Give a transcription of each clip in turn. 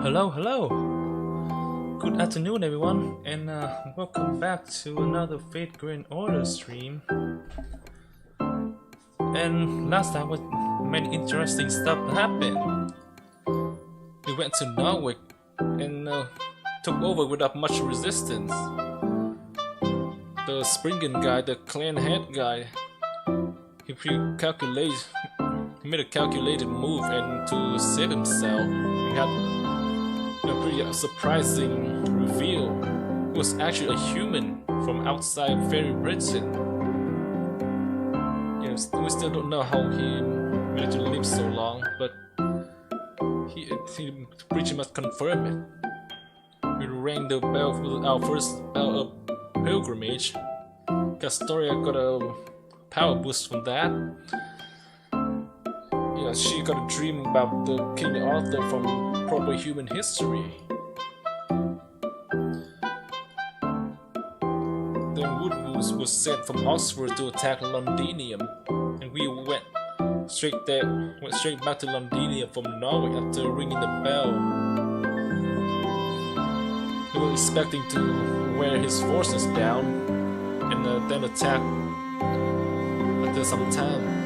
Hello, hello. Good afternoon, everyone, and welcome back to another Fate Grand Order stream. And last time, many interesting stuff happened. We went to Norwich and took over without much resistance. The Spriggan guy, the clan head guy, he made a calculated move and to save himself. He had a pretty surprising reveal. He was actually a human from outside Fairy Britain. Yes, we still don't know how he managed to live so long, but he pretty much confirmed it. We rang the bell for our first bell of pilgrimage. Castoria got a power boost from that. Yeah, she got a dream about the King Arthur from proper human history. Then Woodwoos was sent from Oxford to attack Londinium, and we went straight back to Londinium from Norwich after ringing the bell. We were expecting to wear his forces down and then attack after some time.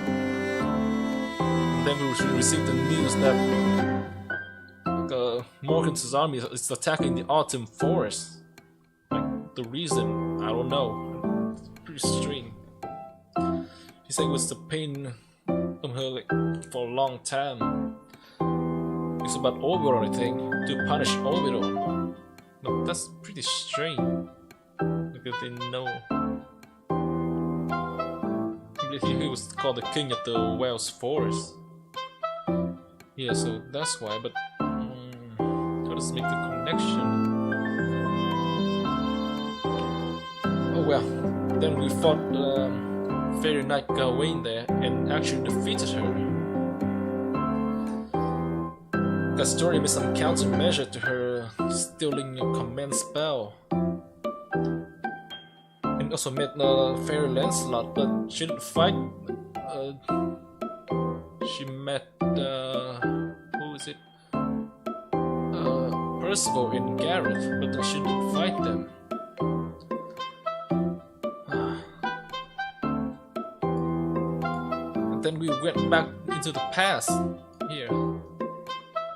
Then we received the news that Morgan's army is attacking the Autumn Forest. Like, the reason, I don't know. It's pretty strange. She said it was the pain of her for a long time. It's about Oberon, I think, to punish Oberon. But that's pretty strange. Because they know. He was called the king of the Wales Forest. Yeah, so that's why, but let's make the connection. Oh well, then we fought Fairy Knight Gawain there and actually defeated her. Castoria made some countermeasure to her stealing a command spell. And also met Fairy Lancelot, but she didn't fight. She met who is it? Percival and Gareth, but she didn't fight them. And then we went back into the past. Here,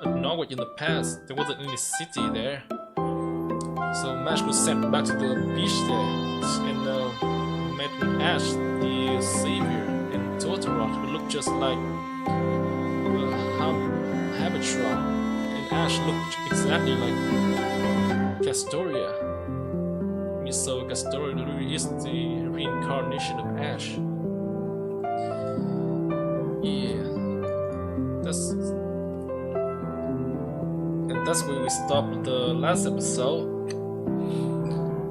at Norwich in the past, there wasn't any city there. So Mash was sent back to the beach there and met with Ash, the savior, and Tortorot, who looked just like Habitron. And Ash looked exactly like Castoria. So Castoria is the reincarnation of Ash. Yeah, that's where we stopped the last episode.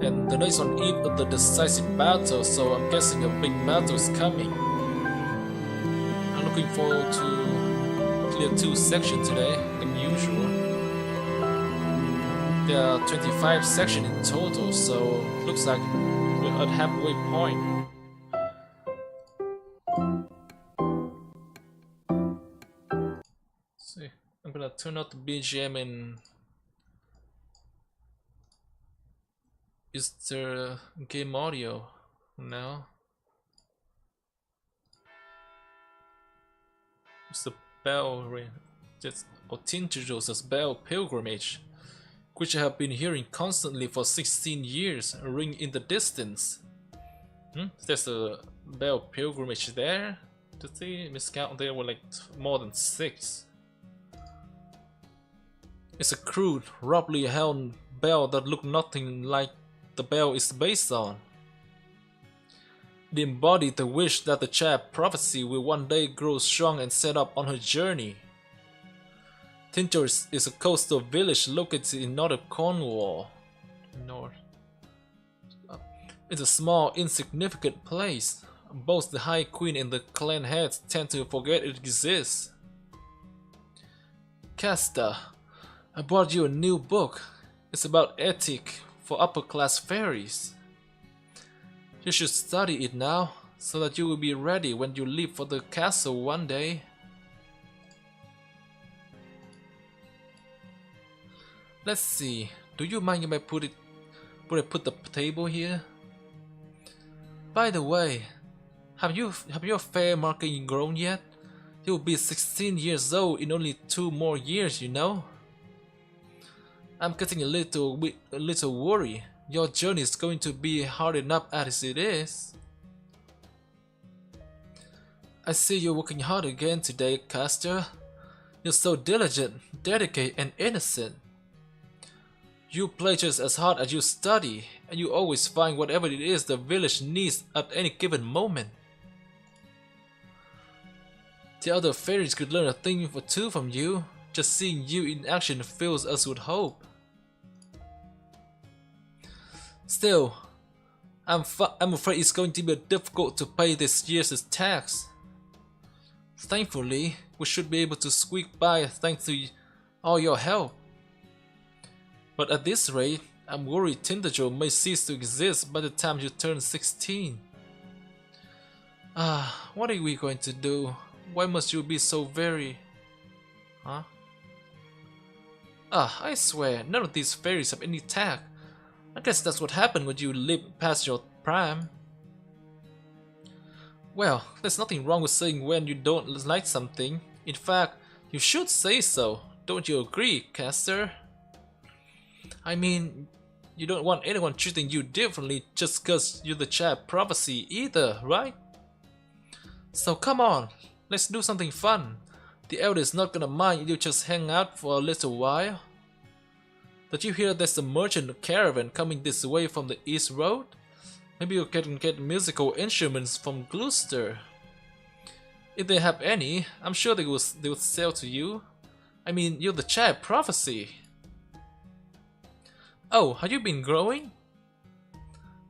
And the next on eve of the decisive battle, so I'm guessing a big battle is coming. I'm looking forward to clear 2 sections today, like usual. There are 25 sections in total, so looks like we're at halfway point. See, I'm gonna turn out the BGM and is there game audio now? It's the bell ring. Just Tintagel's bell pilgrimage, which I have been hearing constantly for 16 years, ring in the distance. There's a bell pilgrimage there. To see, miscount, there were like more than 6. It's a crude, roughly held bell that looked nothing like the bell is based on. It embodied the wish that the child prophecy will one day grow strong and set up on her journey. Tinter is a coastal village located in northern Cornwall. It's a small, insignificant place. Both the High Queen and the clan heads tend to forget it exists. Casta, I brought you a new book. It's about ethics for upper-class fairies. You should study it now, so that you will be ready when you leave for the castle one day. Let's see. Do you mind if I put the table here? By the way, have your fair market grown yet? You'll be 16 years old in only 2 more years, you know. I'm getting a little worried. Your journey is going to be hard enough as it is. I see you're working hard again today, Caster. You're so diligent, dedicated, and innocent. You play just as hard as you study, and you always find whatever it is the village needs at any given moment. The other fairies could learn a thing or two from you. Just seeing you in action fills us with hope. Still, I'm afraid it's going to be difficult to pay this year's tax. Thankfully, we should be able to squeak by thanks to all your help. But at this rate, I'm worried Tinderjoe may cease to exist by the time you turn 16. What are we going to do? Why must you be so very... Huh? I swear, none of these fairies have any tact. I guess that's what happened when you live past your prime. Well, there's nothing wrong with saying when you don't like something. In fact, you should say so. Don't you agree, Caster? I mean, you don't want anyone treating you differently just cause you're the child prophecy either, right? So come on, let's do something fun. The elder is not gonna mind if you just hang out for a little while. Did you hear there's a merchant caravan coming this way from the east road? Maybe you can get musical instruments from Gloucester. If they have any, I'm sure they will sell to you. I mean, you're the child prophecy. Oh, have you been growing?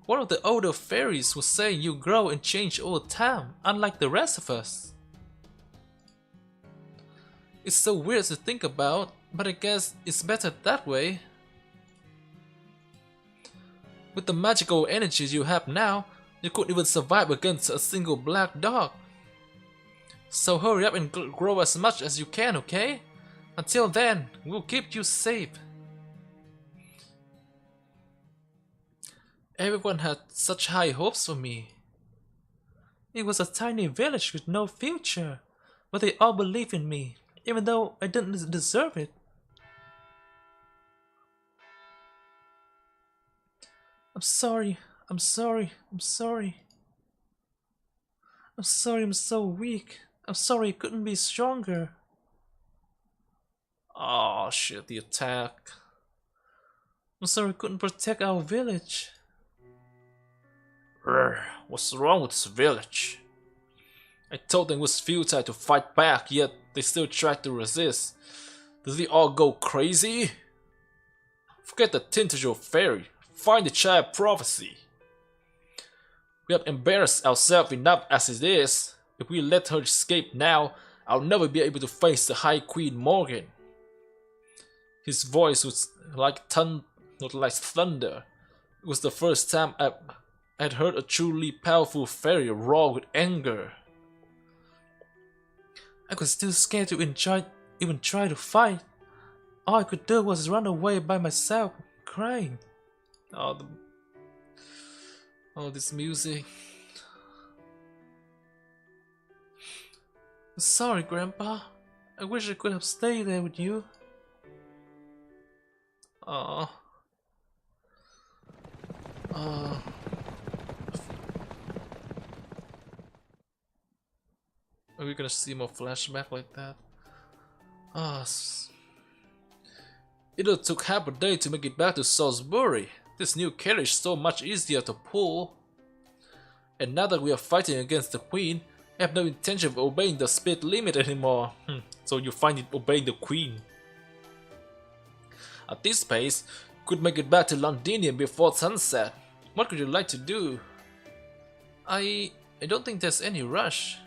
One of the older fairies was saying you grow and change all the time, unlike the rest of us. It's so weird to think about, but I guess it's better that way. With the magical energies you have now, you couldn't even survive against a single black dog. So hurry up and grow as much as you can, okay? Until then, we'll keep you safe. Everyone had such high hopes for me. It was a tiny village with no future, but they all believed in me, even though I didn't deserve it. I'm sorry, I'm sorry, I'm sorry. I'm sorry I'm so weak. I'm sorry I couldn't be stronger. Oh shit, the attack. I'm sorry I couldn't protect our village. What's wrong with this village? I told them it was futile to fight back, yet they still tried to resist. Did they all go crazy? Forget the Tinderjoe fairy. Find the child prophecy. We have embarrassed ourselves enough as it is. If we let her escape now, I'll never be able to face the High Queen Morgan. His voice was like thunder. It was the first time I'd heard a truly powerful fairy roar with anger. I was too scared to even try to fight. All I could do was run away by myself, crying. Oh, this music. I'm sorry, Grandpa. I wish I could have stayed there with you. Are we gonna see more flashback like that? It took half a day to make it back to Salisbury. This new carriage is so much easier to pull. And now that we are fighting against the Queen, I have no intention of obeying the speed limit anymore. So you find it obeying the Queen. At this pace, you could make it back to Londinium before sunset. What would you like to do? I don't think there's any rush.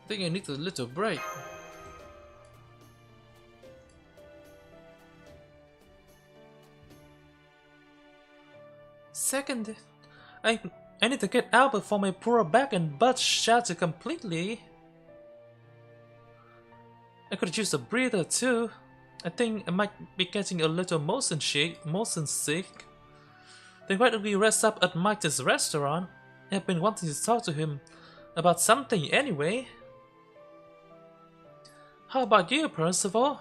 I think I need a little break. Second, I need to get out before my poor back and butt shatter completely. I could use a breather too. I think I might be getting a little motion sick. Then why don't we rest up at Mike's restaurant? I've been wanting to talk to him about something anyway. How about you, Percival?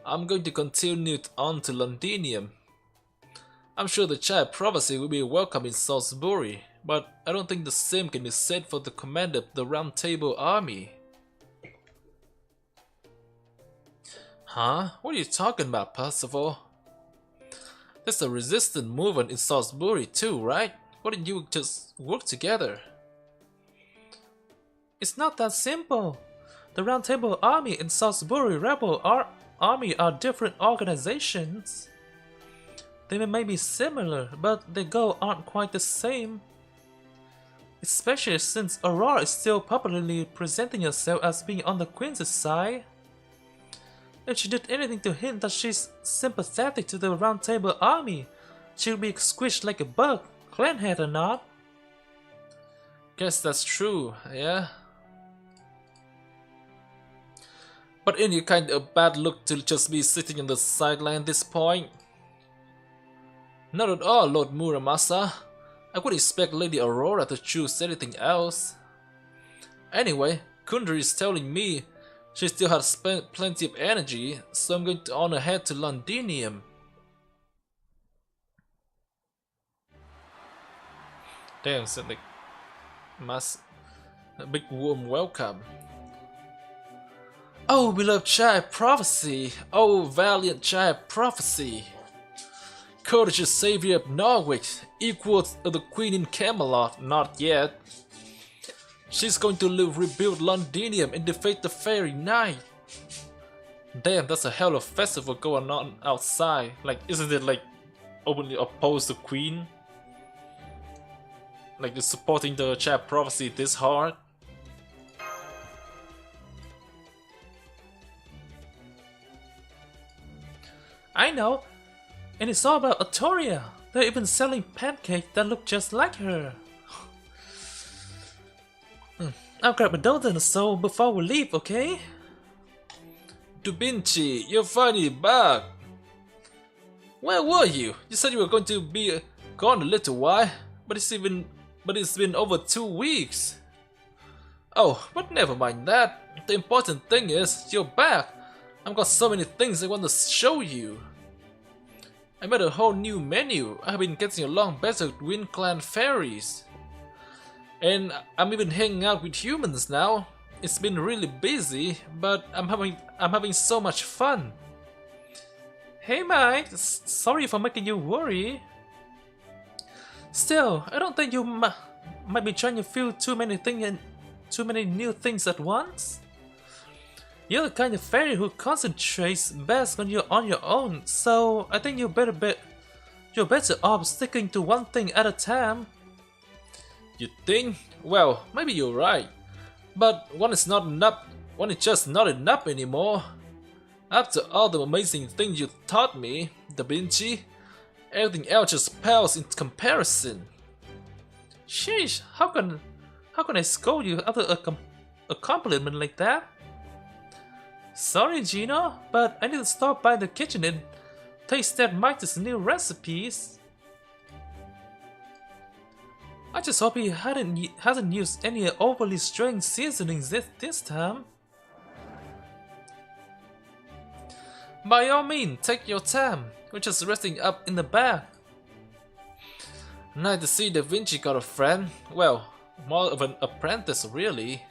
I'm going to continue on to Londinium. I'm sure the Child Prophecy will be welcome in Salisbury, but I don't think the same can be said for the commander of the Round Table Army. Huh? What are you talking about, Percival? There's a resistant movement in Salisbury too, right? Why didn't you just work together? It's not that simple. The Round Table Army and Salisbury Rebel Army are different organizations. They may be similar, but their goals aren't quite the same. Especially since Aurora is still popularly presenting herself as being on the Queen's side. If she did anything to hint that she's sympathetic to the Round Table Army, she'll be squished like a bug, clanhead or not. Guess that's true, yeah? But ain't it kind of a bad look to just be sitting on the sideline at this point? Not at all, Lord Muramasa. I would expect Lady Aurora to choose anything else. Anyway, Kundry is telling me she still has plenty of energy, so I'm going to on ahead to Londinium. Damn, said like a big warm welcome. Oh, beloved Child Prophecy! Oh, valiant Child Prophecy! Courageous savior of Norwich, equal to the Queen in Camelot, not yet. She's going to rebuild Londinium and defeat the Fairy Knight. Damn, that's a hell of a festival going on outside. Like, isn't it like openly opposed to Queen? Like, they're supporting the Child Prophecy this hard? I know! And it's all about Artoria. They're even selling pancakes that look just like her. I'll grab a donut or so before we leave, okay? Dubinchi, you're finally back! Where were you? You said you were going to be gone a little while, but it's been over 2 weeks. Oh, but never mind that. The important thing is, you're back. I've got so many things I want to show you. I made a whole new menu. I've been getting along better with Wind Clan fairies. And I'm even hanging out with humans now. It's been really busy, but I'm having so much fun. Hey Mike, sorry for making you worry. Still, I don't think you might be trying to feel too many new things at once. You're the kind of fairy who concentrates best when you're on your own, so I think you're better off sticking to one thing at a time. You think? Well, maybe you're right. But one is just not enough anymore. After all the amazing things you taught me, Da Vinci, everything else just pales in comparison. Sheesh, how can I scold you after a compliment like that? Sorry, Gino, but I need to stop by the kitchen and taste that Mike's new recipes. I just hope he hasn't used any overly strange seasonings this time. By all means, take your time. We're just resting up in the back. Nice to see Da Vinci got a friend. Well, more of an apprentice, really.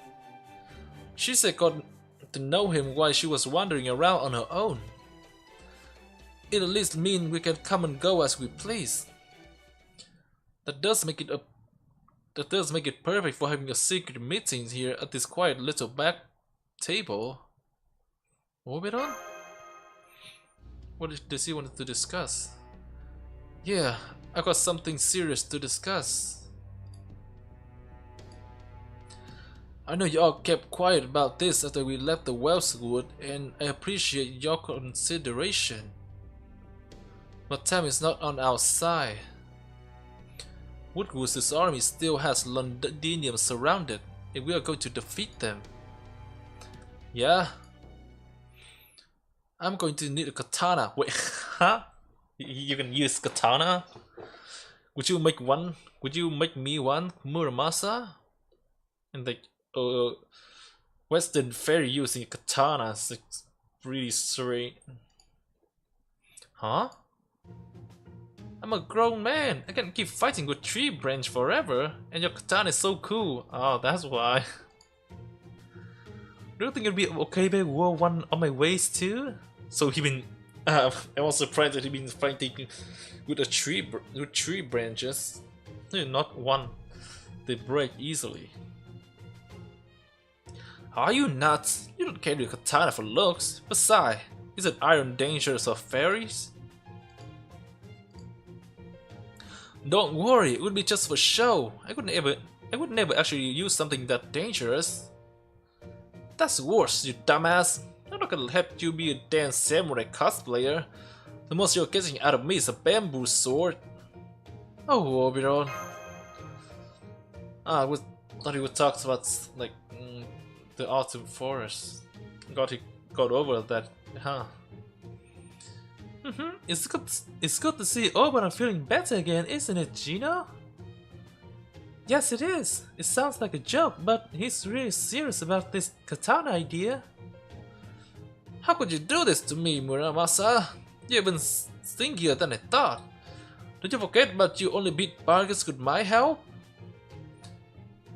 She said got to know him while she was wandering around on her own. It at least means we can come and go as we please. That does make it perfect for having a secret meeting here at this quiet little back table. Moving on? What does he want to discuss? Yeah, I got something serious to discuss. I know you all kept quiet about this after we left the Wellswood, and I appreciate your consideration. But time is not on our side. Woodward's army still has Londinium surrounded, and we are going to defeat them. Yeah? I'm going to need a katana. Wait, huh? You can use katana? Would you make one? Would you make me one, Muramasa? And like, Western fairy using katanas. It's really straight. Huh? I'm a grown man. I can't keep fighting with tree branch forever. And your katana is so cool. Oh, that's why. Do you think it'll be okay if I wore one on my waist too? So he been. I was surprised that he been fighting with tree branches. Not one. They break easily. Are you nuts? You don't carry a katana for looks. Besides, isn't iron dangerous of fairies? Don't worry, it would be just for show. I would never actually use something that dangerous. That's worse, you dumbass. I'm not gonna help you be a damn samurai cosplayer. The most you're getting out of me is a bamboo sword. Oh, Oberon. I thought he would talk about like the autumn forest. He got over that, huh? It's good to see Oberon feeling better again, isn't it, Gino? Yes, it is. It sounds like a joke, but he's really serious about this katana idea. How could you do this to me, Muramasa? You're even stingier than I thought. Did you forget that you only beat bargains with my help?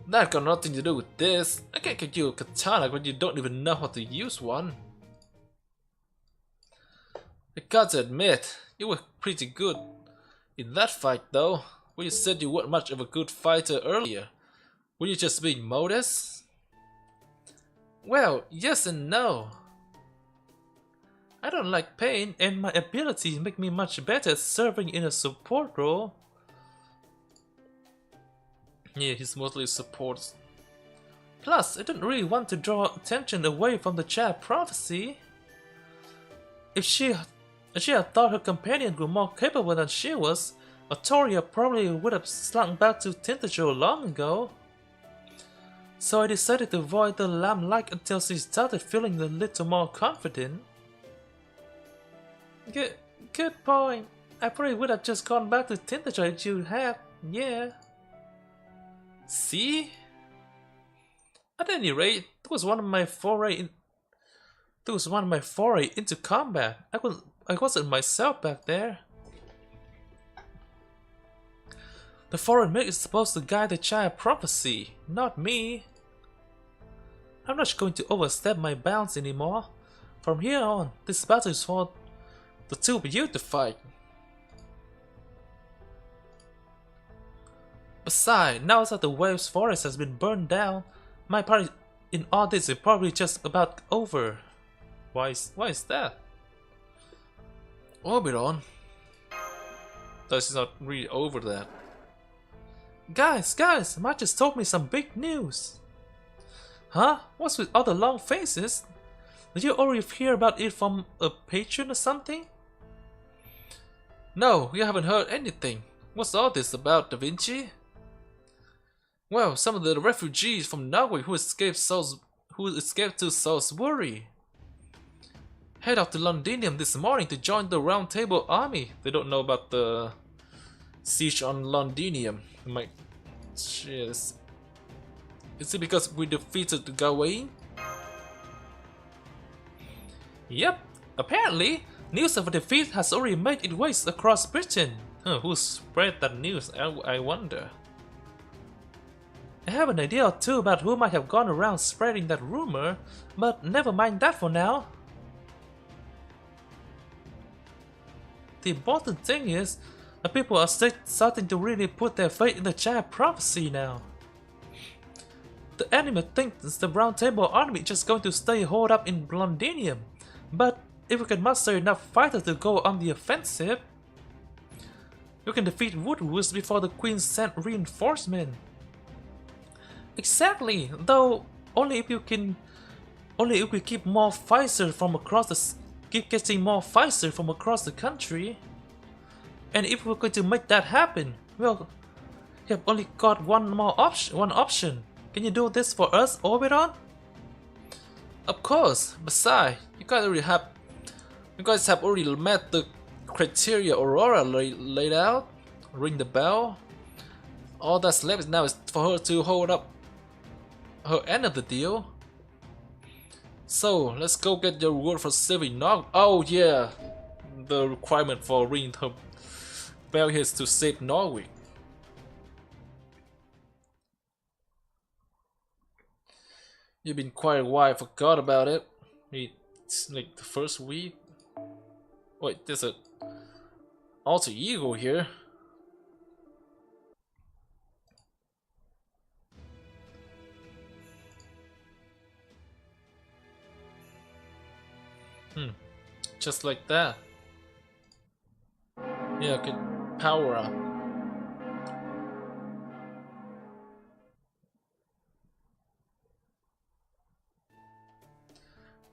That got nothing to do with this. I can't get you a katana when you don't even know how to use one. I gotta admit, you were pretty good in that fight though. When you said you weren't much of a good fighter earlier, were you just being modest? Well, yes and no. I don't like pain, and my abilities make me much better at serving in a support role. Yeah, he's mostly support. Plus, I didn't really want to draw attention away from the child prophecy. If she had thought her companion were more capable than she was, Artoria probably would have slunk back to Tintajo long ago. So I decided to avoid the lamb-like until she started feeling a little more confident. Good point. I probably would have just gone back to Tintajo if you had, yeah. See? At any rate, that was one of my foray into combat. I wasn't myself back there. The foreign myth is supposed to guide the child prophecy, not me. I'm not going to overstep my bounds anymore. From here on, this battle is for the two of you to fight. Besides, now that the Waves Forest has been burned down, my part in all this is probably just about over. Why is that? Oberon? That's not really over that. Guys, Matt just told me some big news. Huh? What's with all the long faces? Did you already hear about it from a patron or something? No, we haven't heard anything. What's all this about, Da Vinci? Well, some of the refugees from Norwich who escaped to Salisbury head out to Londinium this morning to join the Round Table army. They don't know about the siege on Londinium. Is it because we defeated the Gawain? Yep, apparently news of a defeat has already made its way across Britain. Who spread that news, I wonder? I have an idea or two about who might have gone around spreading that rumor, but never mind that for now. The important thing is that people are starting to really put their faith in the child prophecy now. The enemy thinks the Round Table army is just going to stay holed up in Londinium, but if we can muster enough fighters to go on the offensive, we can defeat Woodwoods before the Queen sent reinforcement. Exactly, though only if we keep more fighters from across keep getting more fighters from across the country. And if we're going to make that happen, well, we have only got one option. Can you do this for us, Oberon? Of course. Besides, you can't really have You guys have already met the criteria Aurora laid out. Ring the bell. All that's left now is for her to hold up her end of the deal. So let's go get your reward for saving Norwich. Oh yeah, the requirement for ringing her bell here is to save Norwich. You've been quiet a while, I forgot about it. It's like the first week. Wait, there's a alter ego here. Just like that. Yeah, good power up.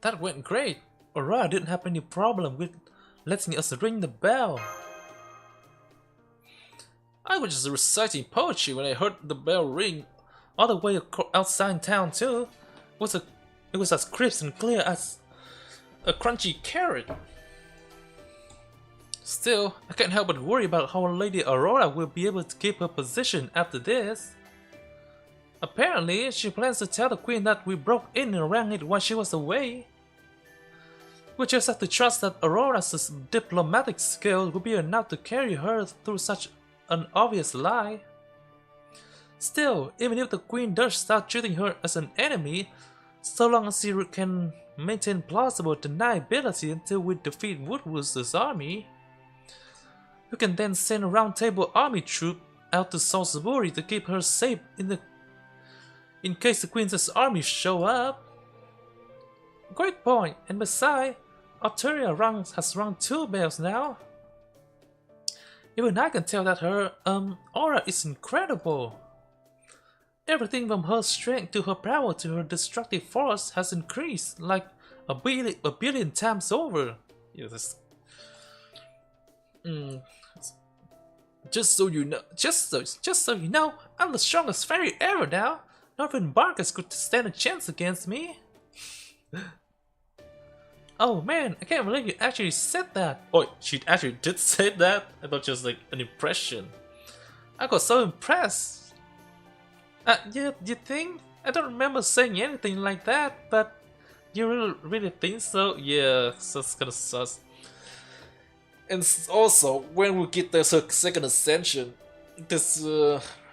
That went great. Aurora didn't have any problem with letting us ring the bell. I was just reciting poetry when I heard the bell ring all the way outside town too. It was as crisp and clear as a crunchy carrot. Still, I can't help but worry about how Lady Aurora will be able to keep her position after this. Apparently, she plans to tell the Queen that we broke in and ran it while she was away. We just have to trust that Aurora's diplomatic skill will be enough to carry her through such an obvious lie. Still, even if the Queen does start treating her as an enemy, so long as she can maintain plausible deniability until we defeat Woodward's army, we can then send a round table army troop out to Salisbury to keep her safe in case the Queen's army show up. Great point, and besides, Arteria has rung 2 bells now. Even I can tell that her aura is incredible. Everything from her strength to her power to her destructive force has increased like a billion times over. Yes. Just so you know, I'm the strongest fairy ever now. Not even Barkers could stand a chance against me. Oh man, I can't believe you actually said that. Oh, she actually did say that? I thought just like an impression. I got so impressed. Yeah, you think? I don't remember saying anything like that, but you really think so? Yeah, that's kinda sus. And also, when we get the second ascension, this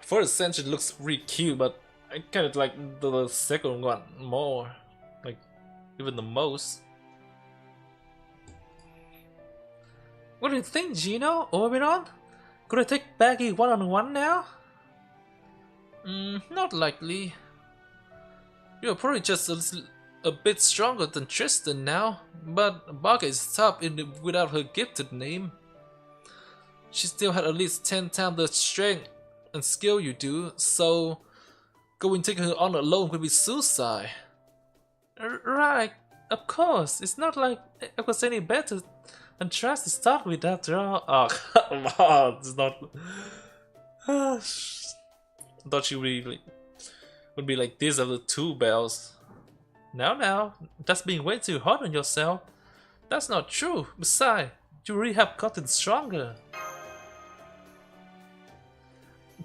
first ascension looks really cute, but I kind of like the second one more, like even the most. What do you think, Gino? Oberon? Could I take Baggy one-on-one now? Not likely. You're probably just a bit stronger than Tristan now, but Baggy is top without her gifted name. She still had at least 10 times the strength and skill you do, so going taking her on alone would be suicide. Right, of course. It's not like I was any better and tries to start with after all. Oh, come on, it's not. I thought she would be like this after 2 bells. Now, that's being way too hard on yourself. That's not true. Besides, you really have gotten stronger.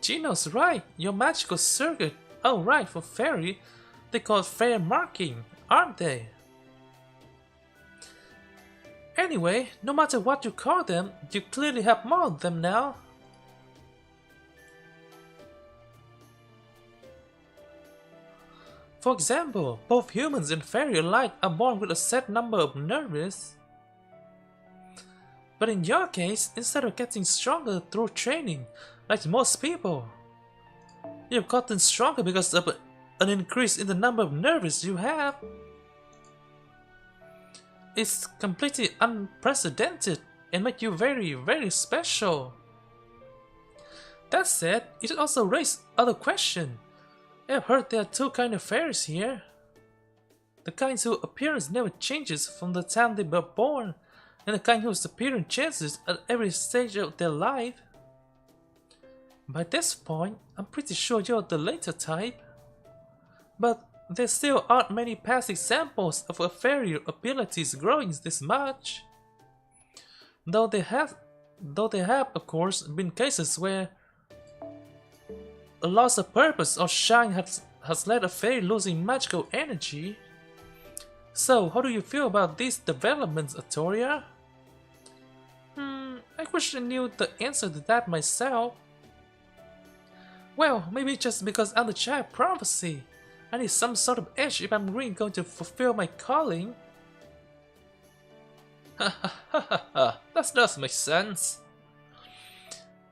Gino's right. Your magical circuit. Oh right, for fairy, they call it fair marking, aren't they? Anyway, no matter what you call them, you clearly have more of them now. For example, both humans and fairy alike are born with a set number of nerves. But in your case, instead of getting stronger through training, like most people, you've gotten stronger because of an increase in the number of nerves you have. It's completely unprecedented and makes you very, very special. That said, it also raises other questions. I've heard there are 2 kinds of fairies here. The kind whose appearance never changes from the time they were born, and the kind whose appearance changes at every stage of their life. By this point, I'm pretty sure you're the later type. But there still aren't many past examples of a fairy abilities growing this much. Though they have, of course, been cases where a loss of purpose or shine has led a fairy losing magical energy. So, how do you feel about these developments, Artoria? I wish I knew the answer to that myself. Well, maybe just because I'm the child prophecy. I need some sort of edge if I'm really going to fulfill my calling. That does make sense.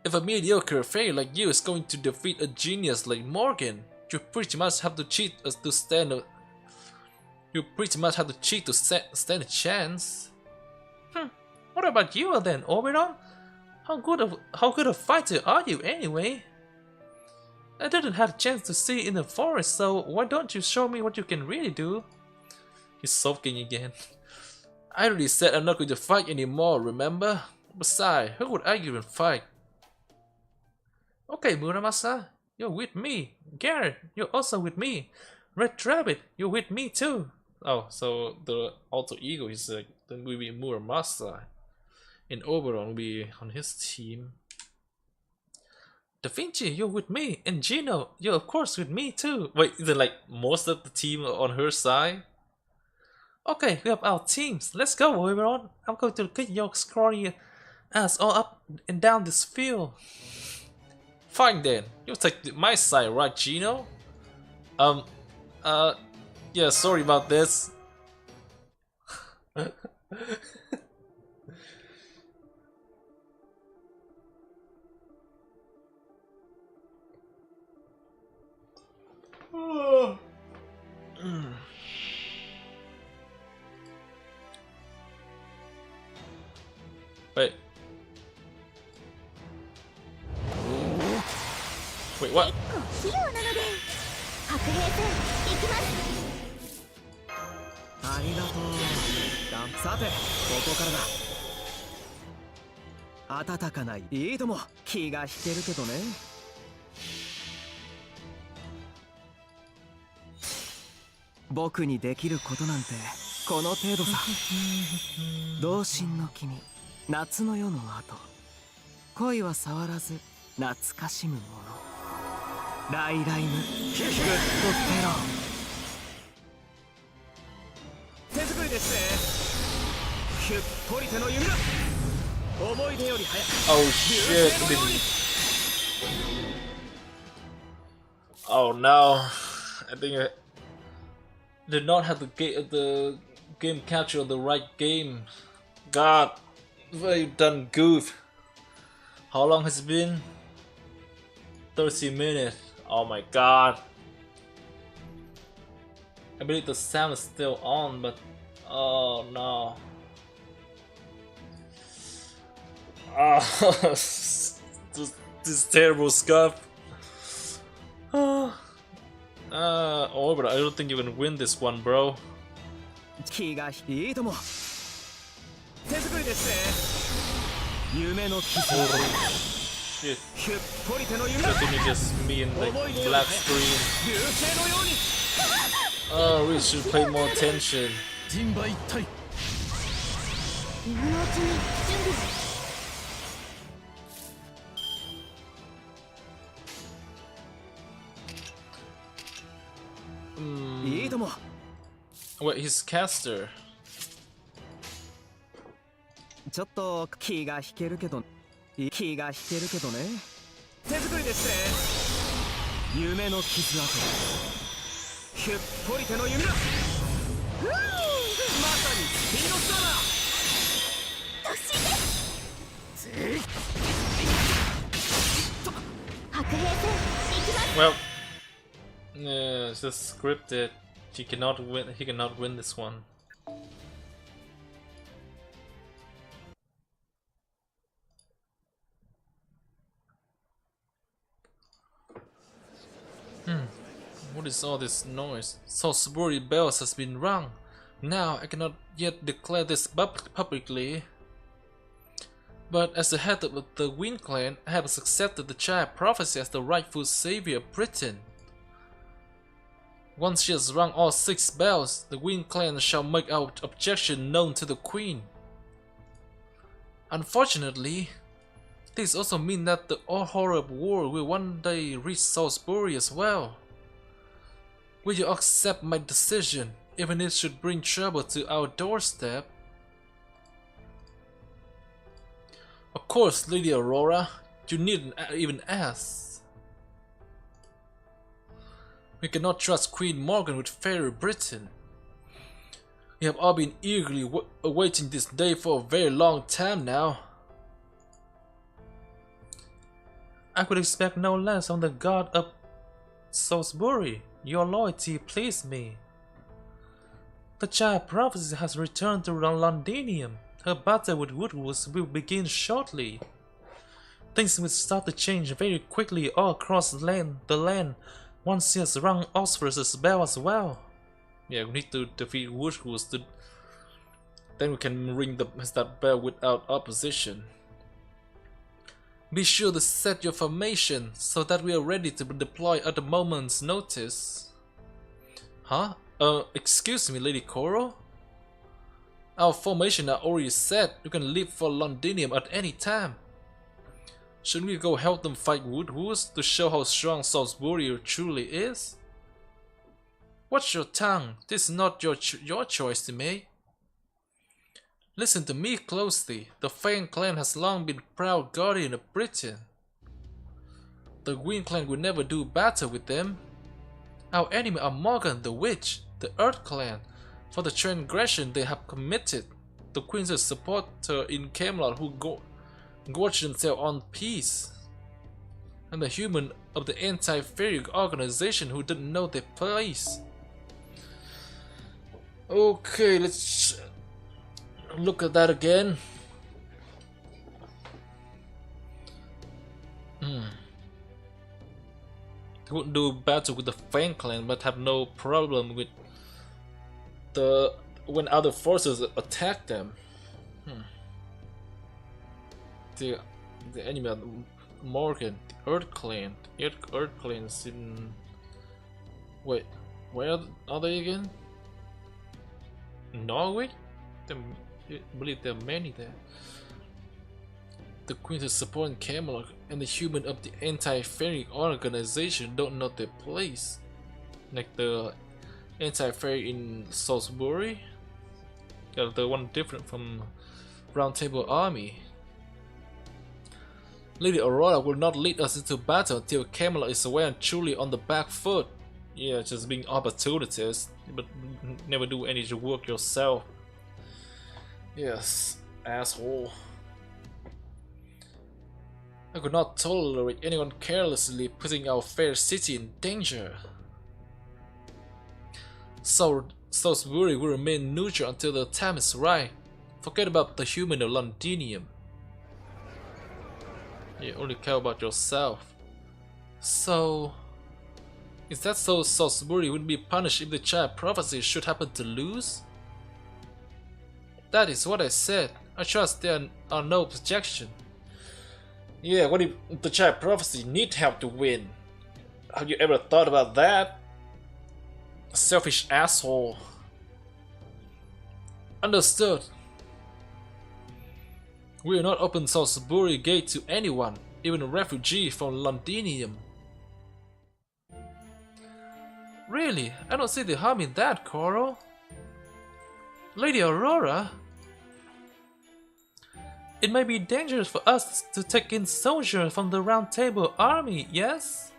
If a mediocre fairy like you is going to defeat a genius like Morgan, you pretty much have to cheat to stand a chance. What about you then, Oberon? How good a fighter are you anyway? I didn't have a chance to see it in the forest, so why don't you show me what you can really do? He's sulking again. I already said I'm not going to fight anymore, remember? Besides, who would argue and fight? Okay, Muramasa, you're with me. Garrett, you're also with me. Red Rabbit, you're with me too. Oh, so the alter ego is like, then will be Muramasa. And Oberon will be on his team. Da Vinci, you're with me. And Gino, you're of course with me too. Wait, is it like most of the team on her side? Okay, we have our teams. Let's go, Oberon. I'm going to kick your scrawny ass all up and down this field. Fine then. You take my side, right, Gino? Yeah, sorry about this. Wait. Wait, what? Oh shit. Oh no. I think I did not have the game capture the right game. God, very done goof. How long has it been? 30 minutes. Oh my god. I believe the sound is still on, but oh no. Oh, this terrible scuff. Oh, but I don't think you can win this one, bro. Shit. I think it's just me and the black screen. Oh, we should pay more attention. Wait, he's caster. Well, yeah, it's just scripted. He cannot win. He cannot win this one. What is all this noise? So Sbury bells has been rung. Now I cannot yet declare this publicly. But as the head of the Wind Clan, I have accepted the child prophecy as the rightful savior of Britain. Once she has rung all 6 bells, the Wind Clan shall make our objection known to the Queen. Unfortunately, this also means that the horrible war will one day reach Salisbury as well. Will you accept my decision, even if it should bring trouble to our doorstep? Of course, Lady Aurora, you needn't even ask. We cannot trust Queen Morgan with Fairy Britain. We have all been eagerly awaiting this day for a very long time now. I could expect no less from the god of Salisbury. Your loyalty pleased me. The child prophecy has returned to Londinium. Her battle with Woodwoods will begin shortly. Things will start to change very quickly all across the land once she has rung Oxford's bell as well. Yeah, we need to defeat Woodwoods then we can ring that bell without opposition. Be sure to set your formation so that we are ready to deploy at a moment's notice. Huh? Excuse me, Lady Coral? Our formation are already set. You can leave for Londinium at any time. Shouldn't we go help them fight Woodwoods to show how strong Salisbury truly is? Watch your tongue. This is not your choice to make. Listen to me closely. The Fang clan has long been proud guardian of Britain. The Green clan will never do battle with them. Our enemy are Morgan the Witch, the Earth clan, for the transgression they have committed. The Queen's supporter in Camelot who gorge themselves on peace, and the human of the anti-fairy organization who didn't know their place. Okay, let's look at that again. They wouldn't do battle with the Fang clan, but have no problem with when other forces attack them. The enemy of Morgan, the Earth clan. Earth clans in. Wait, where are they again? Norwich? I believe there are many there. The Queen's supporting Camelot and the human of the anti-fairy organization don't know their place. Like the anti-fairy in Salisbury? Yeah, the one different from Round Table Army. Lady Aurora will not lead us into battle until Camelot is well and truly on the back foot. Yeah, just being opportunities, but never do any work yourself. Yes, asshole. I could not tolerate anyone carelessly putting our fair city in danger. So Salisbury will remain neutral until the time is right. Forget about the human of Londinium. You only care about yourself. So, is that so Salisbury would be punished if the child prophecy should happen to lose? That is what I said. I trust there are no objections. Yeah, what if the child prophecy need help to win? Have you ever thought about that? Selfish asshole. Understood. We will not open Salisbury gate to anyone, even a refugee from Londinium. Really? I don't see the harm in that, Coral. Lady Aurora? It may be dangerous for us to take in soldiers from the Round Table Army, yes?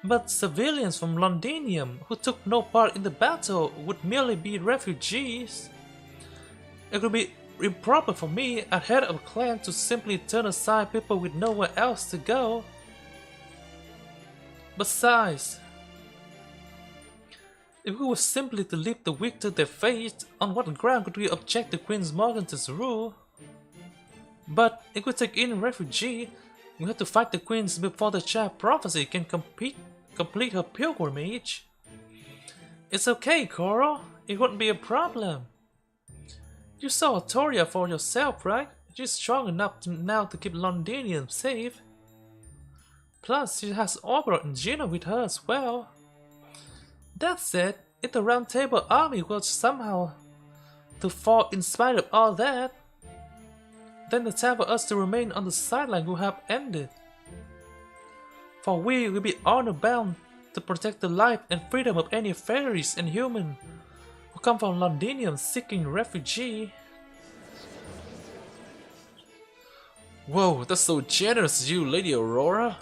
But civilians from Londinium who took no part in the battle would merely be refugees. It would be improper for me, a head of a clan, to simply turn aside people with nowhere else to go. Besides, if we were simply to leave the weak to their fate, on what ground could we object to Queen Morgan's rule? But if we take in a refugee, we have to fight the queens before the child prophecy can complete her pilgrimage. It's okay, Coral. It wouldn't be a problem. You saw Toria for yourself, right? She's strong enough now to keep Londinium safe. Plus, she has Orbor and Gina with her as well. That said, if the Round Table Army was somehow to fall in spite of all that, then the time for us to remain on the sideline will have ended. For we will be honor bound to protect the life and freedom of any fairies and human who come from Londinium seeking refugee. Whoa, that's so generous of you, Lady Aurora.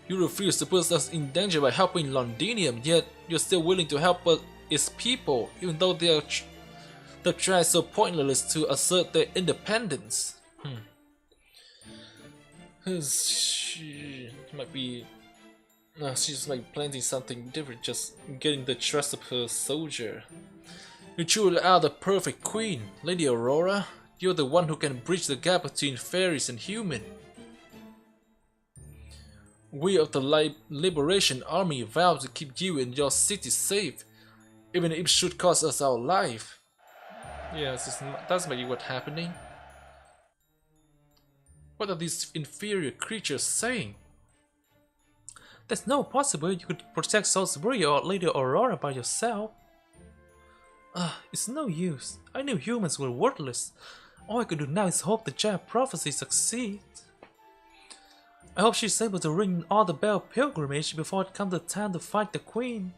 You refuse to put us in danger by helping Londinium, yet you're still willing to help its people, even though they've tried so pointless to assert their independence. She might be... she's like planning something different, just getting the trust of her soldier. You truly are the perfect queen, Lady Aurora. You're the one who can bridge the gap between fairies and human. We of the Liberation Army vow to keep you and your city safe, even if it should cost us our life. Yes, that's maybe what's happening. What are these inferior creatures saying? There's no possible way you could protect Salisbury or Lady Aurora by yourself. It's no use. I knew humans were worthless. All I could do now is hope the giant prophecy succeeds. I hope she's able to ring all the bell pilgrimage before it comes the time to fight the queen.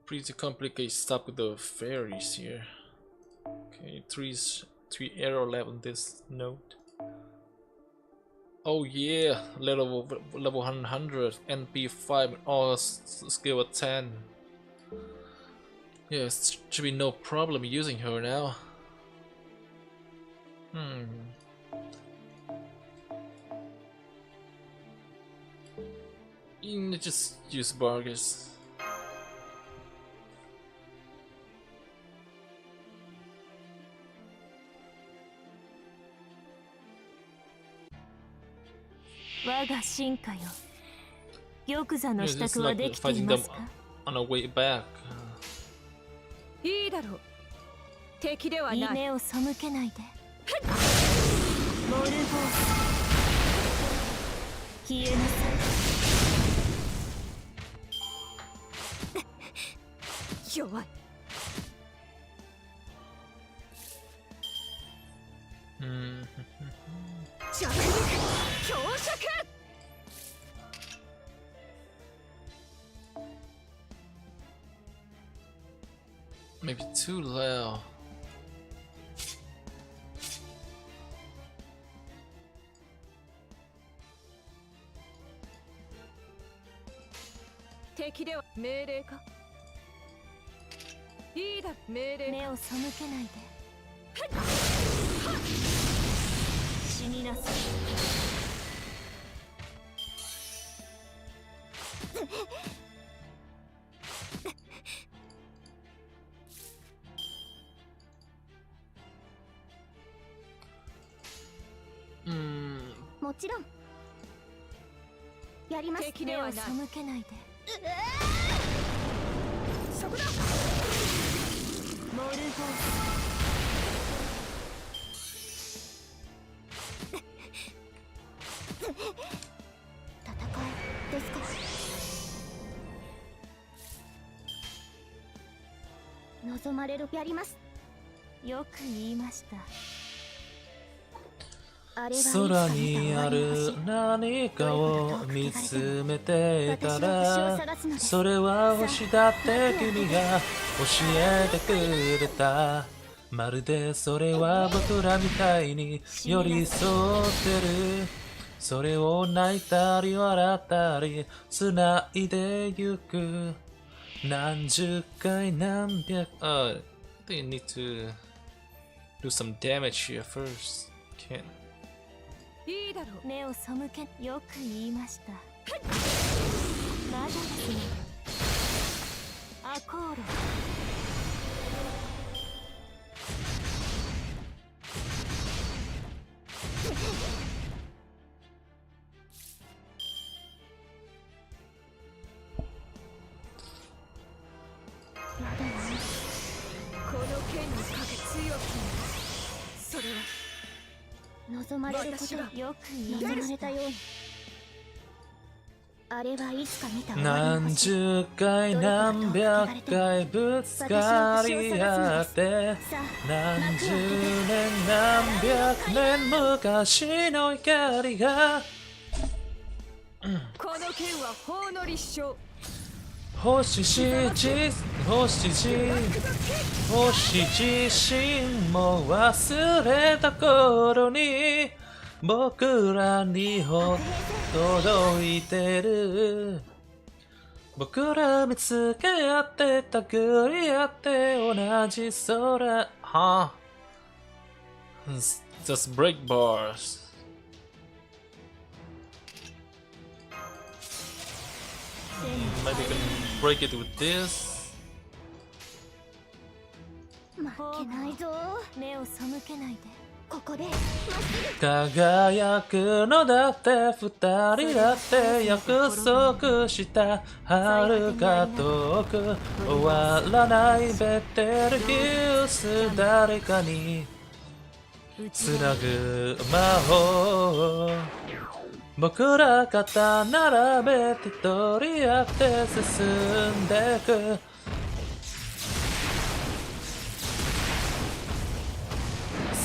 Pretty complicated stuff with the fairies here. Okay, 3 error left on this note. Oh yeah, level 100, NP5, all skill at 10. Yes, should be no problem using her now. Just use Bargus. Fighting them on our way back. いいだろう。敵ではない。目を背けないで。モルゴース。消えなさい。弱い。着陸。強尺。 Maybe too loud.空にある何かを見つめていたら、それは星だって君が教えてくれた。まるでそれは僕らみたいに寄り添ってる。それを泣いたり笑ったり繋いでゆく。何十回何百。I think I need to do some damage here first. Can't. いいだろう。目を背け、よく言いました。まだですね。アコール。この剣にかけ強き。それは。 望まれることよく望まれたようにあれはいつか見た何十回何百回ぶつかり合って何十年何百年昔の怒りがこの剣は法の立証。星自身も忘れた頃に僕らに届いてる。僕ら見つけ合ってたぐり合って同じ空。はJust break bars. Maybe you can break it with this. 負けないぞ。目を背けないで。ここで輝くのだって二人だって約束した遥か遠く終わらないベテルギウス誰かにつなぐ魔法僕ら肩並べて取り合って進んでく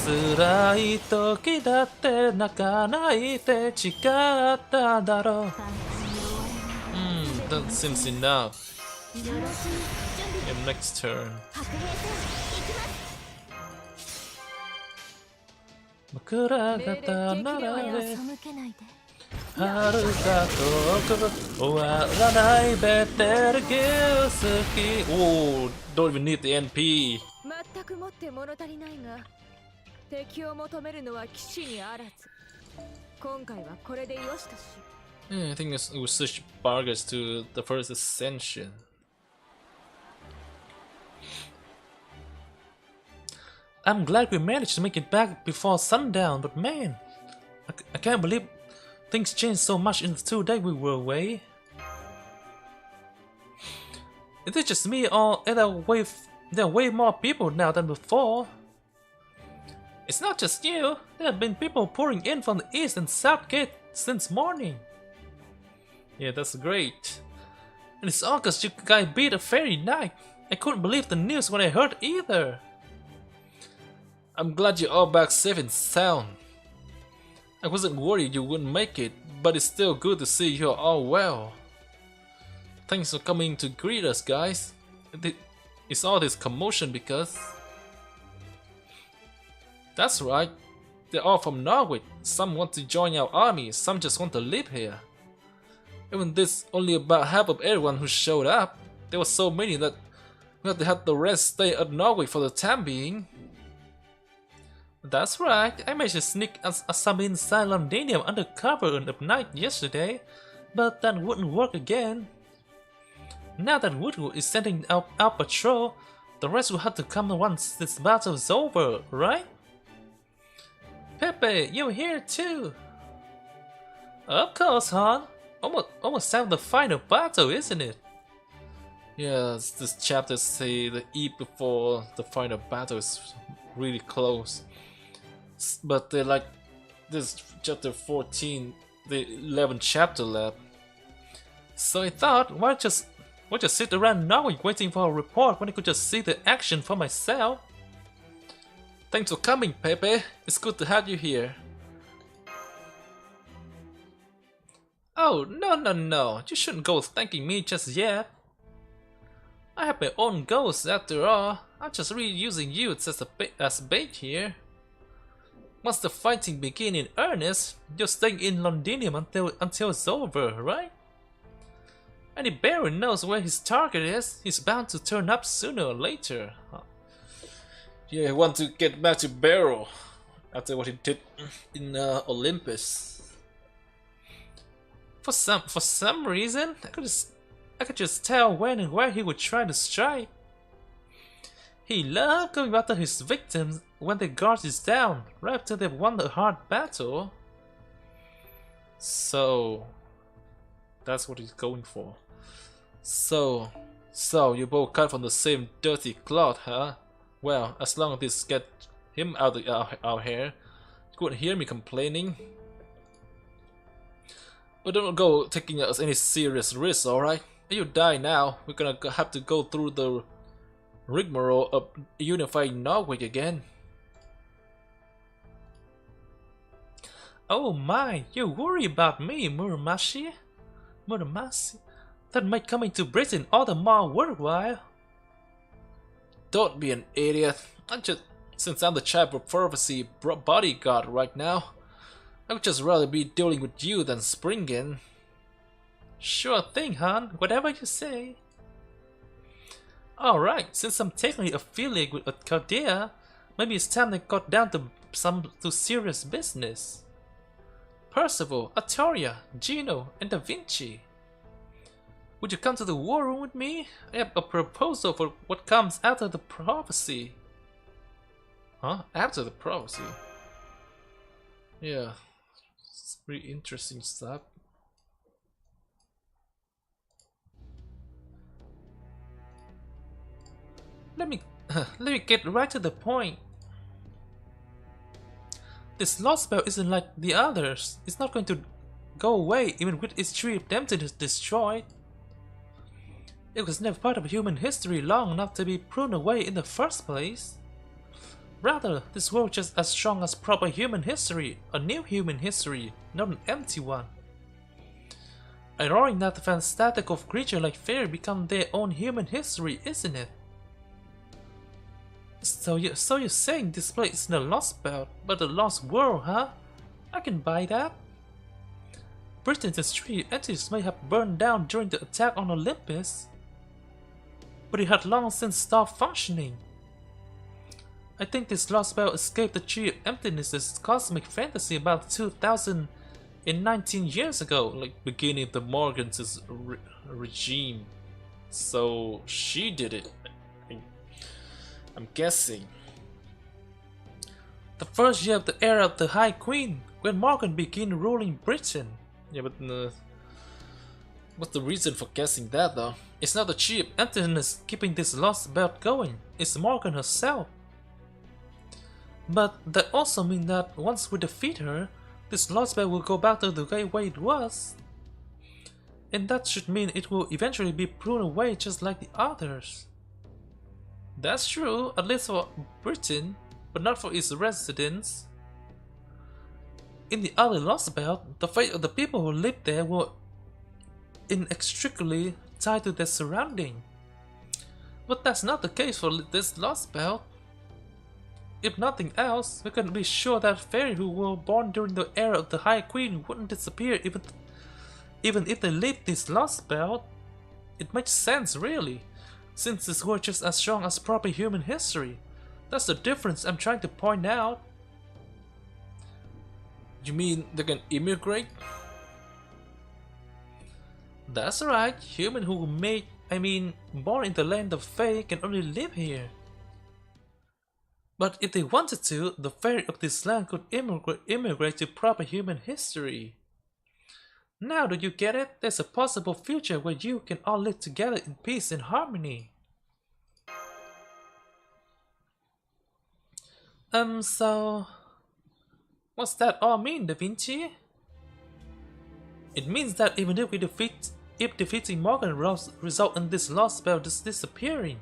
辛い時だって泣かないで誓っただろう。That seems enough. And next turn. 僕ら肩並べ遥か遠く終わらないベテルギウスキー Oh, don't even need the NP. 全くもって物足りないが敵を求めるのは騎士にあらず今回はこれでよしとし I think it was such bargains to the first ascension. I'm glad we managed to make it back before sundown, but man, I can't believe things changed so much in the 2 days we were away. Is it just me or are there are way more people now than before? It's not just you, there have been people pouring in from the east and south gate since morning. Yeah, that's great. And it's all cause you guys beat a fairy knight. I couldn't believe the news when I heard either. I'm glad you're all back safe and sound. I wasn't worried you wouldn't make it, but it's still good to see you're all well. Thanks for coming to greet us, guys. It's all this commotion because... That's right. They're all from Norwich. Some want to join our army, some just want to live here. Even this, only about half of everyone who showed up. There were so many that we had to have the rest stay at Norwich for the time being. That's right. I managed to sneak some inside Londinium undercover at night yesterday, but that wouldn't work again. Now that Woodwood is sending out our patrol, the rest will have to come once this battle is over, right? Pepe, you're here too! Of course, hon! Almost time the final battle, isn't it? Yes, this chapter say the eve before the final battle is really close. But they're like, this chapter 14, the 11th chapter left. So I thought, why just sit around Norwich waiting for a report when I could just see the action for myself? Thanks for coming, Pepe. It's good to have you here. Oh, no. You shouldn't go thanking me just yet. I have my own goals after all. I'm just really using you as bait here. Once the fighting begins in earnest, you're staying in Londinium until it's over, right? Any baron knows where his target is. He's bound to turn up sooner or later. Yeah, I want to get back to Barrow after what he did in Olympus. For some reason, I could just tell when and where he would try to strike. He loved going after his victims when their guard is down, right after they've won the hard battle. So that's what he's going for. So you both cut from the same dirty cloth, huh? Well, as long as this get him out of our hair, you couldn't hear me complaining. We don't go taking us any serious risks, alright? If you die now, we're gonna have to go through the rigmarole of unifying Norwich again. Oh my, you worry about me, Muramasa? That might coming to Britain all the more worthwhile. Don't be an idiot. Since I'm the Chapel Prophecy bodyguard right now, I would just rather be dealing with you than Spriggan. Sure thing, hon. Whatever you say. Alright, since I'm technically affiliated with Chaldea, maybe it's time they got down to serious business. Percival, Artoria, Gino, and Da Vinci. Would you come to the war room with me? I have a proposal for what comes after the prophecy. Huh? After the prophecy? Yeah. It's pretty interesting stuff. Let me get right to the point. This Lostbelt isn't like the others. It's not going to go away even with its tree of emptiness destroyed. It was never part of human history long enough to be pruned away in the first place. Rather, this world is just as strong as proper human history, a new human history, not an empty one. Ironic that the fantastical creature like fairy become their own human history, isn't it? So you're saying this place isn't a lost belt, but a lost world, huh? I can buy that. Britain's tree entities may have burned down during the attack on Olympus, but it had long since stopped functioning. I think this lost belt escaped the Tree of Emptiness's cosmic fantasy about 2019 years ago, like beginning of the Morgans' regime. So she did it, I'm guessing. The first year of the era of the High Queen, when Morgan began ruling Britain. Yeah, but what's the reason for guessing that though? It's not the Tree of Emptiness keeping this lost belt going, it's Morgan herself. But that also means that once we defeat her, this lost belt will go back to the way it was. And that should mean it will eventually be pruned away just like the others. That's true, at least for Britain, but not for its residents. In the other Lost Belt, the fate of the people who lived there were inextricably tied to their surrounding. But that's not the case for this Lost Belt. If nothing else, we can be sure that fairies who were born during the era of the High Queen wouldn't disappear even if they lived this Lost Belt. It makes sense, really, since this world just as strong as proper human history. That's the difference I'm trying to point out. You mean they can immigrate? That's right, human who born in the land of Fae can only live here. But if they wanted to, the fairy of this land could immigrate to proper human history. Now do you get it? There's a possible future where you can all live together in peace and harmony. So what's that all mean, Da Vinci? It means that even if defeating Morgan result in this lost spell just disappearing,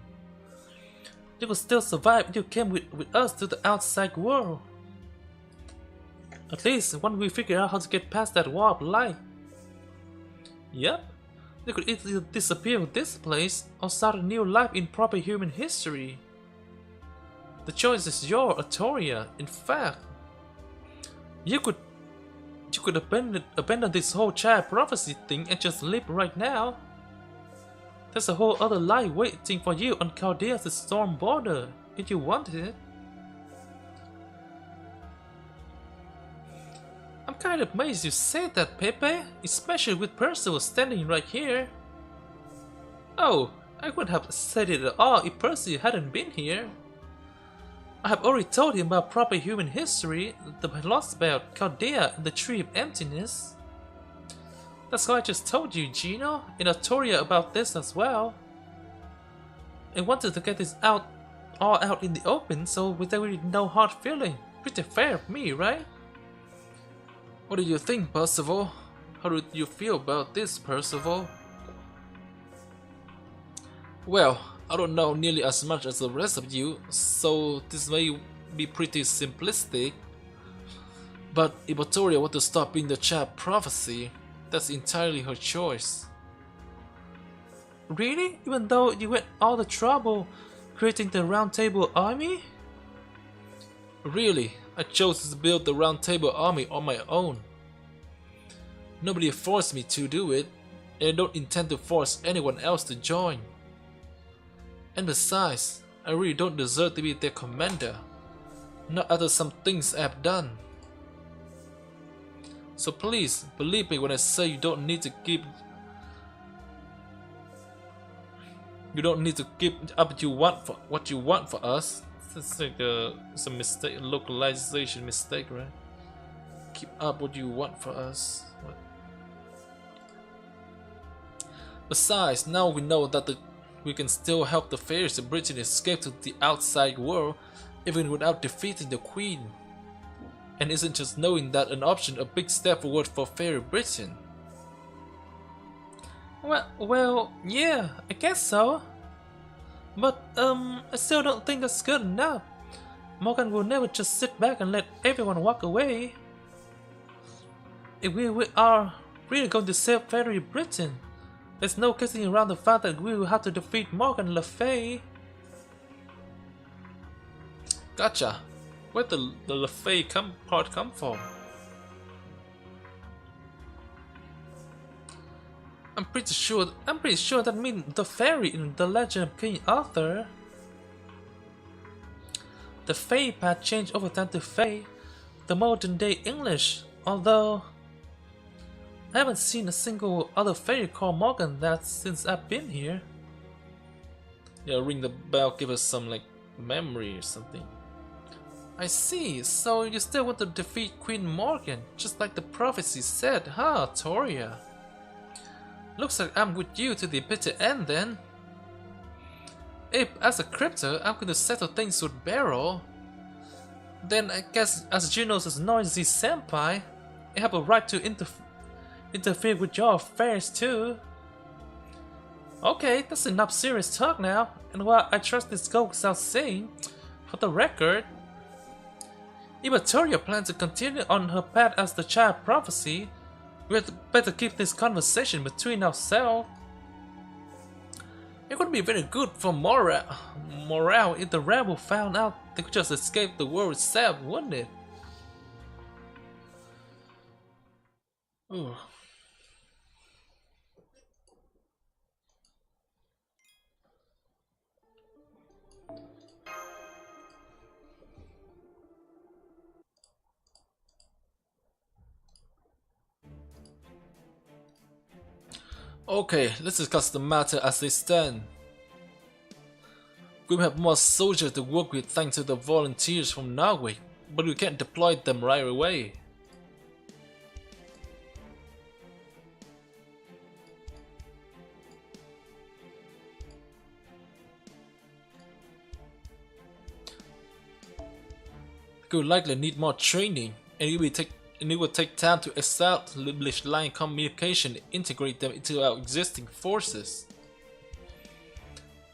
you will still survive if you came with us to the outside world. At least when we figure out how to get past that wall of light. Yep, you could either disappear with this place or start a new life in proper human history. The choice is yours, Artoria. In fact, you could abandon this whole child prophecy thing and just live right now. There's a whole other life waiting for you on Chaldea's storm border if you wanted it. I'm kind of amazed you said that, Pepe, especially with Percival standing right here. Oh, I wouldn't have said it at all if Percy hadn't been here. I have already told him about proper human history, the Lostbelt, Chaldea, and the Tree of Emptiness. That's why I just told you, Gino, and Artoria about this as well. I wanted to get this all out in the open, so with no hard feeling. Pretty fair of me, right? What do you think, Percival? How do you feel about this, Percival? Well, I don't know nearly as much as the rest of you, so this may be pretty simplistic. But if Victoria wants to stop being the child prophecy, that's entirely her choice. Really? Even though you went all the trouble creating the Round Table Army? Really, I chose to build the Round Table Army on my own. Nobody forced me to do it, and I don't intend to force anyone else to join. And besides, I really don't deserve to be their commander, not after some things I have done. So please, believe me when I say you don't need to give up what you want for us. It's like it's a mistake, a localization mistake, right? Keep up what you want for us. What? Besides, now we know that we can still help the fairies of Britain escape to the outside world, even without defeating the Queen. And isn't just knowing that an option a big step forward for Fairy Britain? Well, yeah, I guess so. But, I still don't think that's good enough. Morgan will never just sit back and let everyone walk away. If we are really going to save Fairy Britain, there's no getting around the fact that we will have to defeat Morgan Le Fay. Gotcha. Where did the Le Fay part come from? I'm pretty sure that means the fairy in the Legend of King Arthur. The Fay part changed over time to Fay, the modern day English, although I haven't seen a single other fairy called Morgan that since I've been here. Yeah, ring the bell, give us some like memory or something. I see, so you still want to defeat Queen Morgan, just like the prophecy said, huh, Toria? Looks like I'm with you to the bitter end then. If, as a crypto, I'm going to settle things with Beryl, then I guess as Juno's noisy senpai, I have a right to interfere with your affairs too. Okay, that's enough serious talk now, and while I trust this goes without saying, for the record, if Victoria plans to continue on her path as the child prophecy, we had better keep this conversation between ourselves. It would be very good for morale if the rebel found out they could just escape the war itself, wouldn't it? Ooh. Okay, let's discuss the matter as they stand. We have more soldiers to work with thanks to the volunteers from Norwich, but we can't deploy them right away. We will likely need more training, and it will take time to establish line communication and integrate them into our existing forces.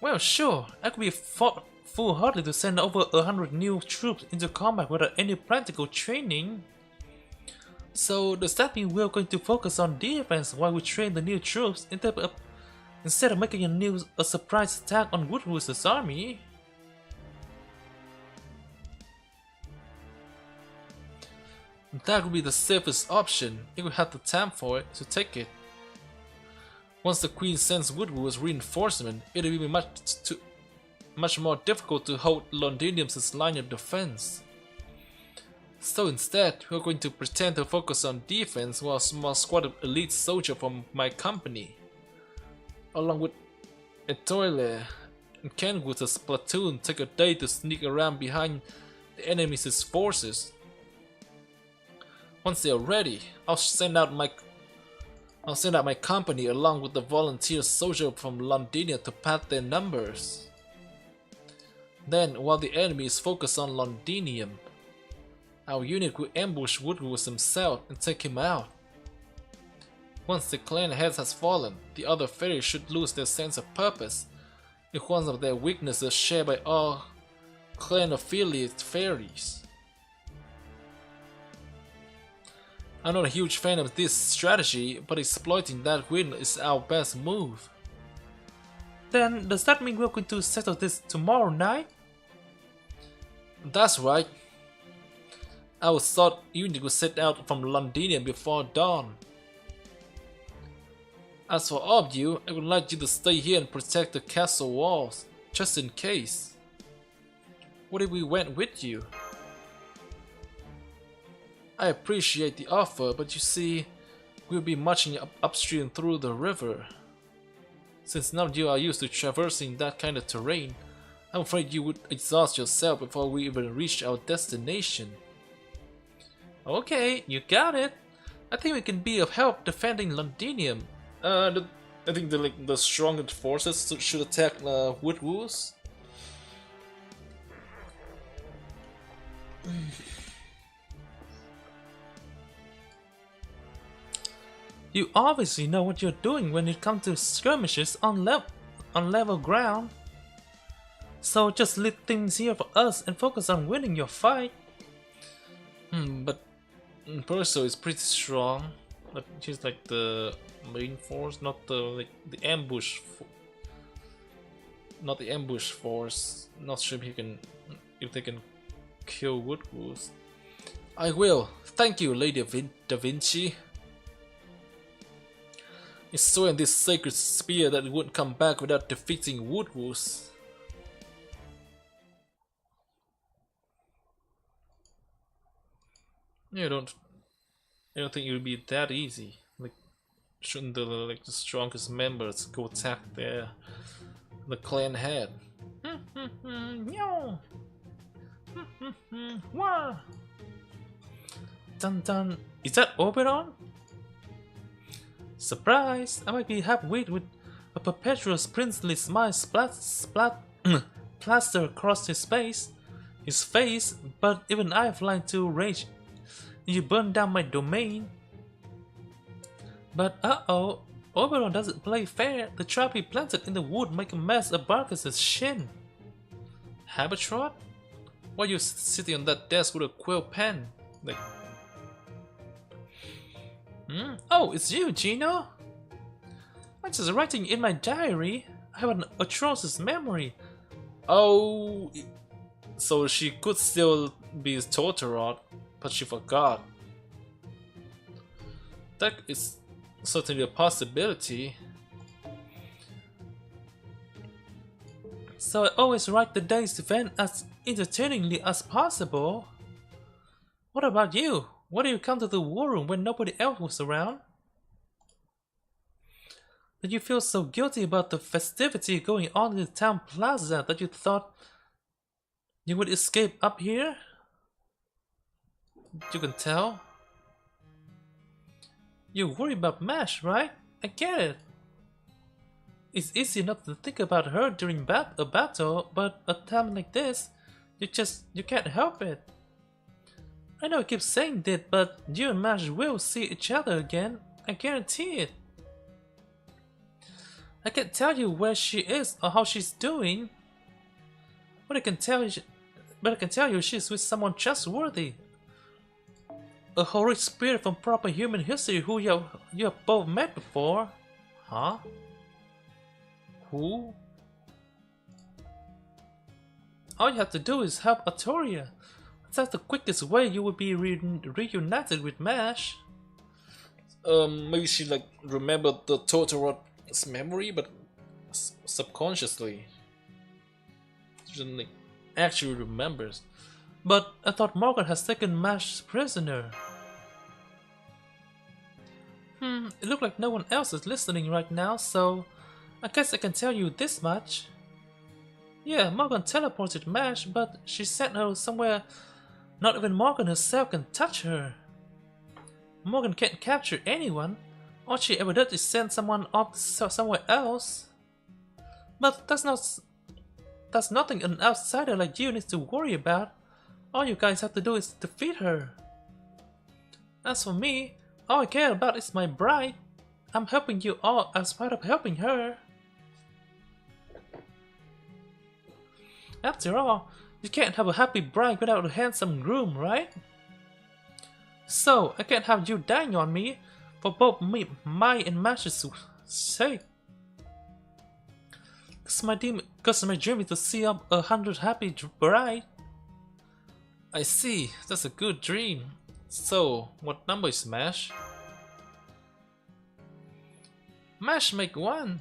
Well, sure, I could be foolhardy to send over 100 new troops into combat without any practical training. So does that mean we're going to focus on defense while we train the new troops instead of making a surprise attack on Woodward's army? That would be the safest option if we had the time for it to take it. Once the Queen sends Woodward's reinforcement, it will be much more difficult to hold Londinium's line of defense. So instead, we are going to pretend to focus on defense while a small squad of elite soldiers from my company, along with Etoile and Kenwood's platoon, take a day to sneak around behind the enemy's forces. Once they are ready, I'll send out my company along with the volunteer soldier from Londinium to pad their numbers. Then, while the enemy is focused on Londinium, our unit will ambush Woodward himself and take him out. Once the clan head has fallen, the other fairies should lose their sense of purpose. It's one of their weaknesses shared by all clan-affiliated fairies. I'm not a huge fan of this strategy, but exploiting that weakness is our best move. Then, does that mean we're going to settle this tomorrow night? That's right. I was thought you need to set out from Londinium before dawn. As for all of you, I would like you to stay here and protect the castle walls, just in case. What if we went with you? I appreciate the offer, but you see, we'll be marching upstream through the river. Since none of you are used to traversing that kind of terrain, I'm afraid you would exhaust yourself before we even reach our destination. Okay, you got it. I think we can be of help defending Londinium. I think the strongest forces should attack Woodwoos. You obviously know what you're doing when it comes to skirmishes on level ground. So just leave things here for us and focus on winning your fight. But Perso is pretty strong. But she's like the main force, not the ambush. Not the ambush force. Not sure if they can kill Woodwoos. I will. Thank you, Lady Da Vinci. It's so in this sacred spear that it wouldn't come back without defeating Woodwoos. I don't think it would be that easy. Like, shouldn't the strongest members go attack the clan head? Dun dun. Is that Oberon? Surprise! I might be half-wit with a perpetuous princely smile plastered across his face, but even I have lied to rage. You burned down my domain. But uh-oh, Oberon doesn't play fair. The trap he planted in the wood make a mess of Barcus's shin. Habitrot? Why are you sitting on that desk with a quill pen? Like... Oh, it's you, Gino. I'm just writing in my diary. I have an atrocious memory. Oh, so she could still be Tortorot, but she forgot. That is certainly a possibility. So I always write the day's event as entertainingly as possible. What about you? Why did you come to the war room when nobody else was around? Did you feel so guilty about the festivity going on in the town plaza that you thought you would escape up here? You can tell. You worry about Mash, right? I get it. It's easy not to think about her during a battle, but a time like this, you can't help it. I know I keep saying that, but you and Mash will see each other again. I guarantee it. I can't tell you where she is or how she's doing, but I can tell you she's with someone trustworthy. A horrid spirit from proper human history who you have both met before. Huh? Who? All you have to do is help Artoria. That's the quickest way you would be reunited with Mash. Maybe she remembered the Tortorot's memory, but subconsciously. She doesn't actually remembers. But I thought Morgan has taken Mash prisoner. It looks like no one else is listening right now, so I guess I can tell you this much. Yeah, Morgan teleported Mash, but she sent her somewhere not even Morgan herself can touch her. Morgan can't capture anyone. All she ever does is send someone off somewhere else. But that's nothing an outsider like you needs to worry about. All you guys have to do is defeat her. As for me, all I care about is my bride. I'm helping you all as part of helping her. After all, you can't have a happy bride without a handsome groom, right? So, I can't have you dying on me for both my and Mash's sake. Cause my dream is to see up 100 happy bride. I see, that's a good dream. So, what number is Mash? Mash make 1.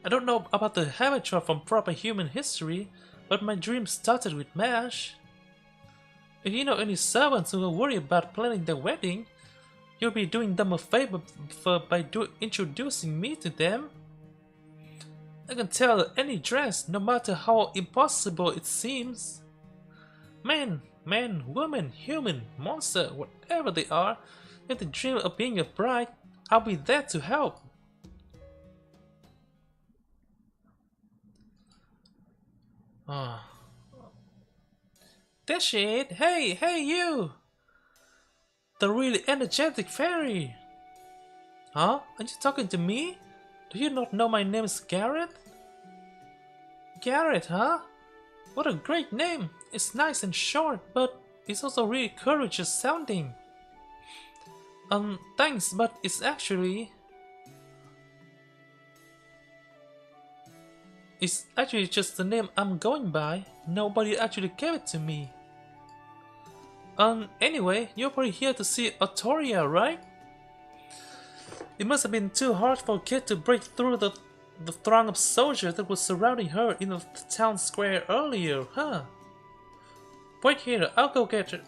I don't know about the amateur from proper human history, but my dream started with Mash. If you know any servants who are worried about planning their wedding, you'll be doing them a favor by introducing me to them. I can tell any dress, no matter how impossible it seems. Man, woman, human, monster, whatever they are, if they dream of being a bride, I'll be there to help. Ah. That's it. Hey you! The really energetic fairy! Huh? Are you talking to me? Do you not know my name is Garrett? Garrett, huh? What a great name! It's nice and short, but it's also really courageous sounding. Thanks, but it's actually just the name I'm going by. Nobody actually gave it to me. Anyway, you're probably here to see Artoria, right? It must have been too hard for a kid to break through the throng of soldiers that was surrounding her in the town square earlier, huh? Wait here, I'll go get her.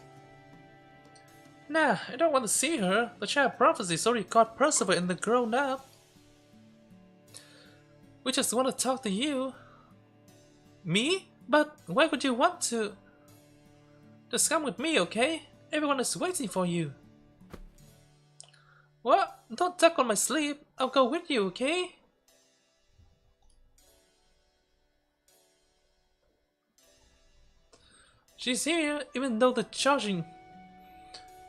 Nah, I don't want to see her. The child prophecies already caught Percival and the grown up. We just want to talk to you. Me? But why would you want to? Just come with me, okay? Everyone is waiting for you. What? Don't tuck on my sleeve. I'll go with you, okay? She's here, even though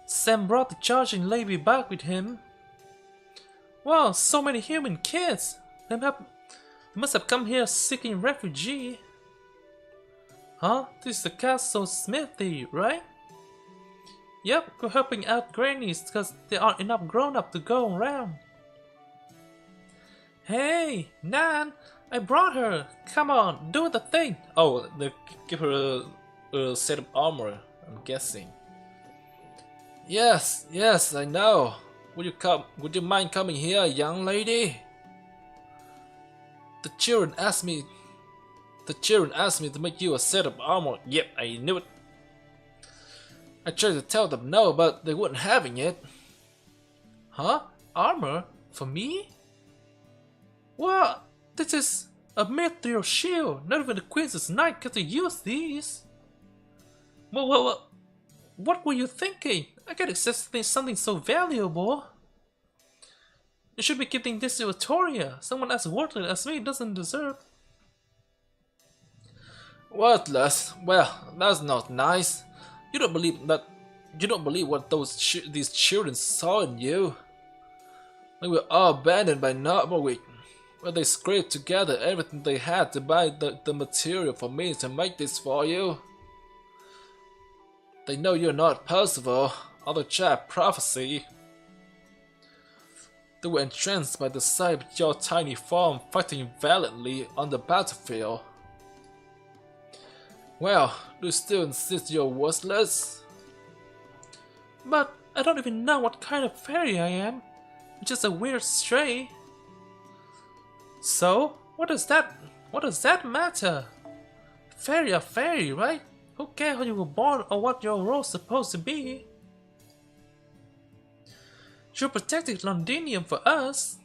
Sam brought the charging lady back with him. Wow, so many human kids! They must have come here seeking refuge. Huh? This is the castle smithy, right? Yep, we're helping out grannies because there aren't enough grown-up to go around. Hey, Nan! I brought her! Come on, do the thing! Oh, they give her a set of armor, I'm guessing. Yes, I know. Would you mind coming here, young lady? The children asked me to make you a set of armor. Yep, I knew it. I tried to tell them no, but they weren't having it. Huh? Armor? For me? What? This is a meteor shield. Not even the Queen's Knight get to use these. What were you thinking? I can't accept something so valuable. You should be giving this to Artoria. Someone as worthless as me doesn't deserve. Worthless? Well, that's not nice. You don't believe what these children saw in you. They were all abandoned by Norwich, where they scraped together everything they had to buy the material for me to make this for you. They know you're not Percival, or the child prophecy. They were entranced by the sight of your tiny form fighting valiantly on the battlefield. Well, do you still insist you're worthless? But I don't even know what kind of fairy I am. I'm just a weird stray. So, what does that matter? Fairy are fairy, right? Who cares how you were born or what your role's supposed to be? You protected Londinium for us.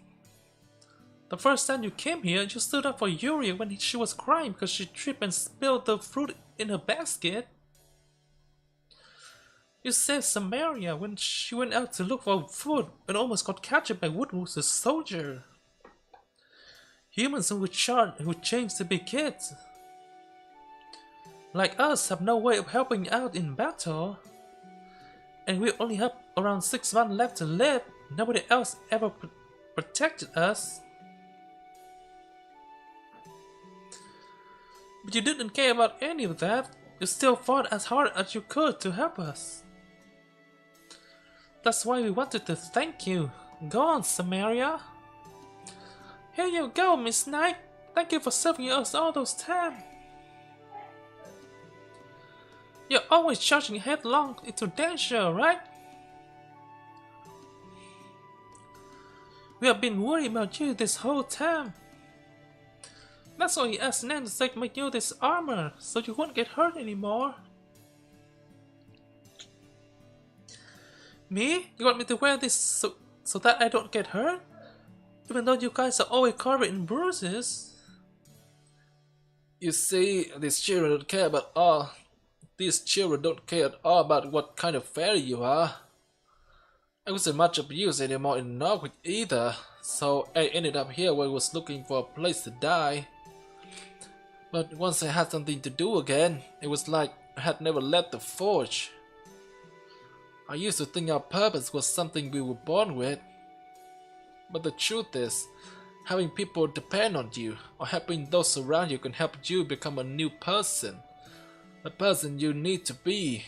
The first time you came here, you stood up for Yuri when she was crying because she tripped and spilled the fruit in her basket. You saved Samaria when she went out to look for food and almost got captured by Woodwoo's soldier. Humans who change to be kids like us have no way of helping out in battle. And we only have around 6 months left to live. Nobody else ever protected us. But you didn't care about any of that. You still fought as hard as you could to help us. That's why we wanted to thank you. Go on, Samaria. Here you go, Miss Knight. Thank you for saving us all those time. You're always charging headlong into danger, right? We have been worried about you this whole time. That's why we asked Nan to make you this armor, so you won't get hurt anymore. Me? You want me to wear this so that I don't get hurt? Even though you guys are always covered in bruises. You see, these children don't care at all about what kind of fairy you are. I wasn't much of use anymore in Norwich either, so I ended up here where I was looking for a place to die. But once I had something to do again, it was like I had never left the forge. I used to think our purpose was something we were born with. But the truth is, having people depend on you or helping those around you can help you become a new person. The person you need to be.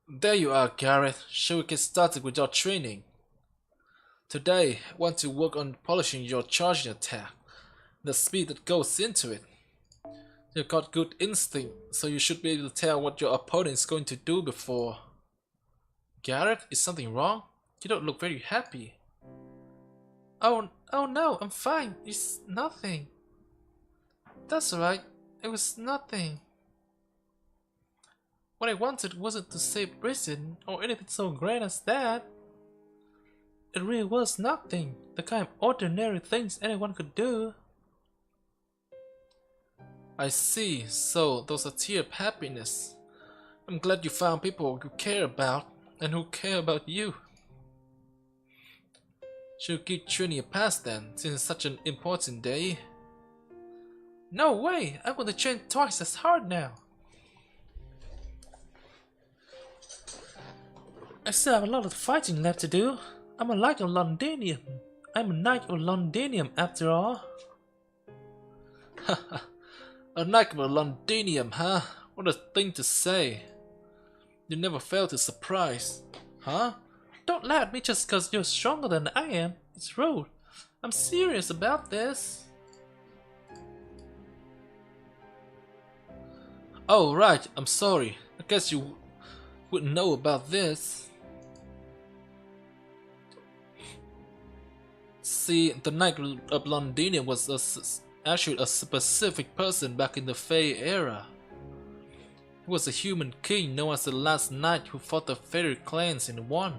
There you are, Gareth. Shall we get started with your training? Today, I want to work on polishing your charging attack, the speed that goes into it. You've got good instinct, so you should be able to tell what your opponent is going to do before. Gareth, is something wrong? You don't look very happy. Oh no, I'm fine. It's nothing. That's alright. It was nothing. What I wanted wasn't to save Spriggan or anything so grand as that. It really was nothing. The kind of ordinary things anyone could do. I see, so those are tears of happiness. I'm glad you found people you care about and who care about you. Should keep training your past then, since it's such an important day. No way! I'm going to train twice as hard now. I still have a lot of fighting left to do. I'm a knight of Londinium. I'm a knight of Londinium after all. Haha. A knight of Londinium, huh? What a thing to say. You never fail to surprise. Huh? Don't laugh at me just cause you're stronger than I am. It's rude. I'm serious about this. Oh right, I'm sorry. I guess you wouldn't know about this. See, the Knight of Londinium was actually a specific person back in the Fey era. He was a human king known as the last knight who fought the fairy clans and won.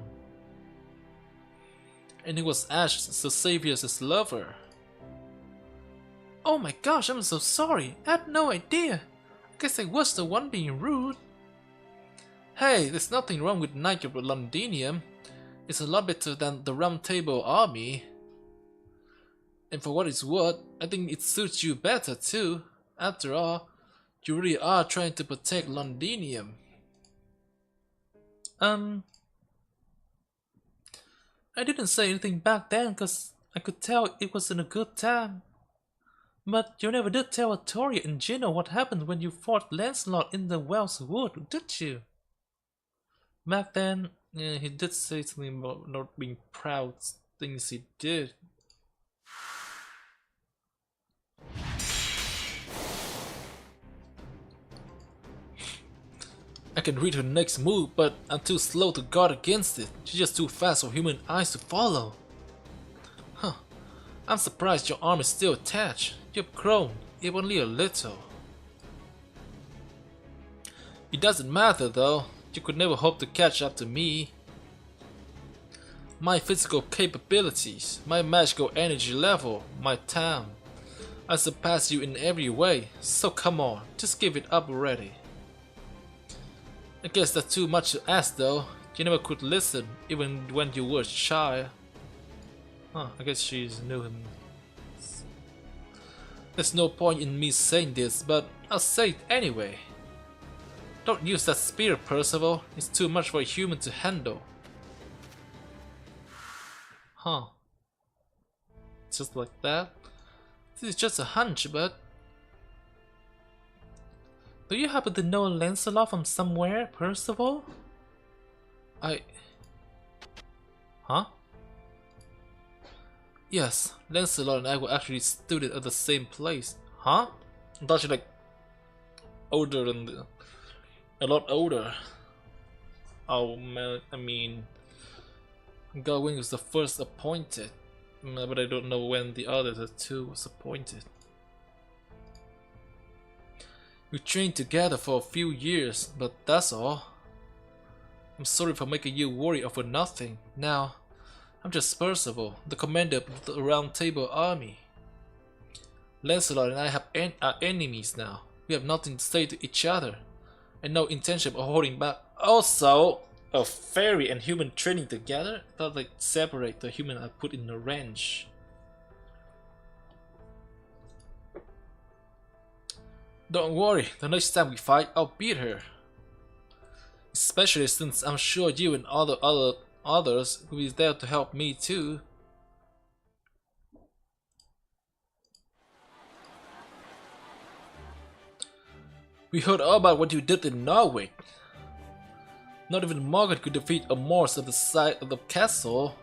And he was Aesc the Savior's lover. Oh my gosh, I'm so sorry. I had no idea. I guess I was the one being rude. Hey, there's nothing wrong with Knight of Londinium. It's a lot better than the Round Table Army. And for what it's worth, I think it suits you better too. After all, you really are trying to protect Londinium. I didn't say anything back then cause I could tell it wasn't a good time. But you never did tell Artoria and Gino what happened when you fought Lancelot in the Welsh Wood, did you? Back then, yeah, he did say something about not being proud things he did. I can read her next move, but I'm too slow to guard against it. She's just too fast for human eyes to follow. Huh. I'm surprised your arm is still attached. You've grown, if only a little. It doesn't matter though. You could never hope to catch up to me. My physical capabilities, my magical energy level, my time. I surpass you in every way, so come on, just give it up already. I guess that's too much to ask though. You never could listen, even when you were shy. Huh, I guess she's knew him. There's no point in me saying this, but I'll say it anyway. Don't use that spear, Percival. It's too much for a human to handle. Huh. Just like that? This is just a hunch, but... Do you happen to know Lancelot from somewhere, Percival? Huh? Yes, Lancelot and I were actually students at the same place. Huh? I thought you're like... older than a lot older. Oh man, I mean... Godwin was the first appointed, but I don't know when the other two was appointed. We trained together for a few years, but that's all. I'm sorry for making you worry over nothing. Now, I'm just Percival, the commander of the Round Table Army. Lancelot and I are enemies now. We have nothing to say to each other, and no intention of holding back. Also, a fairy and human training together? I thought like separate the human I put in a range. Don't worry, the next time we fight, I'll beat her. Especially since I'm sure you and others will be there to help me too. We heard all about what you did in Norwich. Not even Morgan could defeat a Morse at the side of the castle.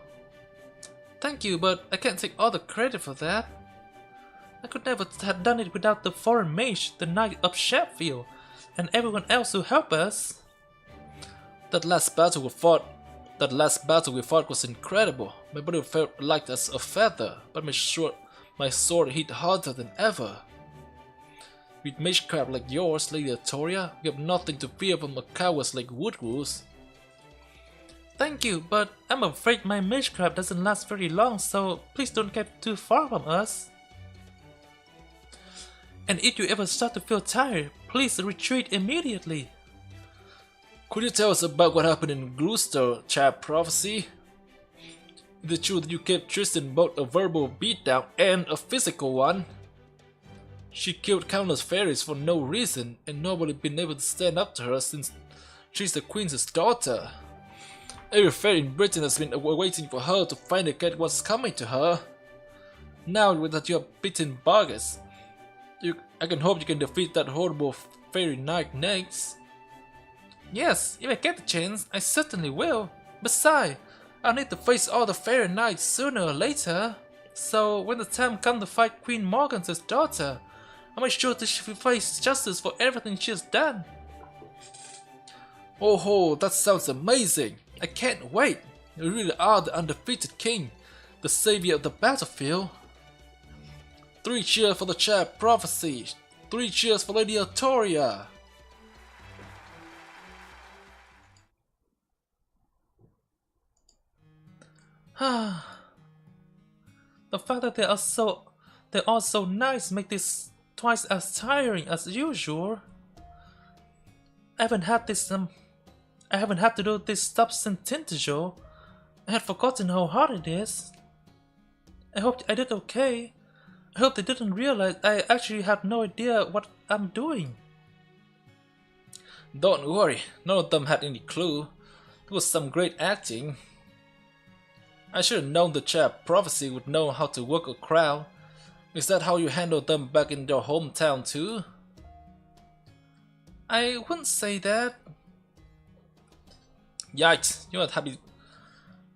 Thank you, but I can't take all the credit for that. I could never have done it without the foreign mage, the Knight of Sheffield, and everyone else who helped us. That last battle we fought was incredible. My body felt light as a feather, but my sword hit harder than ever. With magecraft like yours, Lady Artoria, we have nothing to fear from a cowards like Woodgoose. Thank you, but I'm afraid my magecraft doesn't last very long, so please don't get too far from us. And if you ever start to feel tired, please retreat immediately. Could you tell us about what happened in Gloucester, Child Prophecy? Is it true that you gave Tristan both a verbal beatdown and a physical one? She killed countless fairies for no reason, and nobody been able to stand up to her since she's the Queen's daughter. Every fairy in Britain has been waiting for her to finally get what's coming to her. Now that you have beaten Bargus, I can hope you can defeat that horrible fairy knight next. Yes, if I get the chance, I certainly will. Besides, I'll need to face all the fairy knights sooner or later. So when the time comes to fight Queen Morgan's daughter, I'll make sure that she will face justice for everything she has done. Oh ho, that sounds amazing! I can't wait! You really are the undefeated king, the savior of the battlefield. 3 cheers for the Child Prophecy! 3 cheers for Lady Artoria! The fact that they're all so nice make this twice as tiring as usual. I haven't had to do this stuff since Tintajo. I had forgotten how hard it is. I hope I did okay. I hope they didn't realize I actually have no idea what I'm doing. Don't worry, none of them had any clue. It was some great acting. I should have known the Child Prophecy would know how to work a crowd. Is that how you handled them back in your hometown too? I wouldn't say that. Yikes, you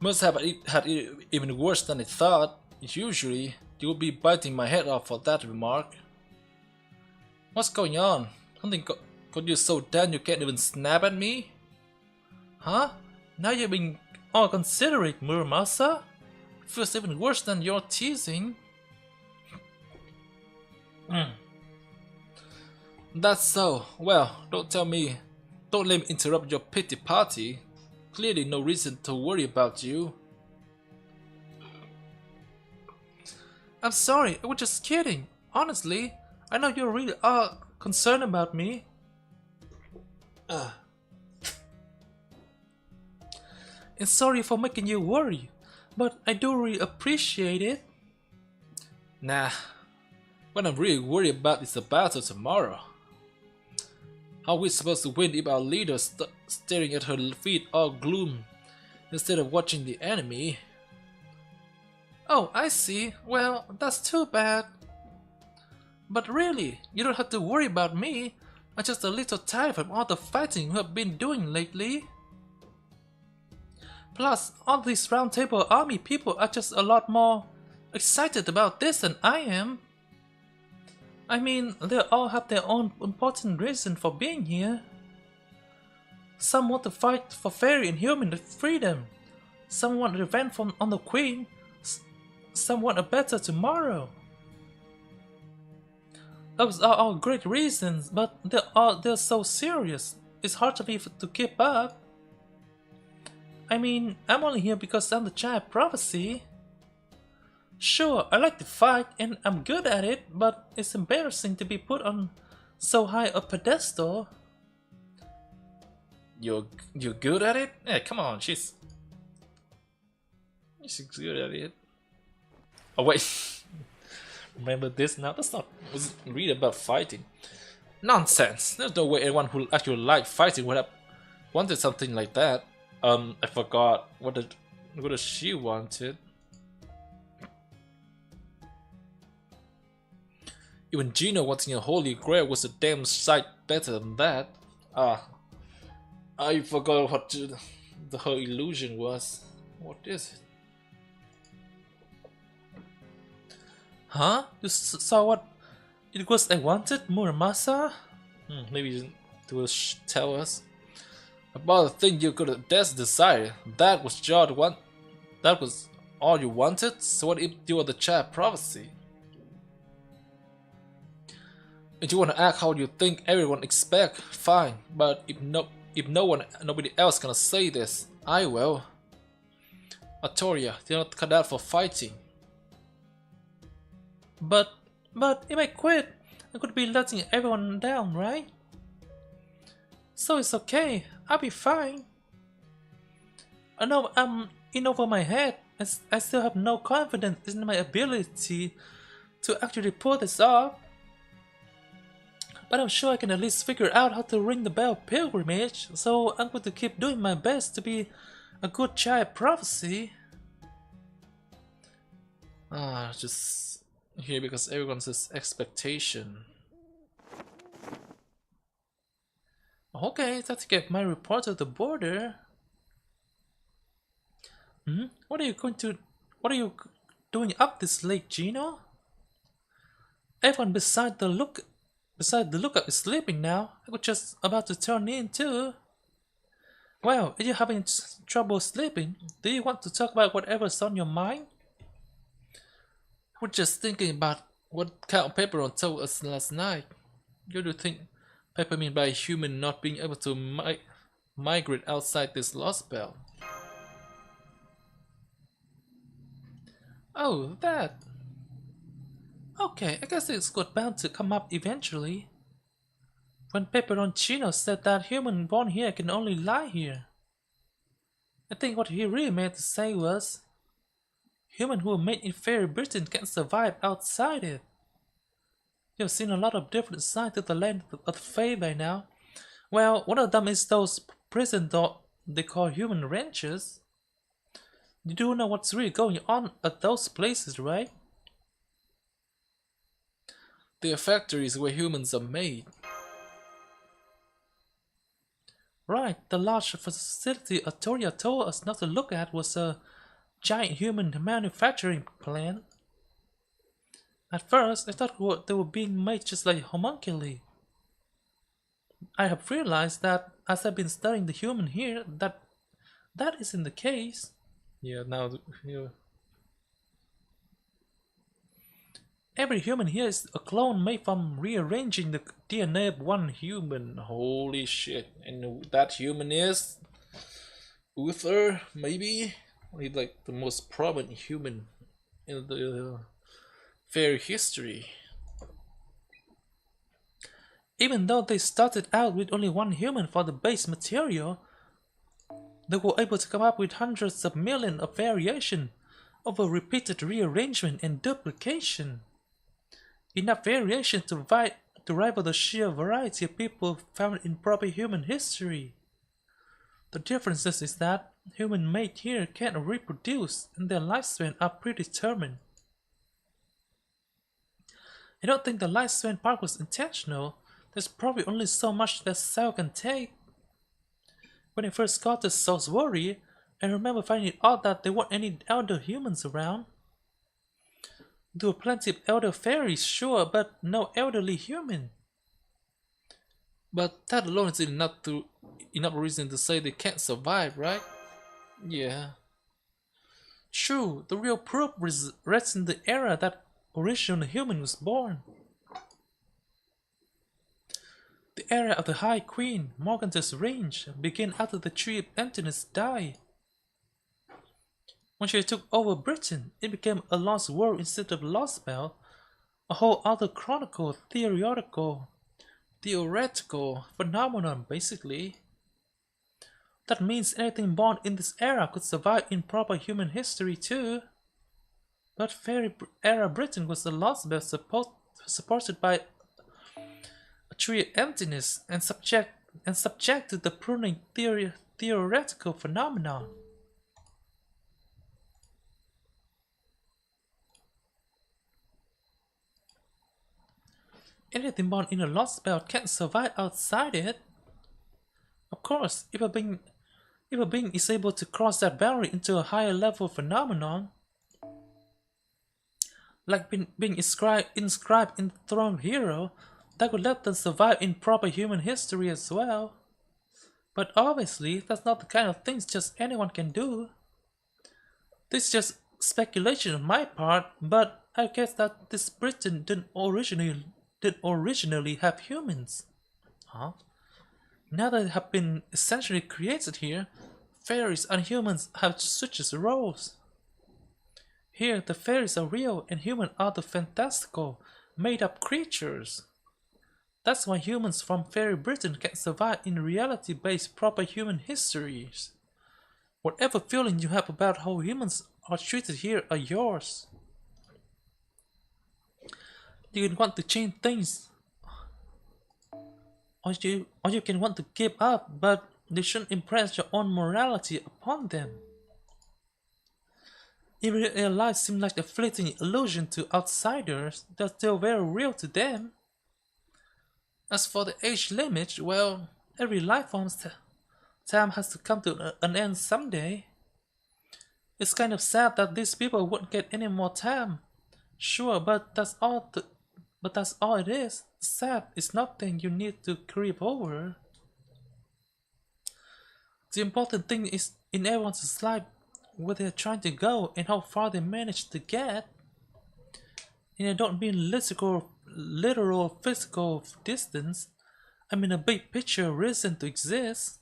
must have had it even worse than I thought. Usually, you would be biting my head off for that remark. What's going on? Something got you so down you can't even snap at me? Huh? Now you're being all considerate, Muramasa? Feels even worse than your teasing. That's so. Well, don't let me interrupt your pity party. Clearly no reason to worry about you. I'm sorry, I was just kidding. Honestly, I know you really are concerned about me. And sorry for making you worry, but I do really appreciate it. Nah, what I'm really worried about is the battle tomorrow. How are we supposed to win if our leader staring at her feet all gloom instead of watching the enemy? Oh, I see. Well, that's too bad. But really, you don't have to worry about me. I'm just a little tired from all the fighting we have been doing lately. Plus, all these round table army people are just a lot more excited about this than I am. I mean, they all have their own important reason for being here. Some want to fight for fairy and human freedom. Some want revenge on the queen. Some want a better tomorrow. Those are all great reasons, but they're so serious. It's hard for me to keep up. I mean, I'm only here because I'm the giant prophecy. Sure, I like to fight and I'm good at it, but it's embarrassing to be put on so high a pedestal. You're good at it? Yeah, come on, she's good at it. Oh wait, remember this now? That's not was read about fighting. Nonsense. There's no way anyone who actually liked fighting would have wanted something like that. I forgot what she wanted. Even Gino wanting a holy grail was a damn sight better than that. I forgot what her illusion was. What is it? Huh? You saw what it was I wanted, Muramasa? Maybe it will tell us about the thing you could have desired. That was That was all you wanted. So what if you were the child prophecy? If you want to act how you think everyone expect, fine. But if nobody else gonna say this, I will. Artoria, you're not cut out for fighting. But if I quit, I could be letting everyone down, right? So it's okay. I'll be fine. I know I'm in over my head. I still have no confidence in my ability to actually pull this off. But I'm sure I can at least figure out how to ring the bell pilgrimage, so I'm going to keep doing my best to be a good child prophecy. Just here because everyone says expectation. Okay, let's get my report to the border. What are you doing up this late, Gino? Everyone beside the lookup is sleeping now. I was just about to turn in too. Well, if you're having trouble sleeping, do you want to talk about whatever's on your mind? We're just thinking about what Count Pepperon told us last night. You do think Pepper mean by human not being able to migrate outside this Lostbelt? Oh, that. Okay, I guess it's bound to come up eventually. When Peperoncino said that human born here can only lie here, I think what he really meant to say was, human who are made in Fairy Britain can survive outside it. You've seen a lot of different sides of the land of the Fae by now. Well, one of them is those prison they call human ranches. You do know what's really going on at those places, right? They are factories where humans are made. Right, the large facility Artoria told us not to look at was a giant human manufacturing plant. At first, I thought they were being made just like homunculi. I have realized that as I've been studying the human here, that isn't the case. Yeah, now here. Every human here is a clone made from rearranging the DNA of one human. Holy shit. And that human is Uther, maybe? He's like the most prominent human in the fairy history. Even though they started out with only one human for the base material, they were able to come up with hundreds of millions of variation over repeated rearrangement and duplication. Enough variation to to rival the sheer variety of people found in proper human history. The difference is that human made here can't reproduce and their lifespan are predetermined. I don't think the lifespan part was intentional. There's probably only so much that cell can take. When I first got to Salisbury, I remember finding it odd that there weren't any elder humans around. There were plenty of elder fairies, sure, but no elderly human. But that alone is enough reason to say they can't survive, right? Yeah. True, the real proof rests in the era that original human was born. The era of the High Queen, Morganth's reign, began after the Tree of Emptiness died. When she took over Britain, it became a lost world instead of Lostbelt, a whole other theoretical phenomenon, basically. That means anything born in this era could survive in proper human history too. But Fairy Era Britain was the Lostbelt supported by a Tree of Emptiness and subject to the pruning theoretical phenomenon. Anything born in a Lostbelt can't survive outside it. Of course, if a being is able to cross that boundary into a higher level phenomenon, like being inscribed in the Throne Hero, that would let them survive in proper human history as well. But obviously, that's not the kind of things just anyone can do. This is just speculation on my part, but I guess that this Britain didn't originally have humans. Huh? Now that they have been essentially created here, fairies and humans have switched roles. Here, the fairies are real and humans are the fantastical, made-up creatures. That's why humans from Fairy Britain can survive in reality-based proper human histories. Whatever feeling you have about how humans are treated here are yours. You can want to change things, or you can want to give up, but you shouldn't impress your own morality upon them. Even if their lives seem like a fleeting illusion to outsiders, they're still very real to them. As for the age limit, well, every life form's time has to come to an end someday. It's kind of sad that these people won't get any more time. Sure, but that's all it is. Sad is nothing you need to creep over. The important thing is in everyone's life where they're trying to go and how far they manage to get. And I don't mean literal physical distance. I mean a big picture reason to exist.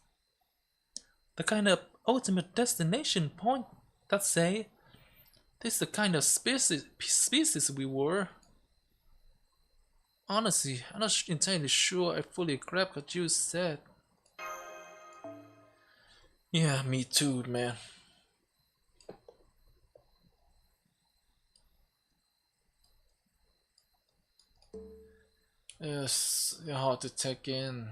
The kind of ultimate destination point that say, this is the kind of species we were. Honestly, I'm not entirely sure I fully grabbed what you said. Yeah, me too, man. It's hard to take in.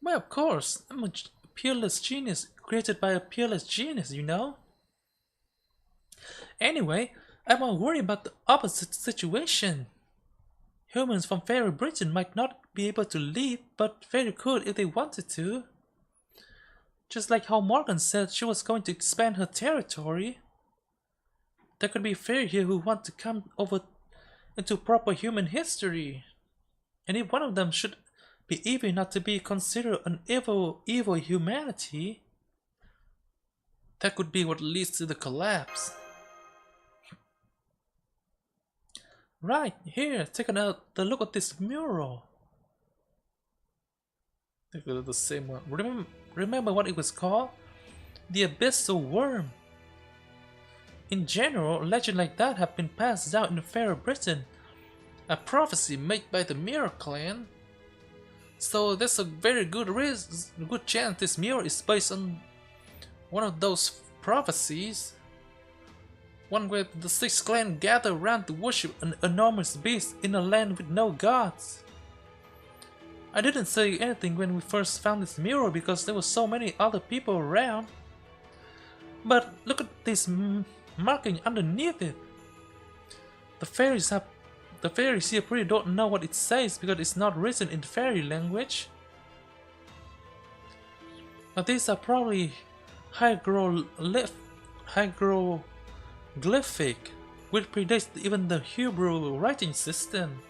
Well, of course, I'm a peerless genius created by a peerless genius, you know? Anyway, I'm more worried about the opposite situation. Humans from Fairy Britain might not be able to leave, but Fairy could if they wanted to. Just like how Morgan said she was going to expand her territory. There could be Fairy here who want to come over into proper human history. And if one of them should be evil enough to be considered an evil humanity, that could be what leads to the collapse. Right, here, take a look at this mural. Take a look at the same one. Remember what it was called? The Abyssal Worm. In general, legends like that have been passed down in Fairy Britain. A prophecy made by the Mirror Clan. So there's a very good chance this mural is based on one of those prophecies. One where the 6 clans gather around to worship an enormous beast in a land with no gods. I didn't say anything when we first found this mural because there were so many other people around. But look at this marking underneath it. The fairies here pretty don't know what it says because it's not written in fairy language. But these are probably hieroglyphic, which predates even the Hebrew writing system.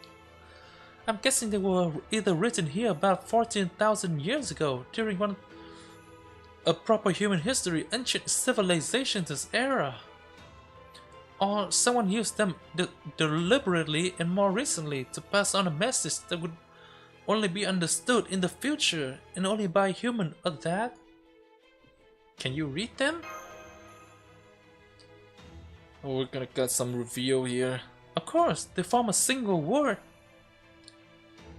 I'm guessing they were either written here about 14,000 years ago, during a proper human history, ancient civilization's era. Or someone used them deliberately and more recently to pass on a message that would only be understood in the future and only by human at that. Can you read them? Oh, we're gonna get some reveal here. Of course, they form a single word.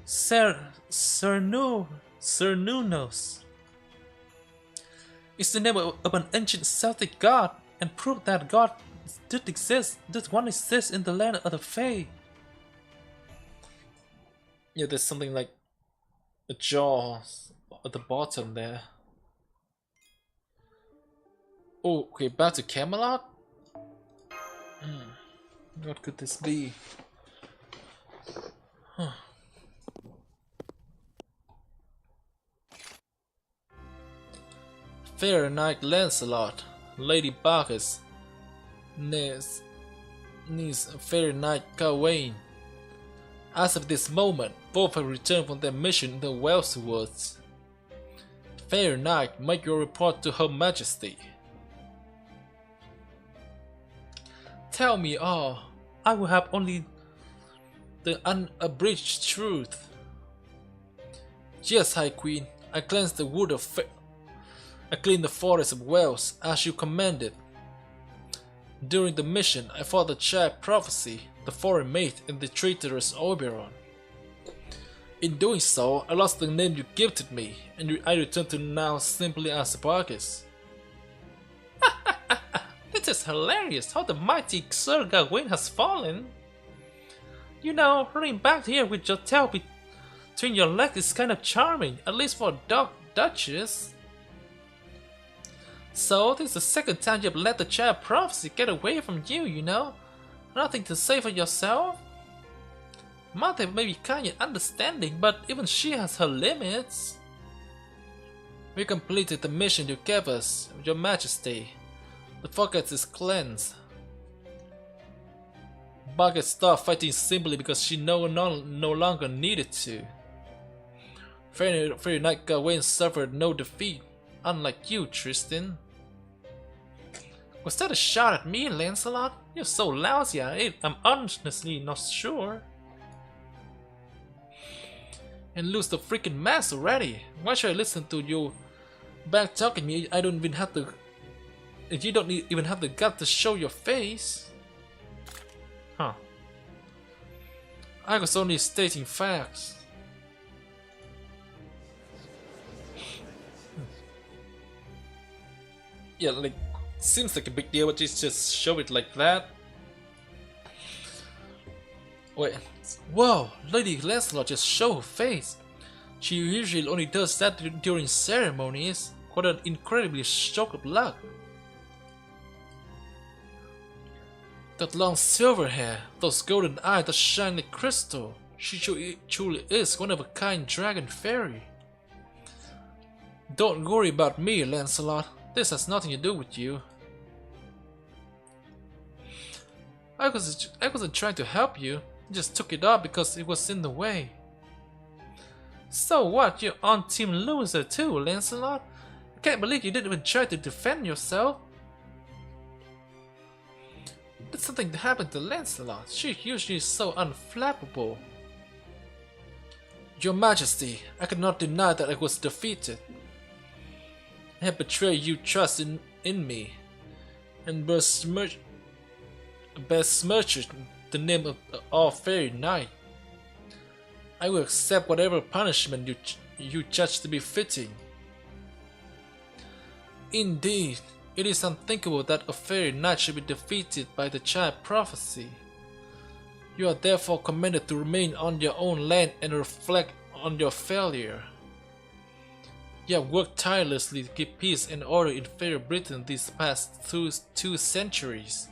Cernunnos. It's the name of an ancient Celtic god and proof that God did exist. This one exists in the land of the Fae. Yeah, there's something like a jaw at the bottom there. Oh, okay, back to Camelot? What could this be? Huh. Fair Knight Lancelot, Lady Bacchus, niece Fair Knight Gawain. As of this moment, both have returned from their mission in the Welsh woods. Fair Knight, make your report to Her Majesty. Tell me all. I will have only the unabridged truth. Yes, High Queen, I cleansed the wood of I cleaned the forest of Wales as you commanded. During the mission, I fought the child Prophecy, the foreign mate, and the traitorous Oberon. In doing so, I lost the name you gifted me, and I returned to now simply as Bacchus. It is hilarious how the mighty Sir Gawain has fallen. You know, running back here with your tail between your legs is kind of charming, at least for a dog duchess. So, this is the second time you've let the child Prophecy get away from you, you know? Nothing to say for yourself? Mother may be kind and understanding, but even she has her limits. We completed the mission you gave us, Your Majesty. The forest is cleansed. Bacchus stopped fighting simply because she no longer needed to. Fair Knight Gawain suffered no defeat, unlike you, Tristan. Was that a shot at me, Lancelot? You're so lousy at it, I'm honestly not sure. And lose the freaking mask already. Why should I listen to you back talking me? I don't even have to. You don't even have the gut to show your face. Huh. I was only stating facts. Yeah, like, seems like a big deal, but just show it like that. Wait, whoa, Lady Lancelot just showed her face. She usually only does that during ceremonies. What an incredibly stroke of luck. That long silver hair, those golden eyes that shine like crystal. She truly is one of a kind dragon fairy. Don't worry about me, Lancelot. This has nothing to do with you. I wasn't trying to help you. I just took it off because it was in the way. So what? You're on Team Loser too, Lancelot? I can't believe you didn't even try to defend yourself. That's something that happened to Lancelot. She usually is so unflappable. Your Majesty, I cannot deny that I was defeated. I have betrayed your trust in me, and besmirched the name of our Fairy Knight. I will accept whatever punishment you judge to be fitting. Indeed, It is unthinkable that a fairy knight should be defeated by the child prophecy. You are therefore commanded to remain on your own land and reflect on your failure. You have worked tirelessly to keep peace and order in Fairy Britain these past two centuries.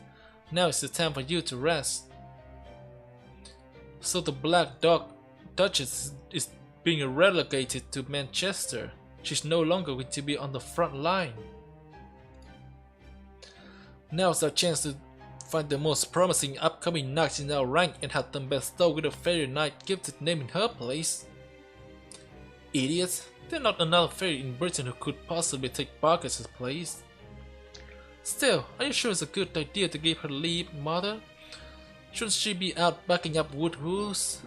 Now is the time for you to rest. So the Black Dog Duchess is being relegated to Manchester. She's no longer going to be on the front line. Now's our chance to find the most promising upcoming knights in our rank and have them bestowed with a fairy knight gifted name in her place. Idiots! There's not another fairy in Britain who could possibly take Barkas's place. Still, are you sure it's a good idea to give her leave, Mother? Shouldn't she be out backing up Woodhouse?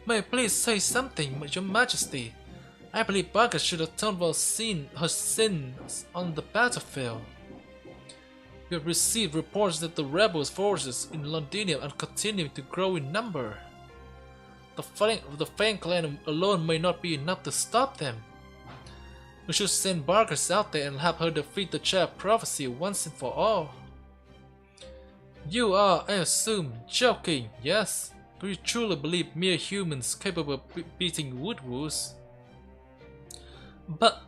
May I please say something, Your Majesty? I believe Barkas should atone for her sins on the battlefield. We have received reports that the rebel forces in Londinium are continuing to grow in number. The Fang clan alone may not be enough to stop them. We should send Barkas out there and have her defeat the child prophecy once and for all. You are, I assume, joking, yes? Do you truly believe mere humans capable of beating Woodhouse? But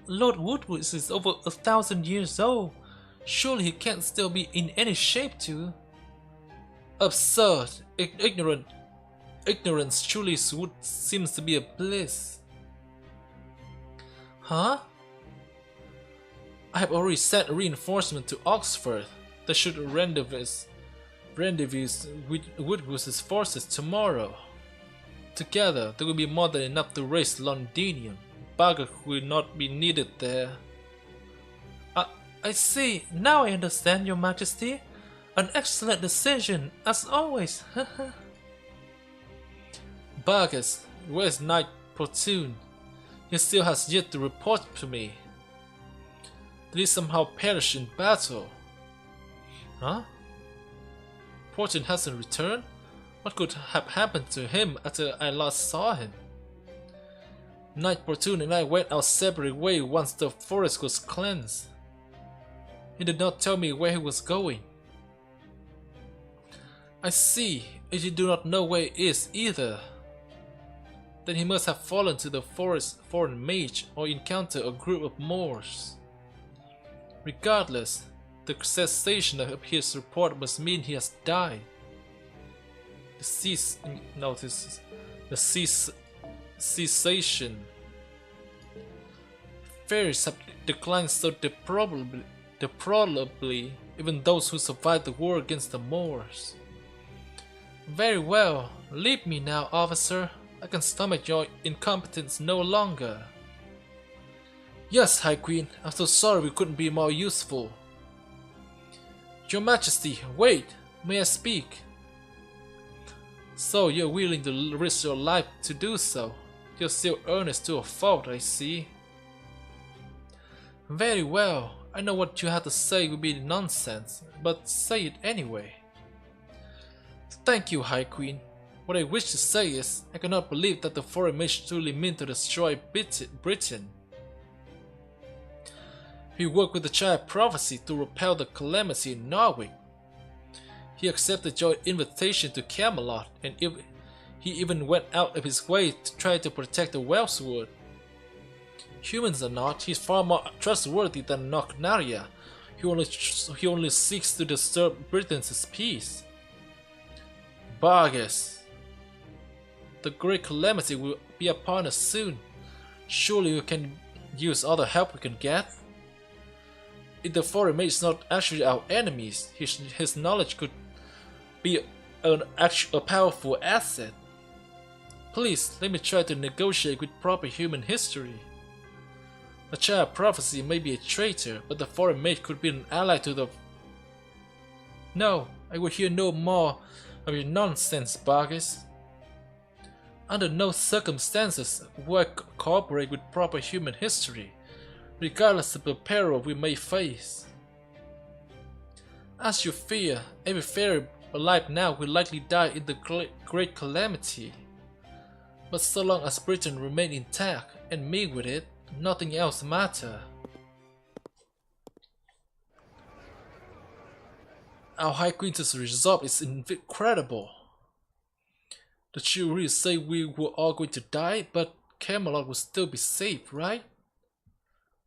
Lord Woodhouse is over 1,000 years old. Surely he can't still be in any shape to... Absurd! Ignorance truly seems to be a bliss. Huh? I have already sent reinforcement to Oxford. They should rendezvous with Woodhouse's forces tomorrow. Together, there will be more than enough to raise Londinium. Barkas will not be needed there. I see. Now I understand, Your Majesty. An excellent decision, as always. Barkas, where's Knight Platoon? He still has yet to report to me. Did he somehow perish in battle? Huh? Platoon hasn't returned? What could have happened to him after I last saw him? Knight Platoon and I went our separate ways once the forest was cleansed. He did not tell me where he was going. I see, and you do not know where he is either. Then he must have fallen to the forest foreign mage or encountered a group of Moors. Regardless, the cessation of his report must mean he has died. The cessation. Fairies have declined so deplorably, even those who survived the war against the Moors. Very well, leave me now, officer. I can stomach your incompetence no longer. Yes, High Queen, I'm so sorry we couldn't be more useful. Your Majesty, wait, may I speak? So you're willing to risk your life to do so? You're still earnest to a fault, I see. Very well, I know what you have to say will be nonsense, but say it anyway. Thank you, High Queen. What I wish to say is, I cannot believe that the foreign mage truly meant to destroy Britain. He worked with the child prophecy to repel the calamity in Norwich. He accepted your invitation to Camelot, and he even went out of his way to try to protect the Welswood. Humans or not, he's far more trustworthy than Nocnaria. He only seeks to disturb Britain's peace. Barkas. The great calamity will be upon us soon. Surely we can use all the help we can get. If the foreign mage is not actually our enemies, his knowledge could be a powerful asset. Please, let me try to negotiate with proper human history. The child prophecy may be a traitor, but the foreign mage could be an ally to the... No, I will hear no more of your nonsense, Barkas. Under no circumstances will I cooperate with proper human history, regardless of the peril we may face. As you fear, every fairy alive now will likely die in the great calamity. But so long as Britain remains intact, and me with it, nothing else matters. Our High Queen's resolve is incredible. Did she really say we were all going to die, but Camelot will still be safe, right?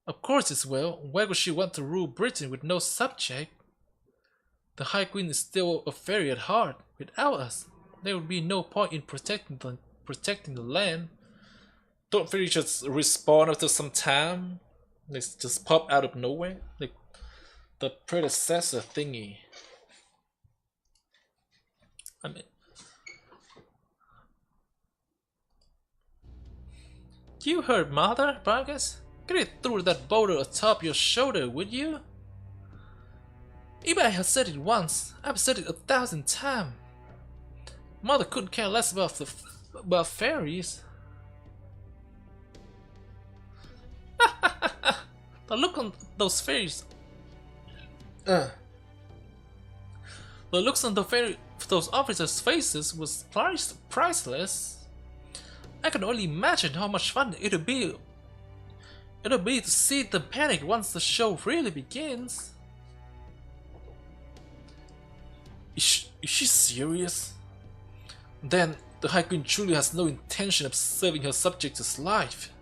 Of course it will. Why would she want to rule Britain with no subject? The High Queen is still a fairy at heart. Without us, there would be no point in protecting the land. Don't fairies just respawn after some time? They just pop out of nowhere? Like the predecessor thingy. I mean, you heard, Mother, Vargas? Get it through that boulder atop your shoulder, would you? Even I have said it once, I've said it 1,000 times. Mother couldn't care less about fairies. The look on those fairies. The looks on those officers' faces was priceless. I can only imagine how much fun it'll be to see them panic once the show really begins. Is she serious? Then the High Queen truly has no intention of saving her subjects' life.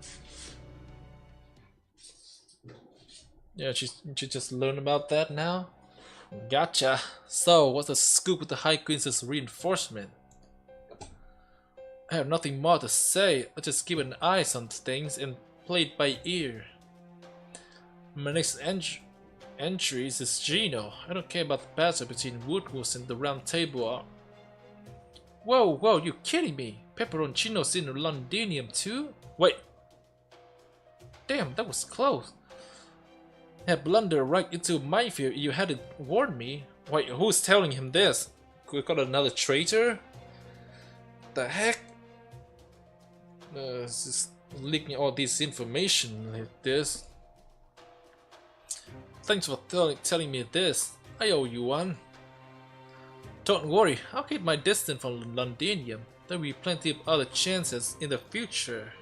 Yeah, she just learned about that now? Gotcha. So, what's the scoop with the High Queen's reinforcement? I have nothing more to say. I just keep an eye on things and play it by ear. My next entry is Gino. I don't care about the battle between Woodwolves and the Round Table. Whoa, you kidding me? Pepperoncino's in Londinium too? Wait. Damn, that was close. I had blundered right into a minefield. You hadn't warned me. Wait, who's telling him this? We got another traitor? The heck? Just leaking all this information like this. Thanks for telling me this. I owe you one. Don't worry, I'll keep my distance from Londinium. There'll be plenty of other chances in the future.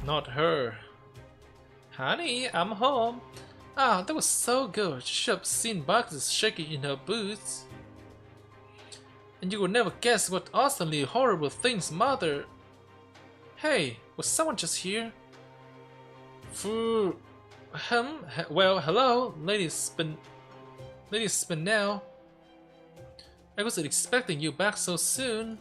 Not her. Honey, I'm home. Ah, that was so good. She should have seen boxes shaking in her boots. And you would never guess what awesomely horrible things Mother... Hey, was someone just here? Well, hello, Lady Spinell. I wasn't expecting you back so soon.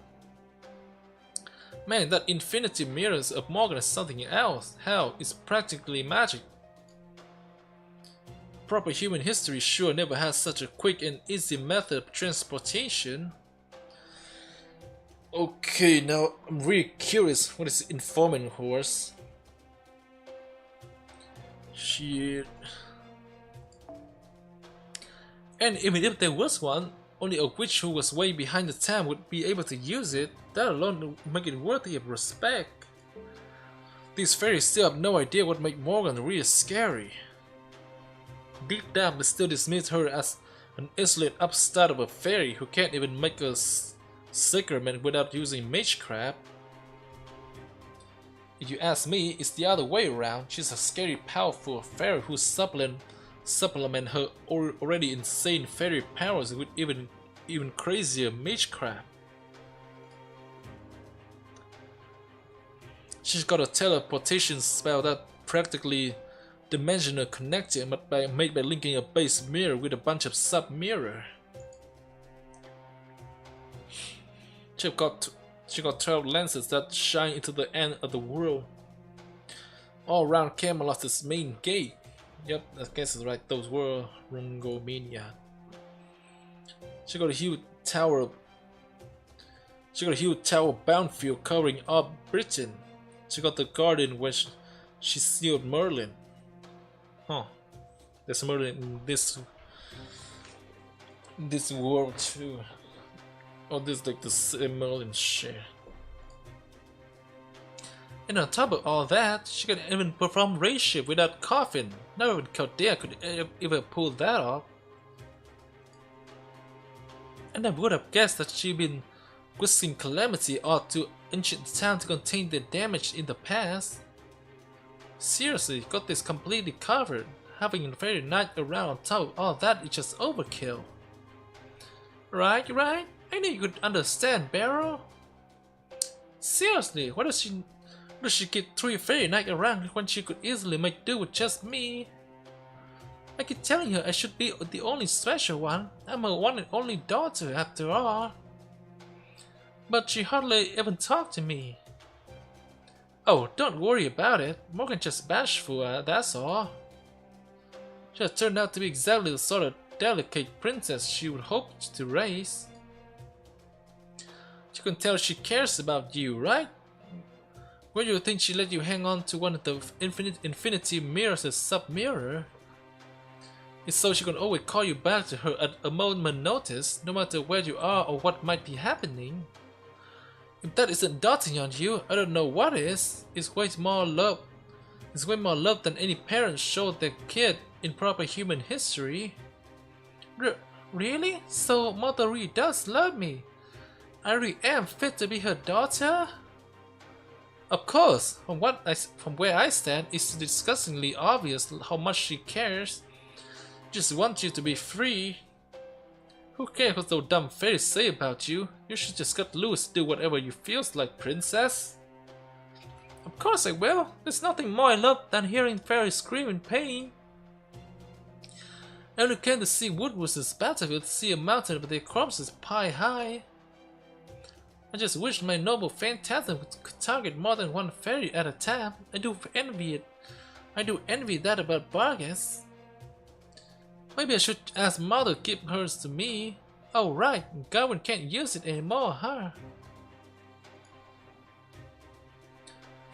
Man, that infinity mirrors of Morgan is something else. Hell, it's practically magic. Proper human history sure never had such a quick and easy method of transportation. Okay, now I'm really curious what is informant horse. Shit. And even if there was one, only a witch who was way behind the time would be able to use it. That alone would make it worthy of respect. These fairies still have no idea what made Morgan really scary. Deep down they still dismiss her as an insolent upstart of a fairy who can't even make a sacrament without using magecraft. If you ask me, it's the other way around. She's a scary, powerful fairy who supplement her already insane fairy powers with even crazier magecraft. She's got a teleportation spell that practically dimensional connecting, but made by linking a base mirror with a bunch of sub-mirror. She got 12 lenses that shine into the end of the world. All around Camelot's main gate. Yep, I guess it's right, those were Rungomania. She got a huge tower boundfield covering up Britain. She got the garden where she sealed Merlin. Huh. There's Merlin in this world too. Oh, this is like the Merlin shit. And on top of all that, she could even perform race shift without coughing. Not even Caldea could ever pull that off. And I would have guessed that she'd been whisking calamity out to ancient town to contain the damage in the past. Seriously, got this completely covered. having a fairy night around on top of all that is just overkill. Right? I knew you could understand, Barrow. Seriously, why does she keep 3 fairy nights around when she could easily make do with just me? I keep telling her I should be the only special one. I'm her one and only daughter after all. But she hardly even talked to me. Oh, don't worry about it. Morgan just bashful, that's all. She has turned out to be exactly the sort of delicate princess she would hope to raise. You can tell she cares about you, right? Where do you think she let you hang on to one of the infinity mirrors as sub-mirror? It's so she can always call you back to her at a moment's notice, no matter where you are or what might be happening. If that isn't doting on you, I don't know what is. It's way more love than any parent showed their kid in proper human history. Really? So Mother really does love me? I really am fit to be her daughter? Of course, from where I stand, it's disgustingly obvious how much she cares. Just wants you to be free. Who cares what those dumb fairies say about you? You should just cut loose, do whatever you feels like, princess. Of course I will. There's nothing more I love than hearing fairies scream in pain. I only came to see Woodward's battlefield, to see a mountain with their corpses pie high. I just wish my noble phantasm could target more than one fairy at a time. I do envy that about Vargas. Maybe I should ask Mother to give hers to me. Oh right, Gawain can't use it anymore, huh?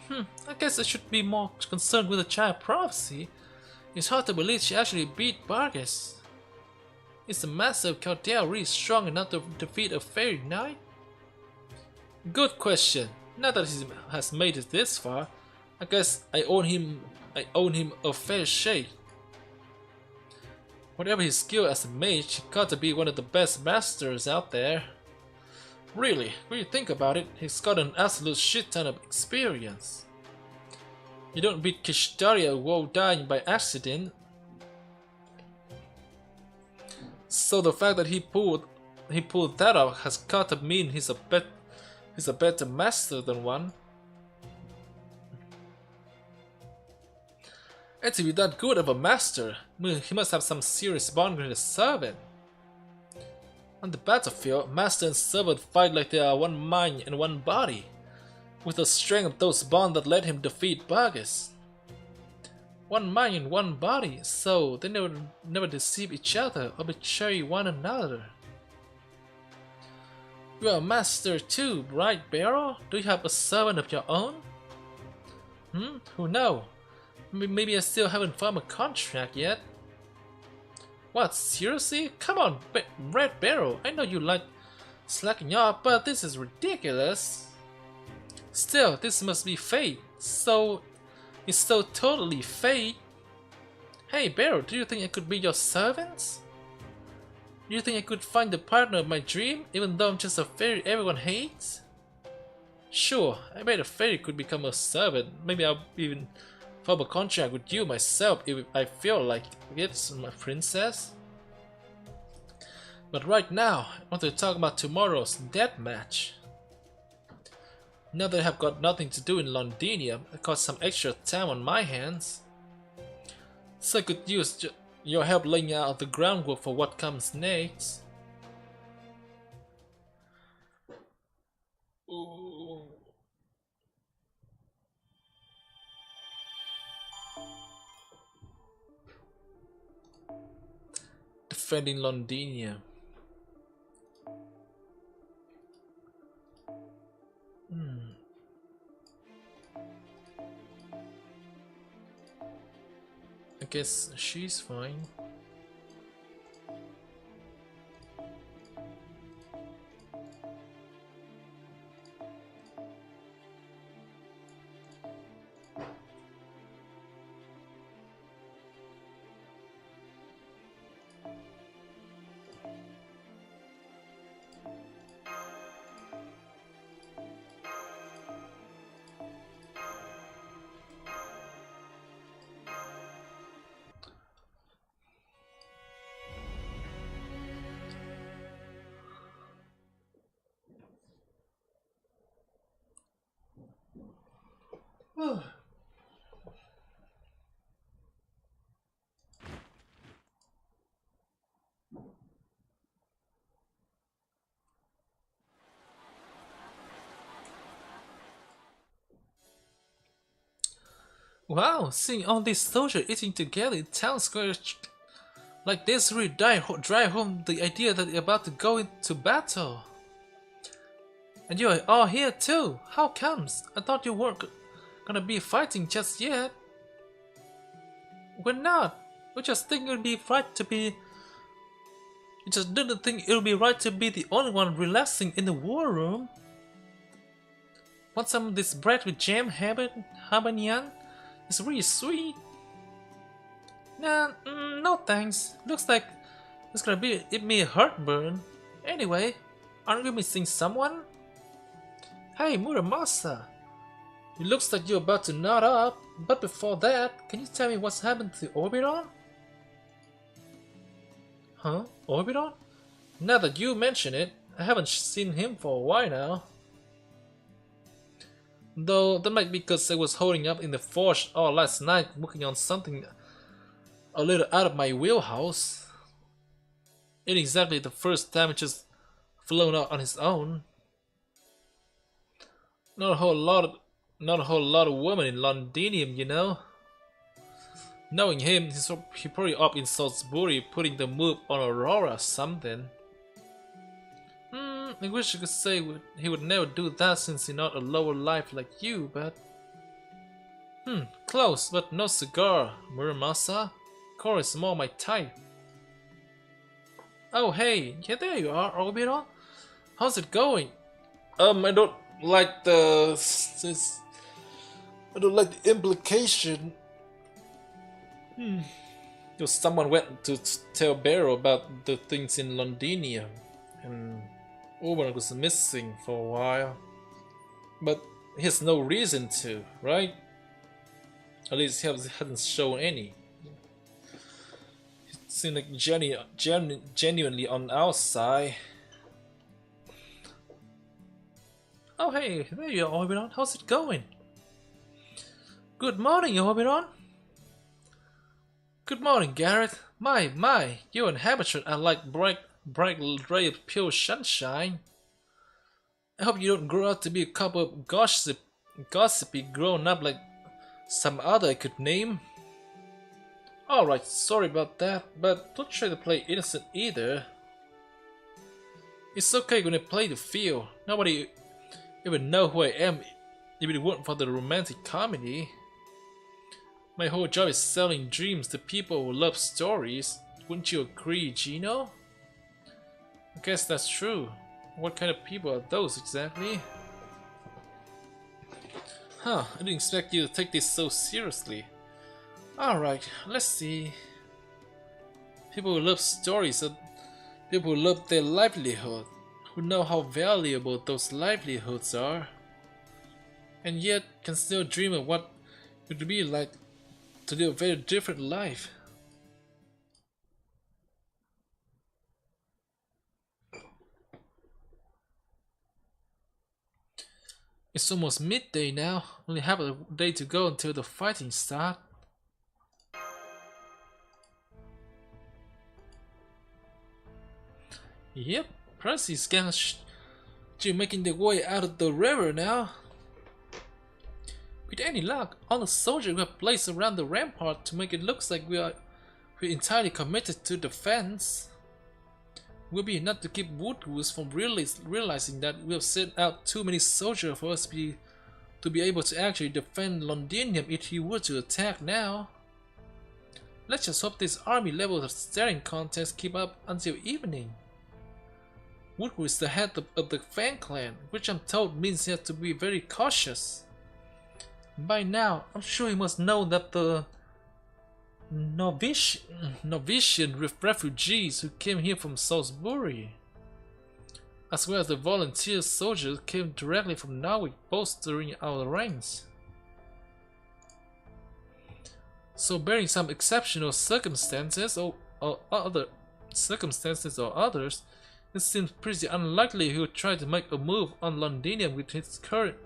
I guess I should be more concerned with the child prophecy. It's hard to believe she actually beat Vargas. Is the Master of Caldea really strong enough to defeat a fairy knight? Good question. Now that he has made it this far, I guess I own him a fair shake. Whatever his skill as a mage, he got to be one of the best masters out there. Really, when you think about it, he's got an absolute shit ton of experience. You don't beat Kishtaria while dying by accident. So the fact that he pulled that off has got to mean he's a better master than one. And to be that good of a master, he must have some serious bond with his servant. On the battlefield, master and servant fight like they are one mind and one body, with the strength of those bonds that let him defeat Vargas. One mind and one body, so they never deceive each other or betray one another. You are a master too, right, Barrow? Do you have a servant of your own? Who knows? Maybe I still haven't formed a contract yet. What, seriously? Come on, Red Barrow, I know you like slacking off, but this is ridiculous. Still, this must be fate, so it's so totally fate. Hey Barrow, do you think I could be your servant? Do you think I could find the partner of my dream, even though I'm just a fairy everyone hates? Sure, I bet a fairy could become a servant. Maybe I'll even form a contract with you myself if I feel like it, my princess. But right now, I want to talk about tomorrow's death match. Now that I have got nothing to do in Londinium, I got some extra time on my hands. So I could use your help laying out the groundwork for what comes next. Ooh. Defending Londinium. I guess she's fine. Wow, seeing all these soldiers eating together in town square like this really drive home the idea that you're about to go into battle. And you are all here too. How comes? I thought you weren't gonna be fighting just yet. We're not. We just think it would be right to be. We just didn't think it would be right to be the only one relaxing in the war room. Want some of this bread with jam, Habanian? It's really sweet. Nah, no thanks. Looks like it's gonna give me a heartburn. Anyway, aren't we missing someone? Hey, Muramasa. It looks like you're about to nod up, but before that, can you tell me what's happened to Oberon? Huh? Oberon? Now that you mention it, I haven't seen him for a while now. Though that might be because I was holding up in the forge all last night working on something a little out of my wheelhouse. Ain't exactly the first time it just flown out on his own. Not a whole lot of women in Londinium, you know. Knowing him, he's probably up in Salisbury putting the move on Aurora or something. I wish I could say he would never do that since he's not a lower life like you, but... close, but no cigar, Muramasa. Core is more my type. Oh hey, yeah, there you are, Oberon. How's it going? I don't like the implication. Someone went to tell Barrow about the things in Londinium, and Oberon was missing for a while. But he has no reason to, right? At least he hasn't shown any. He seemed like genuinely on our side. Oh hey, there you are, Oberon. How's it going? Good morning, Oberon. Good morning, Garrett. My, you and Habitat are like bright ray of pure sunshine. I hope you don't grow up to be a couple of gossipy grown up like some other I could name. Alright, sorry about that, but don't try to play innocent either. It's okay when I play the field. Nobody even know who I am if it weren't for the romantic comedy. My whole job is selling dreams to people who love stories. Wouldn't you agree, Gino? I guess that's true. What kind of people are those exactly? Huh, I didn't expect you to take this so seriously. Alright, let's see. People who love stories are people who love their livelihood, who know how valuable those livelihoods are, and yet can still dream of what it would be like to live a very different life. It's almost midday now, only half a day to go until the fighting starts. Yep, Percy's gang still making their way out of the river now. With any luck, all the soldiers we have placed around the rampart to make it look like we're entirely committed to defense. Will be enough to keep Woodgoose from realizing that we have sent out too many soldiers for us to be able to actually defend Londinium if he were to attack now. Let's just hope this army level staring contest keep up until evening. Woodgoose is the head of the Fan Clan, which I'm told means he has to be very cautious. By now, I'm sure he must know that the Novitian refugees who came here from Salisbury, as well as the volunteer soldiers, came directly from Norwich, bolstering our ranks. So, barring some exceptional circumstances or others, it seems pretty unlikely he would try to make a move on Londinium with his current...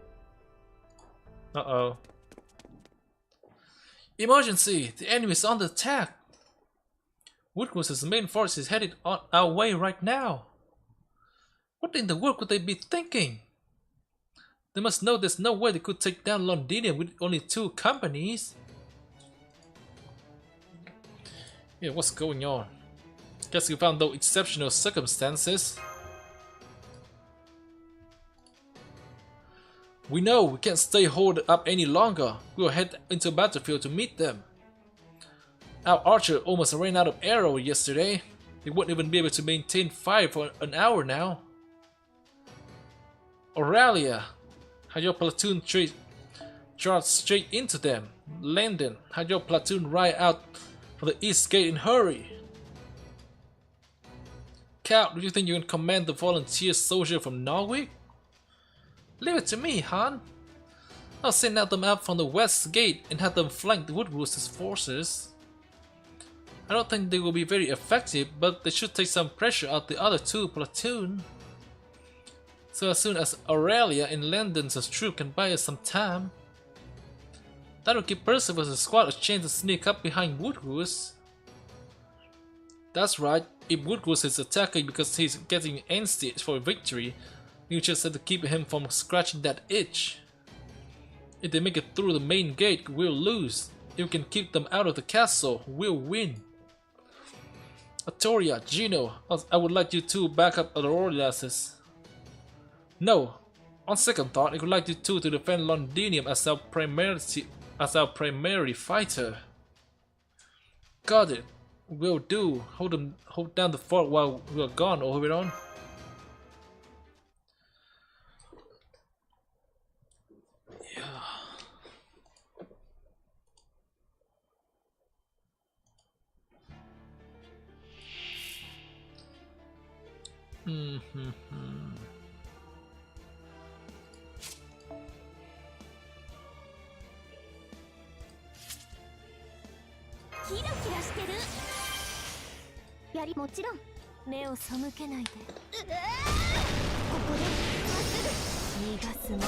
Emergency! The enemy is under attack! Woodcross's main force is headed on our way right now. What in the world could they be thinking? They must know there's no way they could take down Londinium with only 2 companies. Yeah, what's going on? Guess you found those exceptional circumstances. We know we can't stay holed up any longer. We'll head into battlefield to meet them. Our archer almost ran out of arrow yesterday. He won't even be able to maintain fire for an hour now. Aurelia, had your platoon charge straight into them. Landon, had your platoon ride out for the east gate in a hurry. Count, do you think you can command the volunteer soldier from Norwich? Leave it to me, Han. I'll send out them out from the west gate and have them flank the Woodwoods' forces. I don't think they will be very effective, but they should take some pressure out the other 2 platoon. So as soon as Aurelia and Landon's troop can buy us some time, that'll give Percival's squad a chance to sneak up behind Woodwoods. That's right, if Woodwoods is attacking because he's getting antsy for a victory, you just have to keep him from scratching that itch. If they make it through the main gate, we'll lose. If we can keep them out of the castle, we'll win. Artoria, Gino, I would like you to back up Aurelius. No, on second thought, I would like you two to defend Londinium as our primary fighter. Got it. Will do. Hold down the fort while we're gone, Oberon. Yeah. キラキラしてる。やりもちろん目を背けないで。ここでまっすぐ逃がすのみ。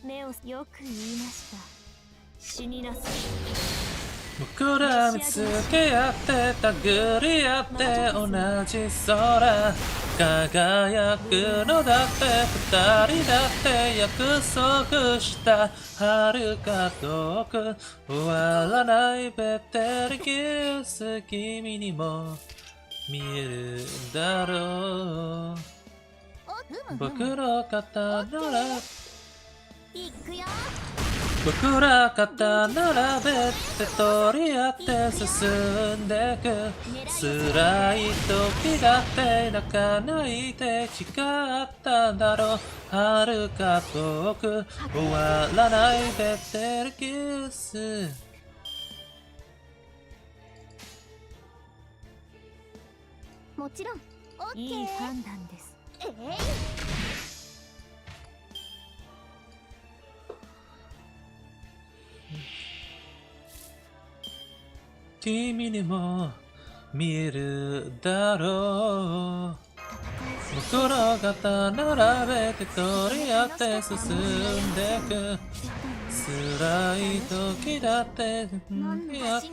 目をよく言いました。死になさい。僕ら見つけ合ってたぐり合って同じ空輝くのだって二人だって約束した遥か遠く終わらないベテルギウス君にも見えるだろう僕の肩なら行くよ僕ら肩並べて取り合って進んでく辛い時だって泣かないで誓っただろう遥か遠く終わらないベテルギウスもちろんいい判断です。君にも見えるだろう僕の肩並べて取り合って進んでく辛い時だってやって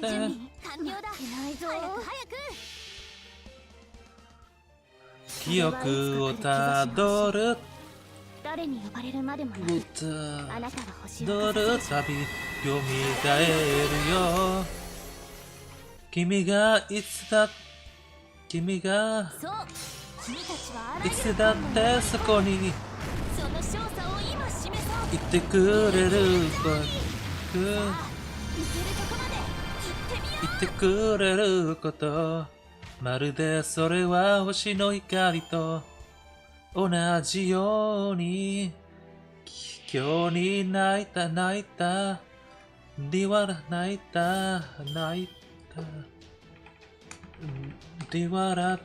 記憶をたどる誰に呼ばれるまでもなくあなたが星をどるたびよみがえるよ君がいつだ君がいつだってそこにいてくれるいてくれることまるでそれは星の光と同じように今日に泣いた泣いたでは泣いた泣いたで笑っ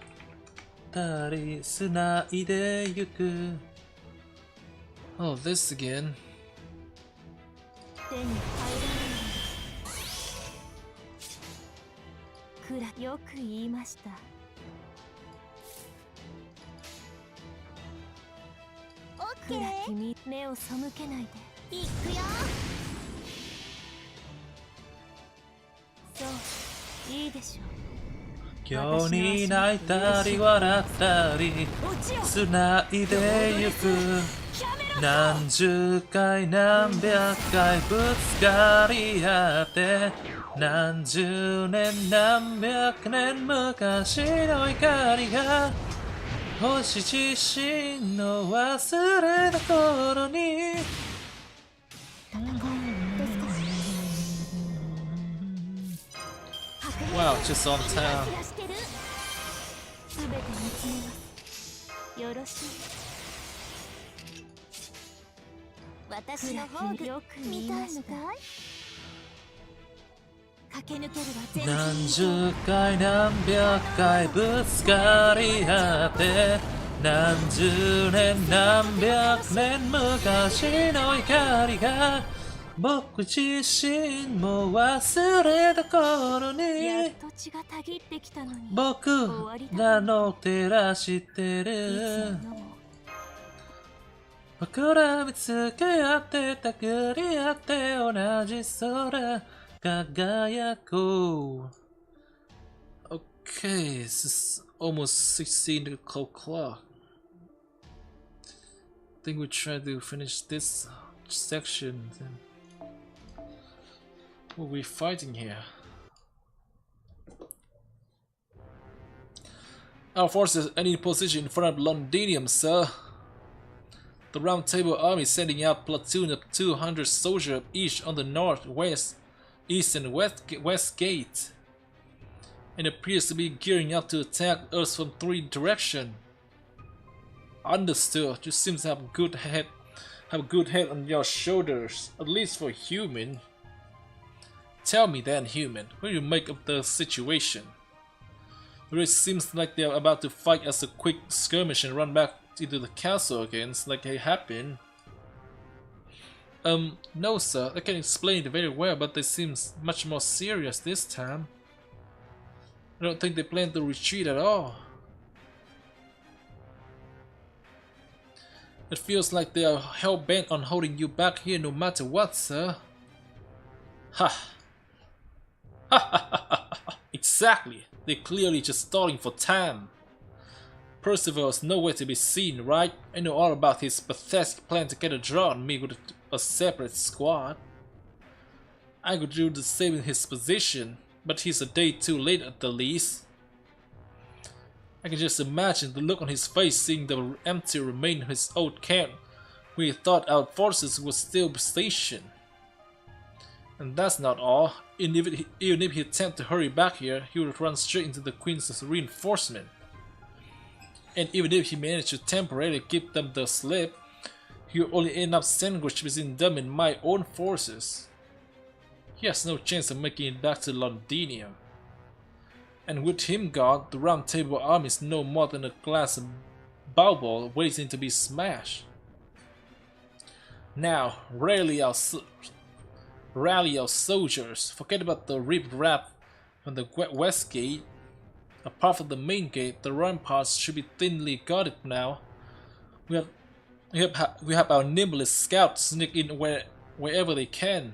たりしないでゆく Oh, this again. 手に入らないよく言いました。オッケー。君目を背けないで。いくよ。そういいでしょう。今日に泣いたり笑ったり繋いでゆく何十回何百回ぶつかり合って何十年何百年昔の怒りが星自身の忘れた頃にWow, just on town. すべて見つめます。よろしい。私の方がよく見たいのかい？駆け抜けるは全部。何十回何百回ぶつかり合って何十年何百年昔の怒りが僕自身も忘れた頃に僕らの照らしてる僕ら見つけ合ってたぐり合って同じ空輝こう Okay, this is almost 16 o'clock. I think we try to finish this section then. What are we fighting here? Our forces are in position in front of Londinium, sir. The Round Table Army is sending out platoon of 200 soldiers each on the north, west, east and west gate, and appears to be gearing up to attack us from 3 directions. Understood. You seem to have a good head on your shoulders, at least for a human. Tell me then, human, what do you make of the situation? It seems like they are about to fight as a quick skirmish and run back into the castle again, like it happened. No sir, I can explain it very well, but they seem much more serious this time. I don't think they plan to retreat at all. It feels like they are hell-bent on holding you back here no matter what, sir. Ha! Ha ha ha ha! Exactly! They're clearly just stalling for time. Percival's nowhere to be seen, right? I know all about his pathetic plan to get a draw on me with a separate squad. I could do the same in his position, but he's a day too late at the least. I can just imagine the look on his face seeing the empty remains of his old camp where he thought our forces would still be stationed. And that's not all. Even if he attempted to hurry back here, he would run straight into the Queen's reinforcement. And even if he managed to temporarily give them the slip, he would only end up sandwiched between them and my own forces. He has no chance of making it back to Londinium. And with him gone, the Round Table Army is no more than a glass bubble waiting to be smashed. Now, rally our soldiers. Forget about the rip-rap from the west gate. Apart from the main gate, the ramparts should be thinly guarded now. We have our nimblest scouts sneak in wherever they can.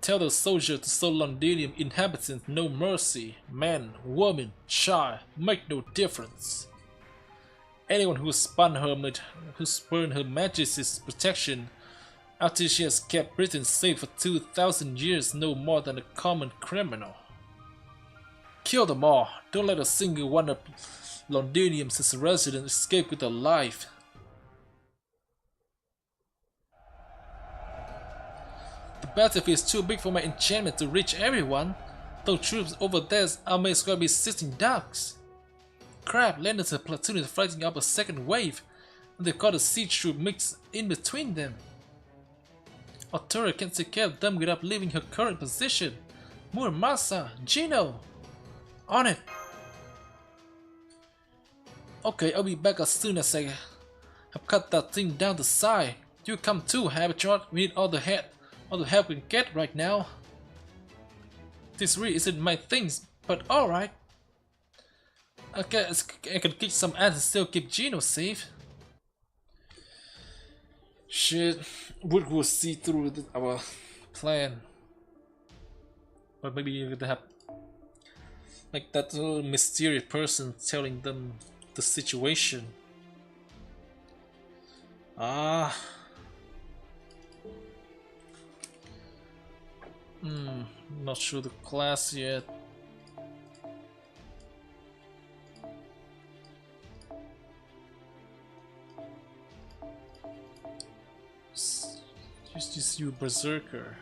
Tell the soldiers to show Londinium inhabitants no mercy. Man, woman, child, make no difference. Anyone who spurned her Majesty's protection after she has kept Britain safe for 2,000 years no more than a common criminal. Kill them all. Don't let a single one of Londinium's residents escape with their life. The battlefield is too big for my enchantment to reach everyone. Those troops over there may as well be sitting ducks. Crap, Lander's platoon is fighting up a second wave, and they've got a siege troop mixed in between them. Arturo can't take care of them without leaving her current position. Muramasa, Gino! On it! Okay, I'll be back as soon as I have cut that thing down the side. You come too, Habitat. We need all the help we can get right now. This really isn't my things, but alright. I guess I can kick some ass and still keep Gino safe. Shit, Wood will see through our plan. But maybe you're gonna have like that little mysterious person telling them the situation. Ah. Not sure the class yet. Just you berserker.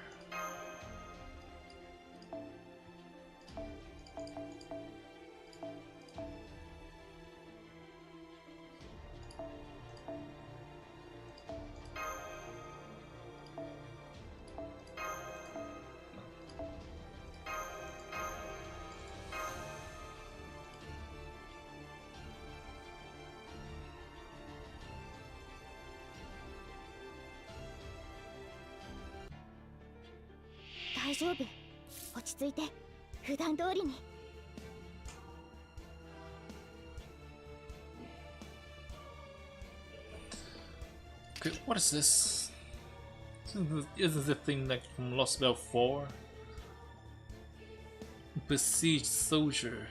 Okay, what is this? Isn't the thing like from Lostbelt 4? Besieged soldier.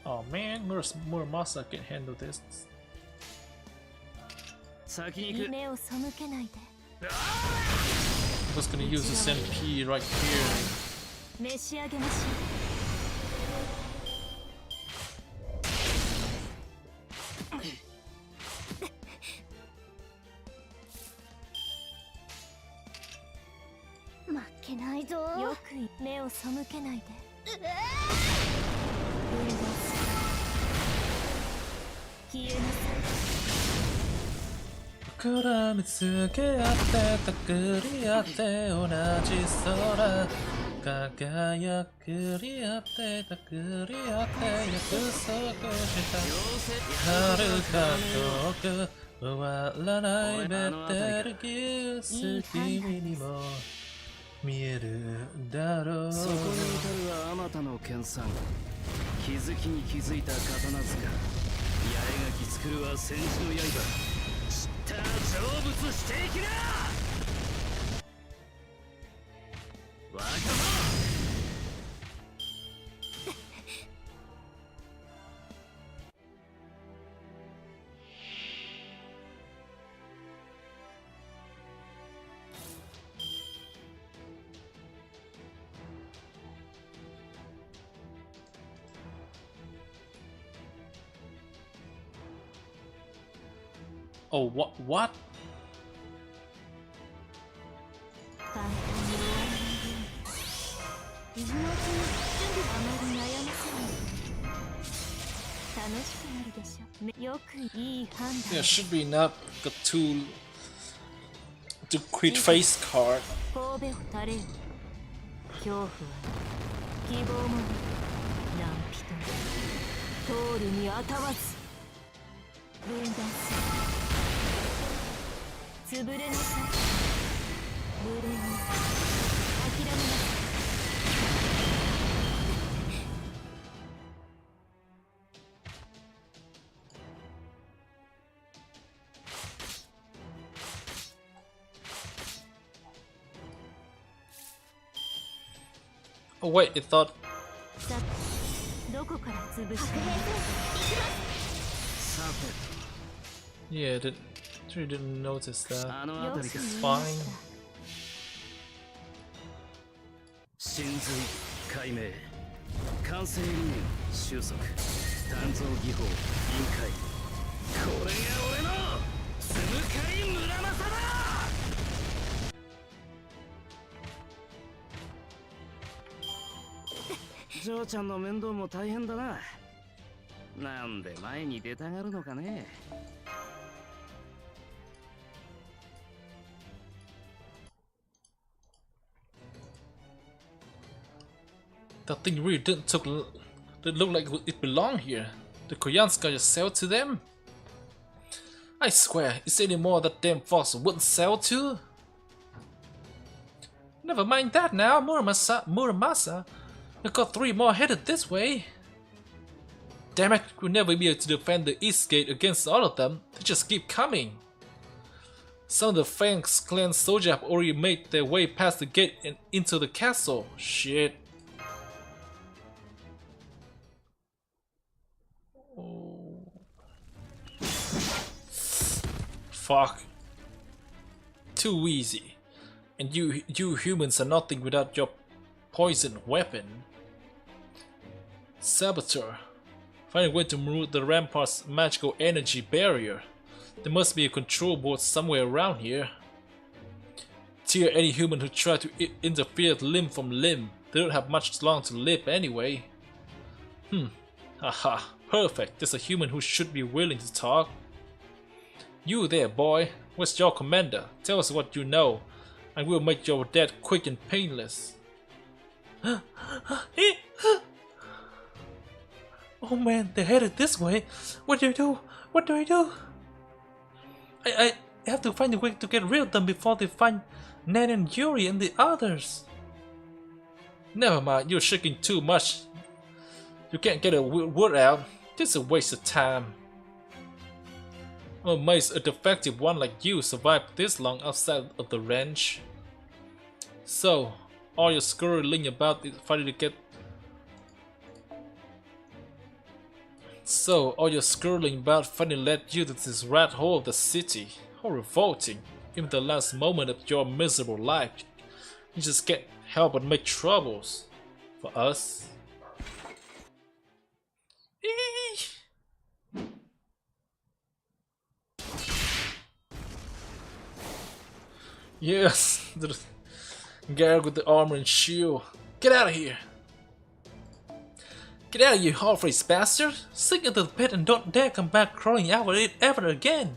Oh man, Muramasa can handle this. I was gonna use this MP right here. Kura mitsuke atte takuri atte onaji sora kagayakuri atte takuri atte yakusoku shita haruka toku owaranai betteru gyusu kimi ni mo mieru daro. そこに至るはあまたの研鑽気づきに気づいた刀塚八重垣作るは戦士の刃 成仏していきな若者 Oh, what? There should be enough to quit face card. Oh wait, it thought. Yeah, didn't notice that. It's fine. 真髄解明完成理念収束鍛造技法臨界これが俺のスムカイ村正だジョーちゃんの面倒も大変だななんで前に出たがるのかね That thing really didn't look like it belonged here. The Koyanska just sell to them? I swear, is there any more that damn fox wouldn't sell to? Never mind that now, Muramasa. We've got 3 more headed this way. Damn it, we'll never be able to defend the east gate against all of them. They just keep coming. Some of the Fangs clan soldiers have already made their way past the gate and into the castle. Shit. Oh. Fuck. Too easy. And you humans are nothing without your poison weapon. Saboteur. Find a way to remove the rampart's magical energy barrier. There must be a control board somewhere around here. Tear any human who try to interfere limb from limb. They don't have much long to live anyway. Haha, perfect. There's a human who should be willing to talk. You there, boy. Where's your commander? Tell us what you know, and we'll make your death quick and painless. Oh man, they're headed this way. What do I do? What do I do? I have to find a way to get rid of them before they find Nan and Yuri and the others. Never mind, you're shaking too much. You can't get a word out. This is a waste of time. I'm amazed a defective one like you survived this long outside of the ranch. So, all your scurrying about is finally to get. So, all your scurrying about finally led you to this rat hole of the city. How revolting. Even the last moment of your miserable life, you just can't help but make troubles. For us. Yes, the guy with the armor and shield. Get out of here! Get out of here, you half-faced bastard! Sink into the pit and don't dare come back crawling out of it ever again!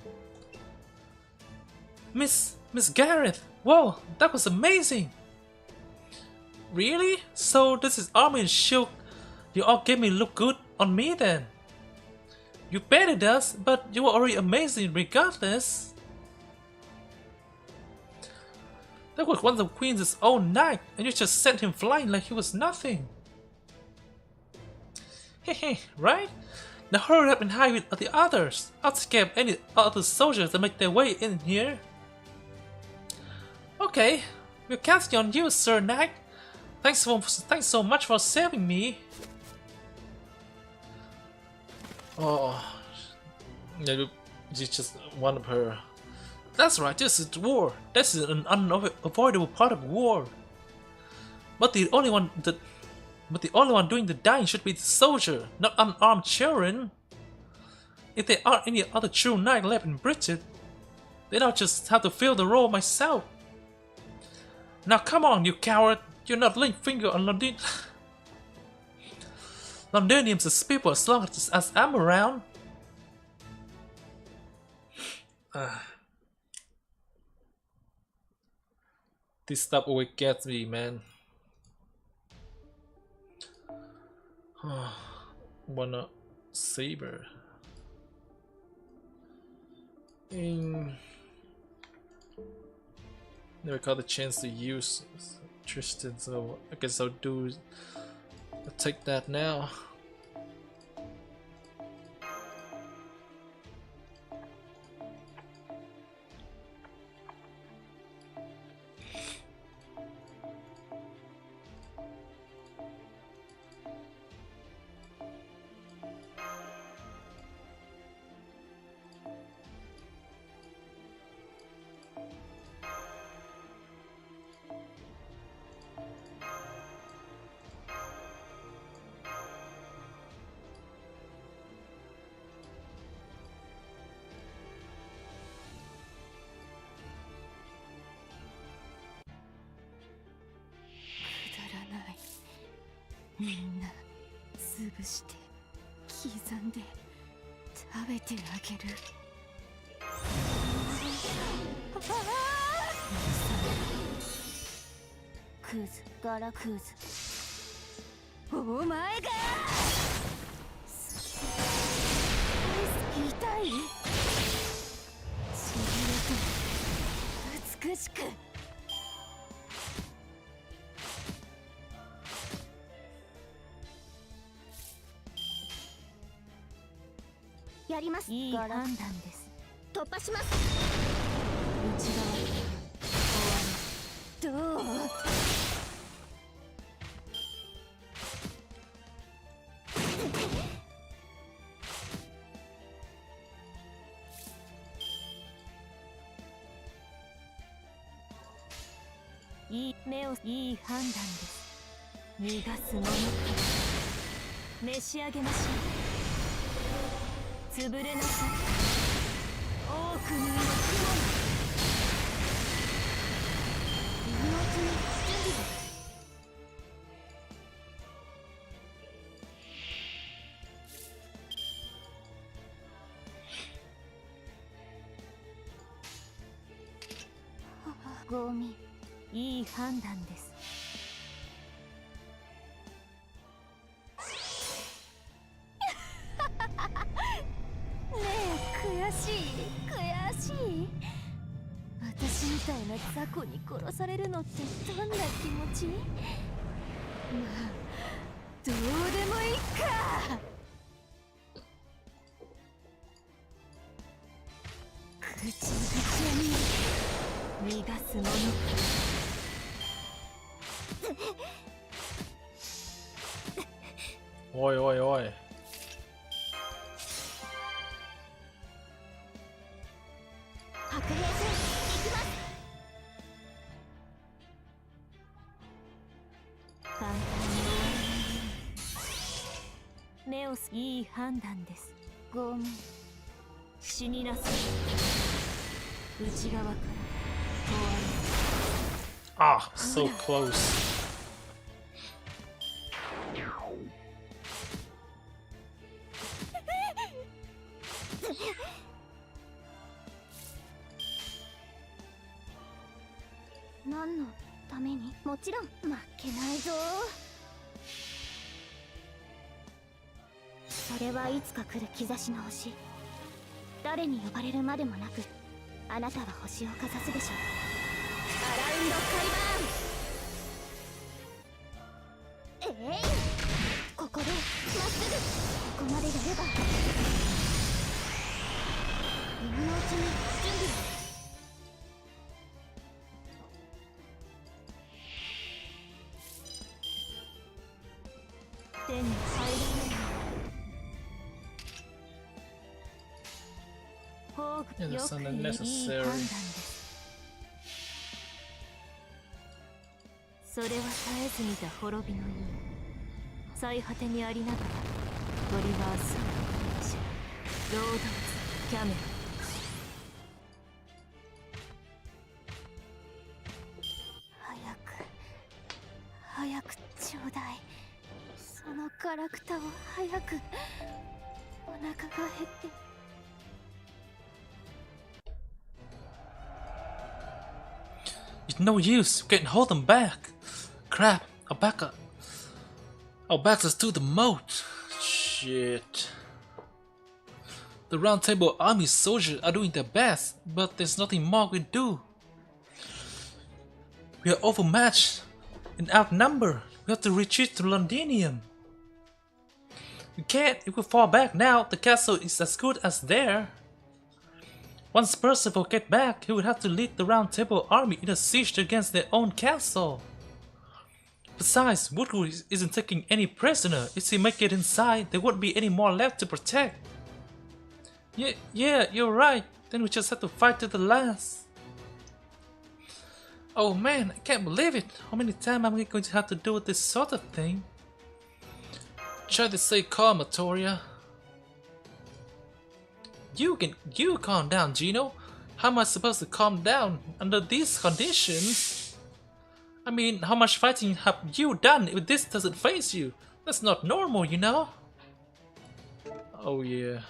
Miss Gareth! Whoa, that was amazing! Really? So this is armor and shield you all gave me look good on me then? You bet it does, but you were already amazing regardless. That was one of the Queen's own knight, and you just sent him flying like he was nothing. Hehe, right? Now hurry up and hide with the others. I'll scare any other soldiers that make their way in here. Okay, we're counting on you, Sir Knight. Thanks so much for saving me. Oh, you just one of her. That's right, this is war. This is an unavoidable part of war. But the only one doing the dying should be the soldier, not unarmed children. If there aren't any other true knight left in Britain, then I'll just have to fill the role myself. Now come on, you coward! You're not laying finger on Londinium. Londinium's people as long as I'm around. This stuff always gets me, man. Wanna saber. Never got the chance to use Tristan, so I guess I'll take that now. しくやります。いい判断です。突破します。内側終わり。どういい判断です。逃がすものか召し上げましょう。潰れなさい。多くの雲が今のうちに準備です。ゴミいい判断です。ねえ、悔しい私みたいな雑魚に殺されるのってどんな気持ち？まあどうでもいいか。ぐちゃに逃がすものか。おいおいおい。白兵戦行きます。簡単に終わり目をいい判断です。ごめん死になさい。内側から終わり。Ah, so close. 何のために？もちろん負けないぞ。それはいつか来る兆しの星。誰に呼ばれるまでもなくあなたは星をかざすでしょう。アラウンド開番。ここでまっすぐここまでやれば今のうちに準備を。手に入らない。Yeah, よ that's くいい判断 unnecessary. です。それは絶えず見た滅びの意味。最果てにありながらトリバースロードツキャメラ。早くちょうだい。そのガラクタを早く。お腹が減って。It's no use. We can't hold them back. Crap. Our backs are to the moat. Shit. The Round Table Army soldiers are doing their best, but there's nothing more we can do. We are overmatched and outnumbered. We have to retreat to Londinium. We can't. If we fall back now, the castle is as good as there. Once Percival gets back, he would have to lead the Round Table Army in a siege against their own castle. Besides, Woodrow isn't taking any prisoner. If he make it inside, there won't be any more left to protect. Yeah, you're right. Then we just have to fight to the last. Oh man, I can't believe it. How many times am I going to have to do this sort of thing? Try to stay calm, Atoria. You calm down, Gino. How am I supposed to calm down under these conditions? I mean, how much fighting have you done if this doesn't faze you? That's not normal, you know? Oh yeah.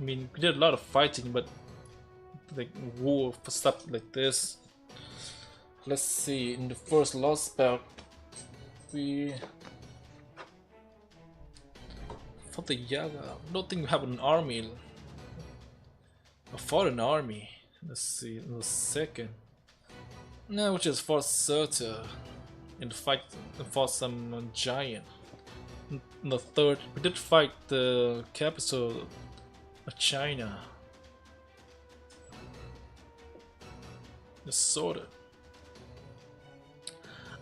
I mean, we did a lot of fighting, but like war for stuff like this. Let's see. In the first Lostbelt, we fought the Yaga. I don't think we have an army. A foreign army. Let's see, in the second. No, which is for Surtur. In the fight for some giant. In the third, we did fight the capital of China. Just sorted.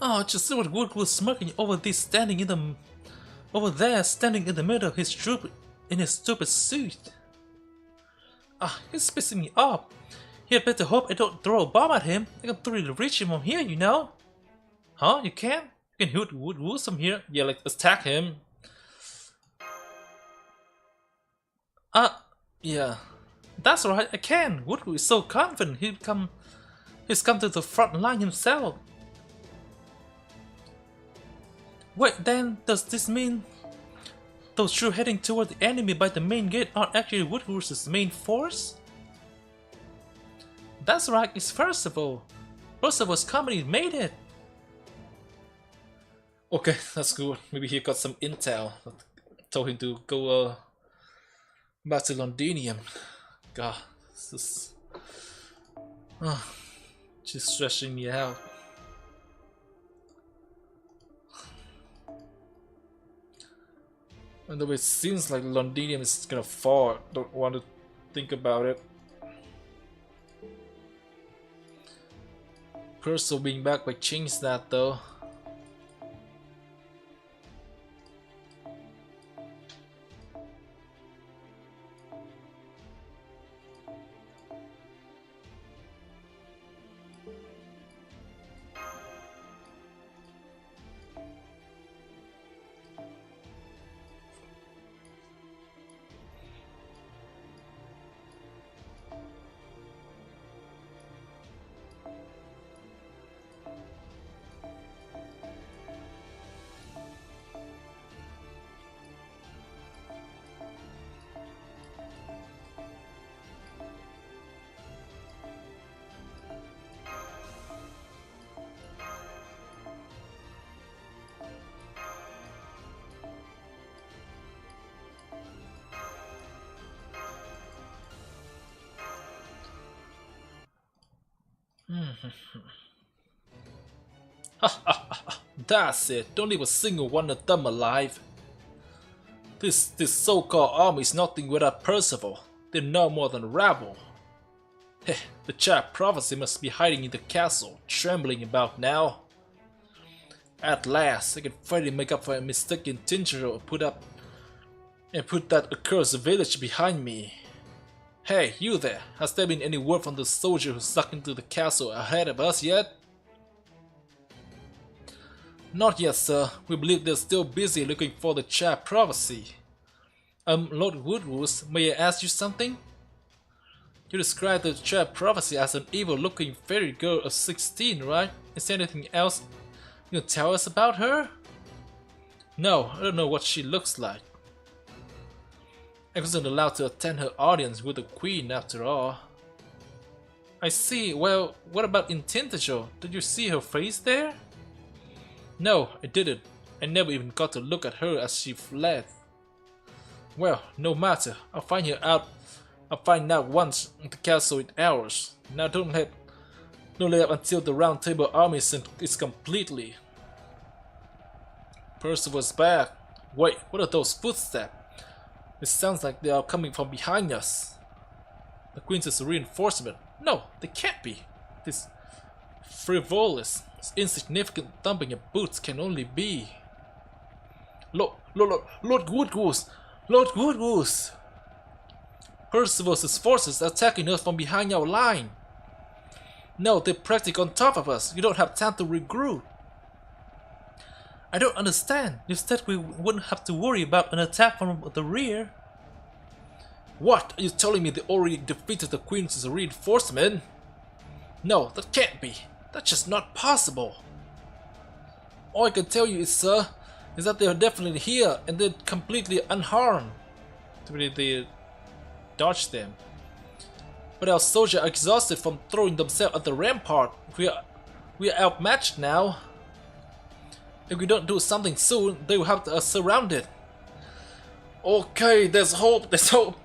Oh, just see what Wood was smirking over there, standing in the middle of his troop in his stupid suit. Ah, he's pissing me off. He'd better hope I don't throw a bomb at him. I can totally reach him from here, you know. Huh? You can? You can hit Wood from here? Yeah, like attack him. Yeah. That's right, I can. Wood is so confident he's come to the front line himself. Wait, then does this mean those troops heading toward the enemy by the main gate aren't actually Woodhouse's main force? That's right, it's Percival. Percival's company made it. Okay, that's good. Maybe he got some intel. Told him to go back to Londinium. God, this is just stressing me out. And though it seems like Londinium is gonna fall, don't want to think about it. Percival being back might change that though. That's it, don't leave a single one of them alive. This so-called army is nothing without Percival. They're no more than rabble. Heh, the chap prophecy must be hiding in the castle, trembling about now. At last, I can finally make up for a mistaken Tingerer put that accursed village behind me. Hey, you there, has there been any word from the soldier who snuck into the castle ahead of us yet? Not yet, sir. We believe they're still busy looking for the chap prophecy. Lord Woodhouse, may I ask you something? You described the chap prophecy as an evil-looking fairy girl of 16, right? Is there anything else you can tell us about her? No, I don't know what she looks like. I wasn't allowed to attend her audience with the Queen after all. I see. Well, what about in Tintajo? Did you see her face there? No, I didn't. I never even got to look at her as she fled. Well, no matter. I'll find out once the castle is ours. Now don't let up until the Round Table army is completely. Percival's back. Wait, what are those footsteps? It sounds like they are coming from behind us. The Queen's reinforcement. No, they can't be. This frivolous, insignificant thumping of boots can only be. Lord Woodgoose! Lord Woodgoose! Percival's forces are attacking us from behind our line. No, they're practically on top of us. You don't have time to regroup. I don't understand. You said we wouldn't have to worry about an attack from the rear. What? Are you telling me they already defeated the Queen's reinforcement? No, that can't be. That's just not possible. All I can tell you is, sir, is that they are definitely here and they're completely unharmed. They dodged them. But our soldiers are exhausted from throwing themselves at the rampart. We are outmatched now. If we don't do something soon, they will have us surrounded. Okay, there's hope, there's hope.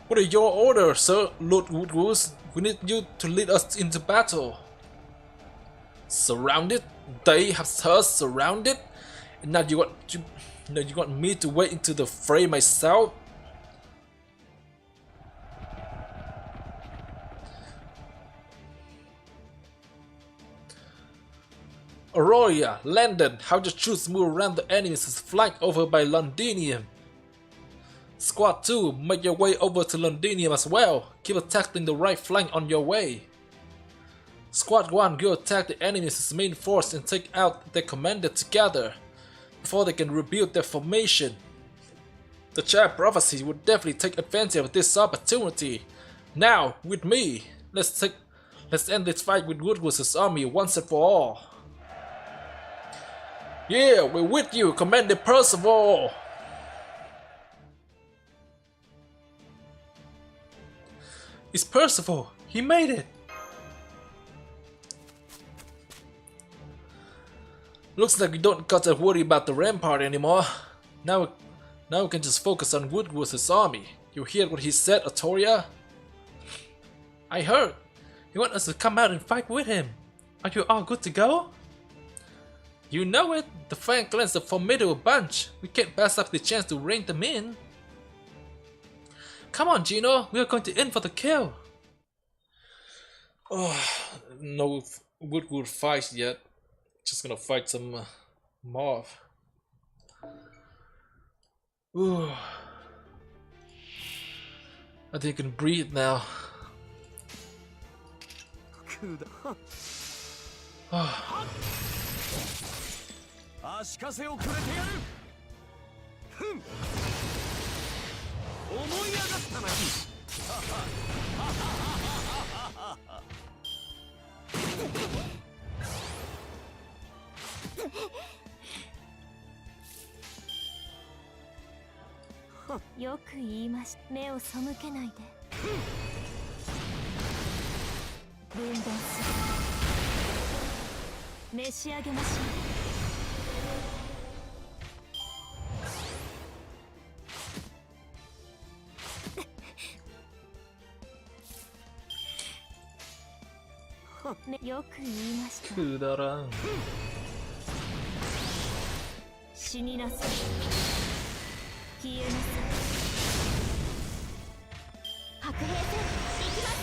What are your orders, Sir Lord Woodgoose? We need you to lead us into battle. Surrounded? They have us surrounded? And now you want me to wait into the fray myself? Aurora, Landon, how the troops move around the enemies is flanked over by Londinium. Squad 2, make your way over to Londinium as well. Keep attacking the right flank on your way. Squad 1, go attack the enemy's main force and take out their commander together before they can rebuild their formation. The Child Prophecy would definitely take advantage of this opportunity. Now, with me, let's end this fight with Woodward's army once and for all. Yeah, we're with you, Commander Percival! It's Percival! He made it! Looks like we don't gotta worry about the rampart anymore. Now we can just focus on Woodward's army. You hear what he said, Artoria? I heard! He wants us to come out and fight with him. Are you all good to go? You know it! The Fang Clan's a formidable bunch. We can't pass up the chance to rein them in. Come on, Gino! We are going to in for the kill! Oh, no Woodward fights yet. Just gonna fight some mob. Ooh. I think I can breathe now. Oh. 足かせをくれてやる。ふん。思い上がったな。よく言いました。目を背けないで。分断する。召し上げましょう。 よく言いました。くだらん。死になさい。消えなさい。白兵戦、行きます。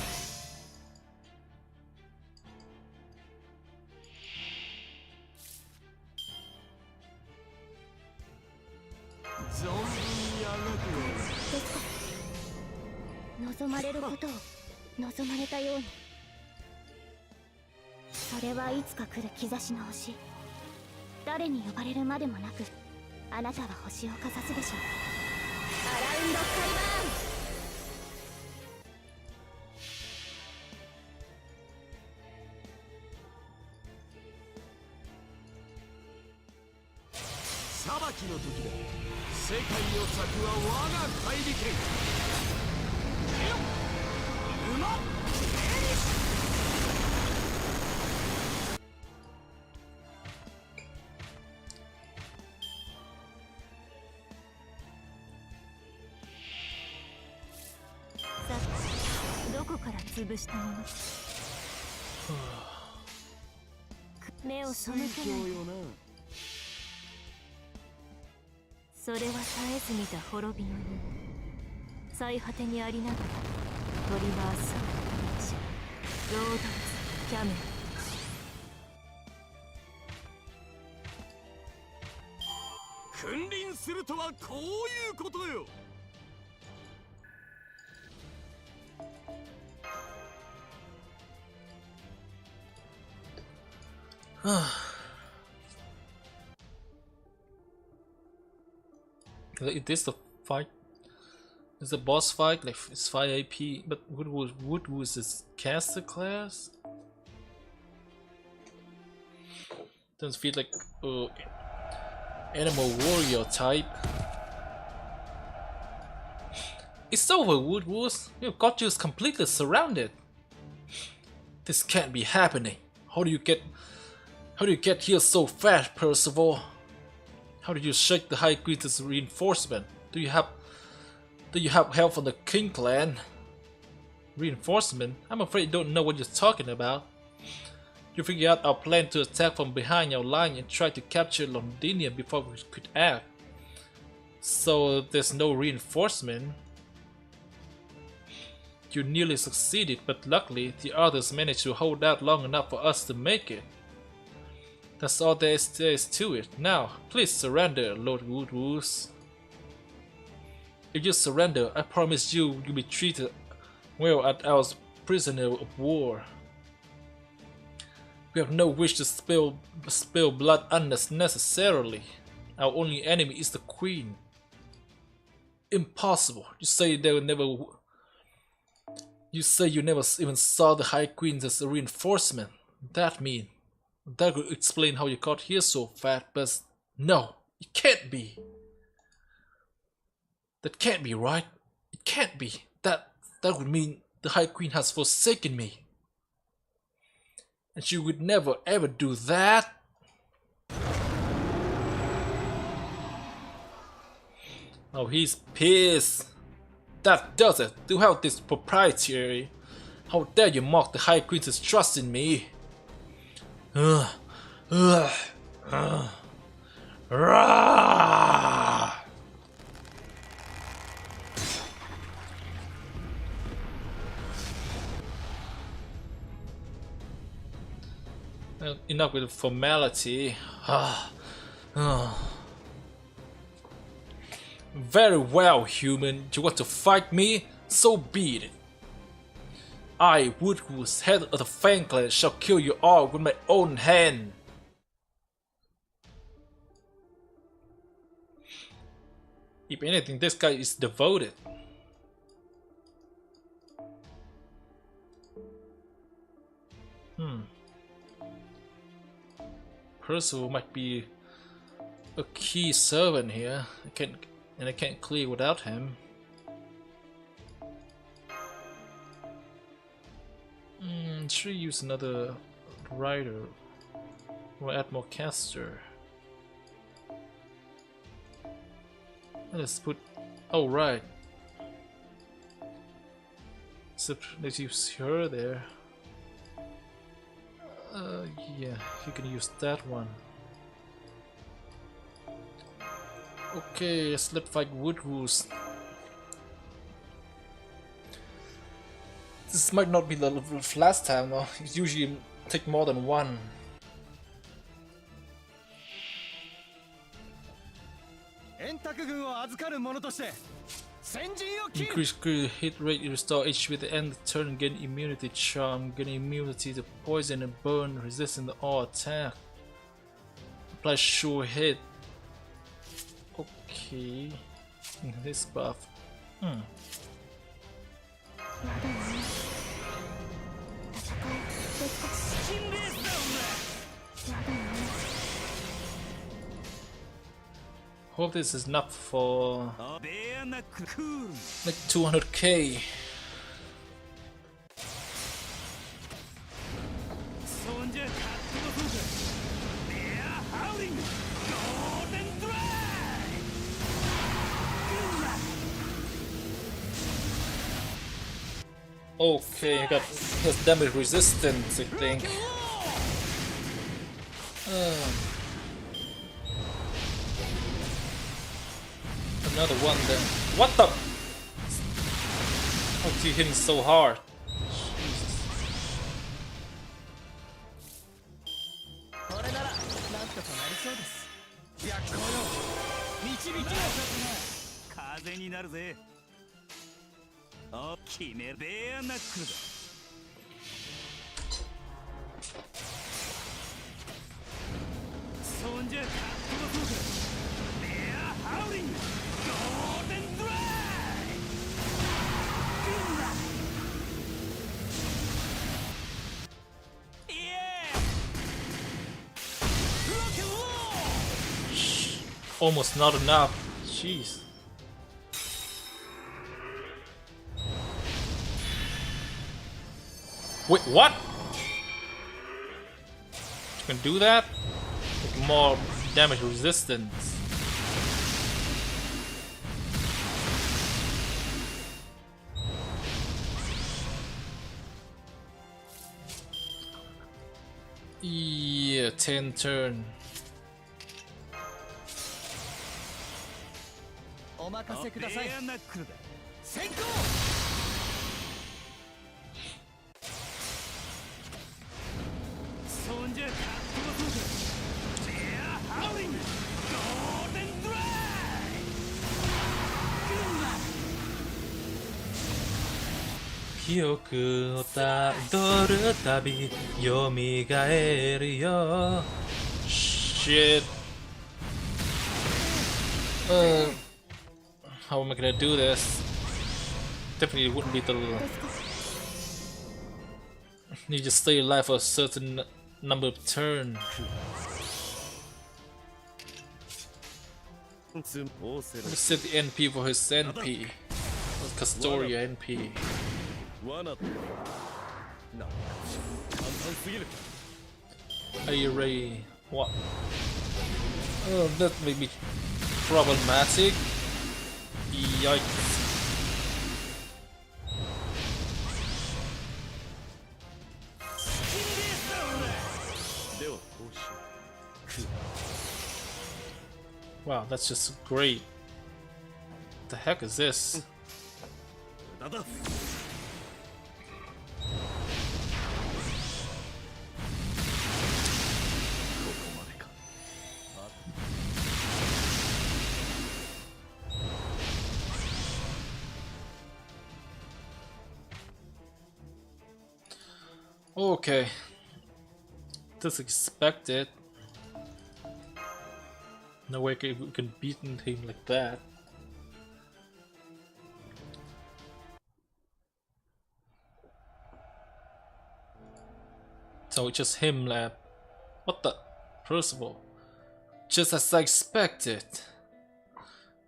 存分にあがく。ですか。望まれることを望まれたように。 それはいつか来る兆しの星。誰に呼ばれるまでもなく、あなたは星をかざすでしょう。アラウンドスカイバーン。裁きの時だ。世界の策は我が怪力剣。馬エリス。 どこから潰したもの？目を背けない。それは絶えず見た滅びの夢。最果てにありながら取り回すロードレスキャメル。君臨するとはこういうことよ。 Is this the fight? Is the boss fight? Like it's 5 AP, but Woodwood is caster class? Doesn't feel like animal warrior type. It's over, Woodwood. You've got you completely surrounded. This can't be happening. How do you get here so fast, Percival? How did you shake the High Priestess reinforcement? Do you have Do you have help from the King clan? Reinforcement? I'm afraid you don't know what you're talking about. You figured out our plan to attack from behind your line and try to capture Londinium before we could act. So there's no reinforcement. You nearly succeeded, but luckily the others managed to hold out long enough for us to make it. That's all there is to it. Now, please surrender, Lord Woodwoos. If you surrender, I promise you'll be treated well as our prisoner of war. We have no wish to spill blood unnecessarily. Our only enemy is the Queen. Impossible. You say you never even saw the High Queen as a reinforcement. That could explain how you got here so fast, but no, it can't be. That can't be right. It can't be. That would mean the High Queen has forsaken me. And she would never ever do that. Oh, he's pissed. That does it. To have this proprietary. How dare you mock the High Queen's trust in me? Enough with the formality. Very well, human. You want to fight me? So be it. I, Woodwoos, head of the Fang Clan, shall kill you all with my own hand. If anything, this guy is devoted. Percival might be a key servant here. I can't clear without him. Should use another rider or add more caster. Let's put. Oh right. So let's use her there. Yeah, you can use that one. Okay, let's fight Woodwoos. This might not be the last time though. It usually take more than one. Increase crit hit rate, restore HP at the end of the turn, gain immunity charm, gain immunity to poison and burn, resistant to all attack. Apply sure hit. Okay. This buff. Hope this is enough for like 200k. Okay, I got his damage resistance, I think. Another one then. What the? How's he hitting so hard? Almost not enough. Jeez. Wait, what? You can do that? Like more damage resistance. Yeah, 10 turn. お任せください。ベアナックルだ。先行。そんじゃかっこよそうか。ベアハウリングゴールデンドライ。記憶をたどるたび蘇るよ Shit. How am I gonna do this? Definitely wouldn't be the. Need to stay alive for a certain number of turns. 通報せろ。 Let's set the NP for his NP. Castoria NP. 罠だ。なんか簡単すぎる。 Are you ready? What? Oh, that may be problematic. Yikes. ではこうしよう。 Wow, that's just great. The heck is this? 無駄だ。 Okay. That's expected. No way we can beat him like that. So it's just him lab. What the? Percival. Just as I expected.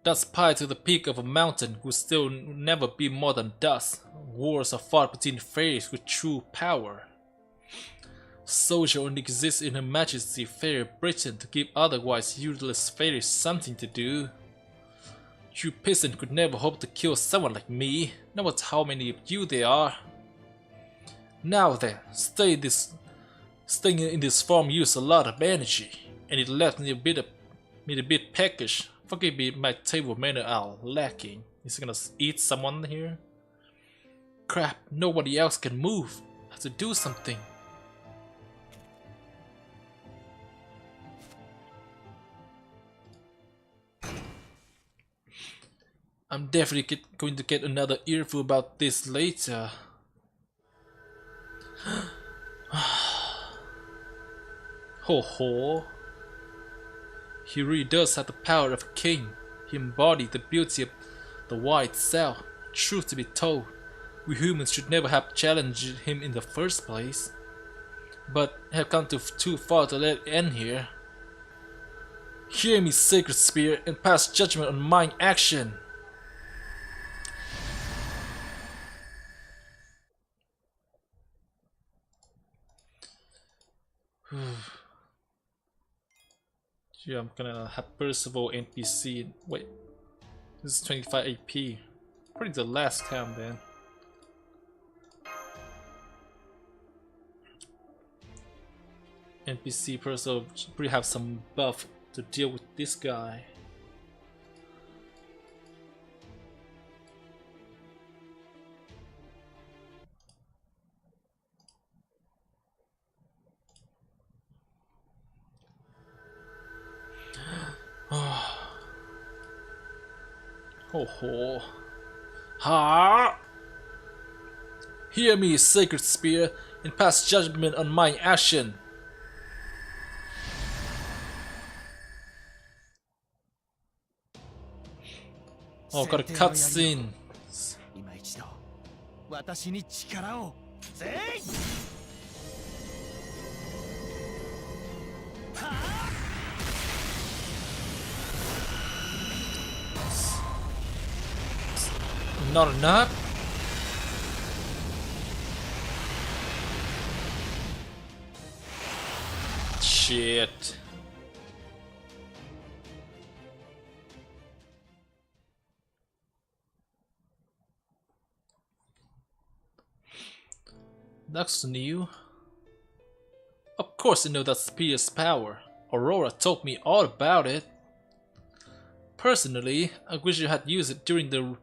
Dust piled to the peak of a mountain would still never be more than dust. Wars are fought between fairies with true power. Soldier only exists in Her Majesty Fairy Britain to give otherwise useless fairies something to do. You peasant could never hope to kill someone like me, no matter how many of you there are. Now then, staying in this form used a lot of energy, and it left me a bit peckish. Forgive me, my table manner are lacking. Is he gonna eat someone here? Crap, nobody else can move. I have to do something. I'm definitely going to get another earful about this later. Ho ho. He really does have the power of a king. He embodied the beauty of the white cell. Truth to be told, we humans should never have challenged him in the first place. But have come too far to let it end here. Hear me, sacred spear, and pass judgment on mine action. Yeah, I'm gonna have Percival NPC. Wait, this is 25 AP. Probably the last time then. NPC Percival should probably have some buff to deal with this guy. Ho ho. Ha! Hear me, sacred spear, and pass judgment on my action. Oh, got a cutscene. 今一度私に力をぜい。 Not enough? Shit. That's new. Of course you know that spear's power. Aurora told me all about it. Personally, I wish you had used it during the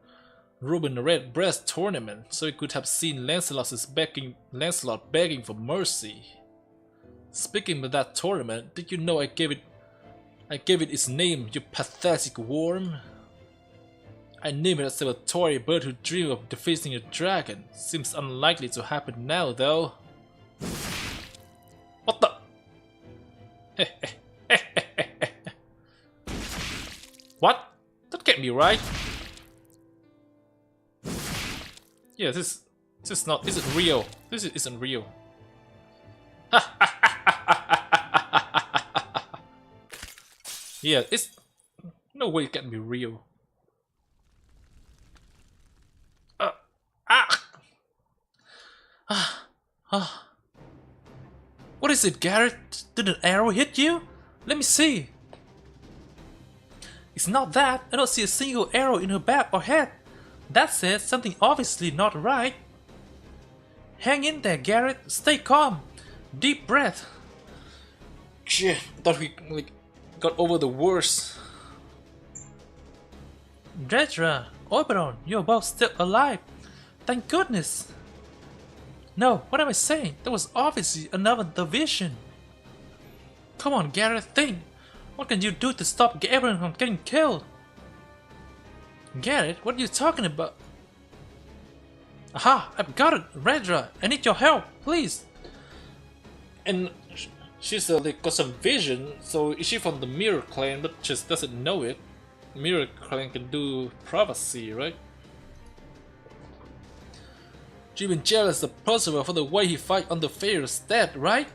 Ruben Redbreast tournament, so you could have seen Lancelot begging for mercy. Speaking of that tournament, did you know I gave it its name, you pathetic worm? I named it after a Tory bird who dreamed of defeating a dragon. Seems unlikely to happen now, though. What the? What? That can't be right. Yeah, this isn't real. This isn't real. Yeah, it's no way it can be real. What is it, Garrett? Did an arrow hit you? Let me see. It's not that. I don't see a single arrow in her back or head. That says something obviously not right. Hang in there, Garrett. Stay calm. Deep breath. Shit, thought we got over the worst. Dredra, Oberon, you're both still alive. Thank goodness. No, what am I saying? There was obviously another division. Come on, Garrett, think. What can you do to stop everyone from getting killed? Garrett, what are you talking about? Aha, I've got it, Redra. I need your help, please. And she's got some vision, so is she from the Mirror Clan but just doesn't know it? Mirror Clan can do prophecy, right? You've been jealous of Percival for the way he fight on the Pharaoh's death, right?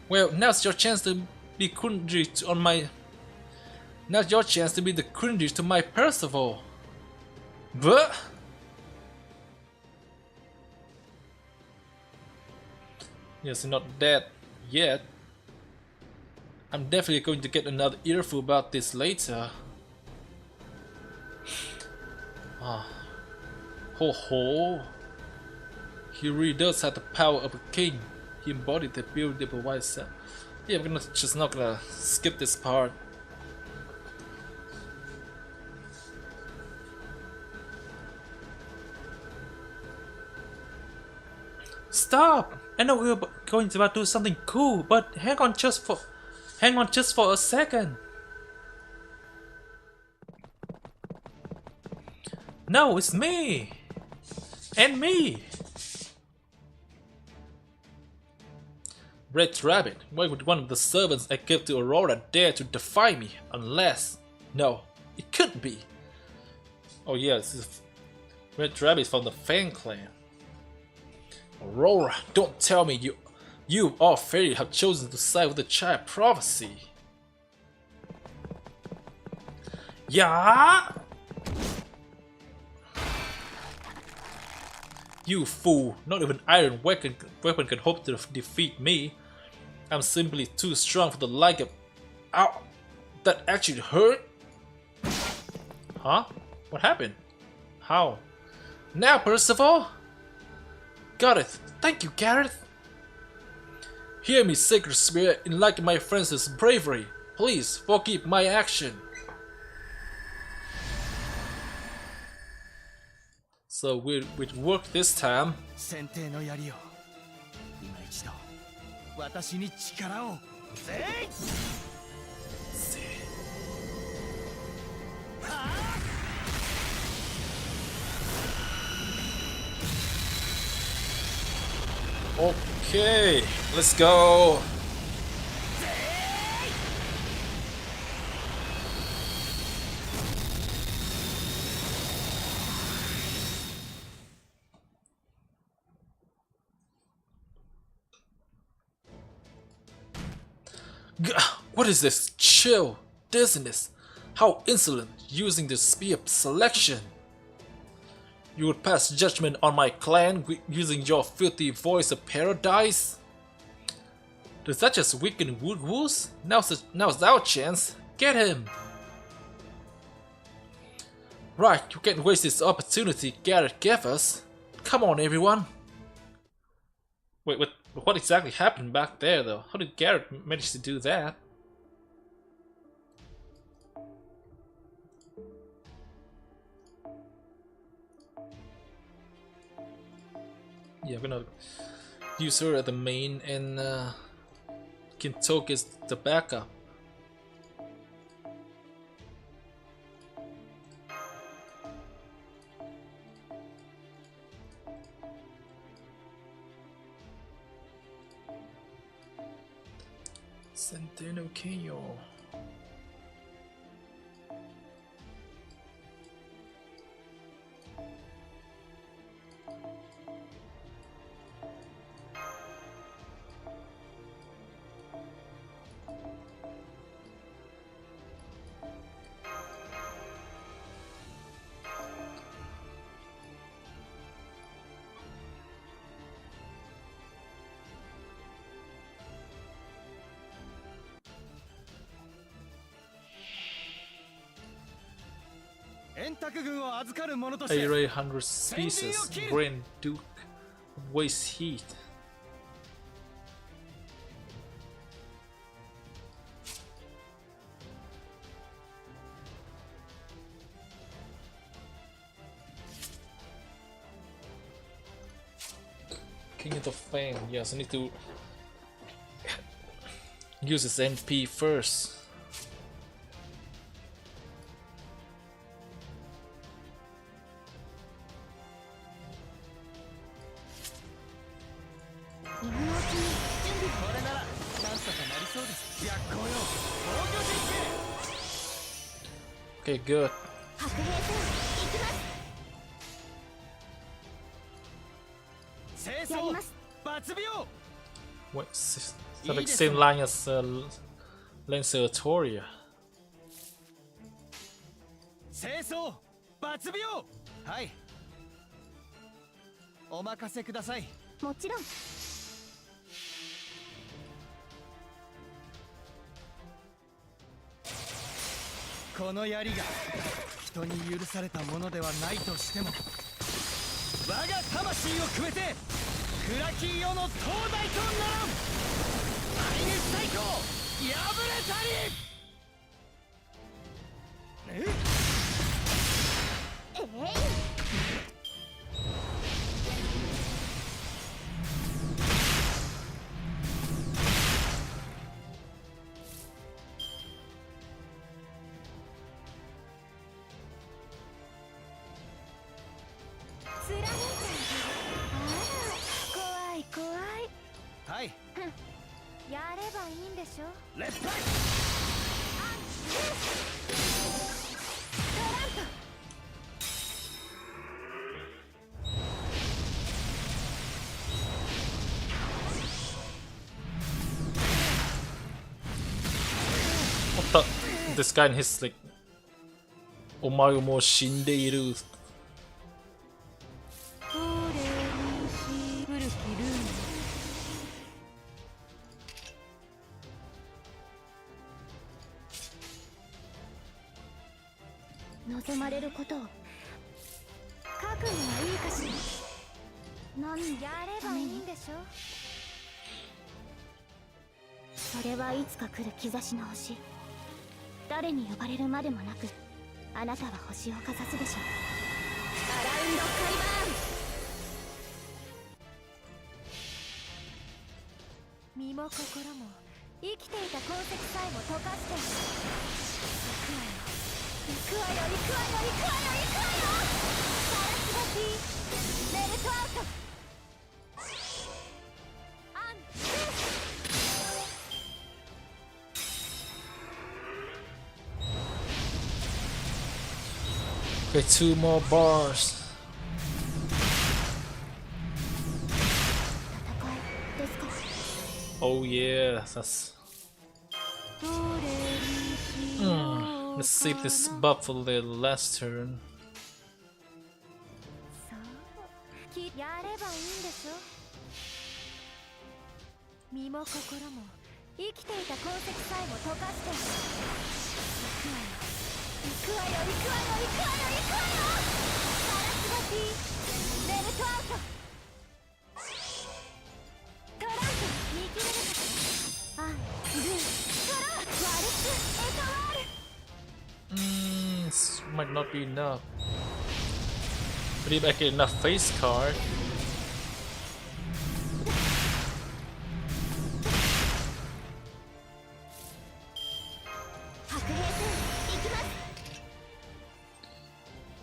Well, now's your chance to be Kundry on my... Now's your chance to be the Kundry to my Percival. But... Yes, not dead yet. I'm definitely going to get another earful about this later. Ho ho. He really does have the power of a king. He embodied the beauty of a wise son. Yeah, I'm just not gonna skip this part. Stop! I know we were going to do something cool, but hang on just for a second. No, it's me! And me! Red Rabbit, why would one of the servants I gave to Aurora dare to defy me? Unless... No, it couldn't be. Oh yeah, this is Red Rabbit from the Fan Clan. Aurora, don't tell me you all fairy have chosen to side with the Child Prophecy. Yeah! You fool, not even iron weapon can hope to defeat me. I'm simply too strong for the like of... Ow! That actually hurt? Huh? What happened? How? Now, Percival! Got it! Thank you, Gareth! Hear me, Sacred Spirit, in light of my friends' bravery. Please forgive my action. So we'd work this time. 選定の槍を今一度私に力をぜいOkay, let's go. What is this? Chill, dizziness. How insolent, using the spear selection. You would pass judgment on my clan using your filthy voice of paradise? Does that just weaken Wood Woos? Now's our chance. Get him! Right, you can't waste this opportunity Garrett gave us. Come on, everyone. Wait, But what exactly happened back there, though? How did Garrett manage to do that? Yeah, I'm gonna use her at the main, and Kintoki is the backup. Centeno Keio. A-Ray 100 species, Grand Duke, Waste Heat. King of the Fame, yes, I need to use his NP first. Okay, good. Wait, is that like same line as Lancer Toria? 清掃抜病はいお任せくださいもちろんこの槍が人に許されたものではないとしても我が魂をくべて暗き世の東大とならんアイネス最高破れたりやればいいんでしょレッツパイWhat the? This guy and his like Omaru mo shindeiru.望まれることを書くのはいいかしら何やればいいんでしょそれはいつか来る兆しの星誰に呼ばれるまでもなくあなたは星をかざすでしょうアラウンドカリバーン身も心も生きていた痕跡さえも溶かして行くわよ行くわよ行くわよ行くわよサラスガティメルトアウトアンOkay, 2 more bars. 戦いですか Oh yeah, that's. Let's save this buff for the last turn. そうやればいいんでしょ身も心も生きていた痕跡さえも溶かして行くわよ行くわよ行くわよ行くわよ行くわよサラスガティメルトアウトトランプ might not be enough. But if I get enough face card.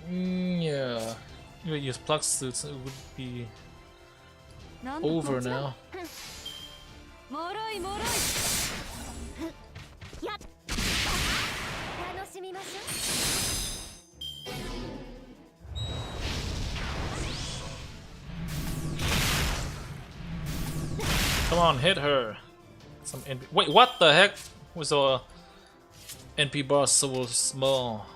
Yeah. If I use plug suits, it would be over now. Come on, hit her. Some NP. Wait, what the heck? Was our NP bar so small?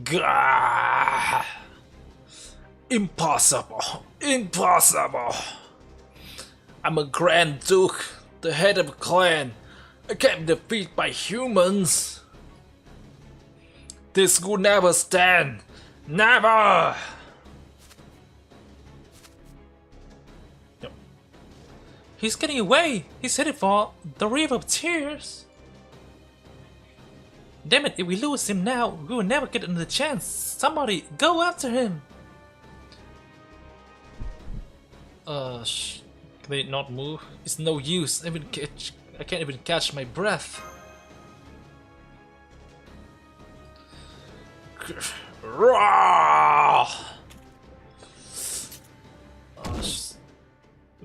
Gah! Impossible! Impossible! I'm a Grand Duke, the head of a clan. I can't be defeated by humans. This will never stand. Never! Yep. He's getting away! He's headed for the River of Tears! Damn it, if we lose him now, we will never get another chance. Somebody, go after him! Can they not move? It's no use. I can't even catch my breath.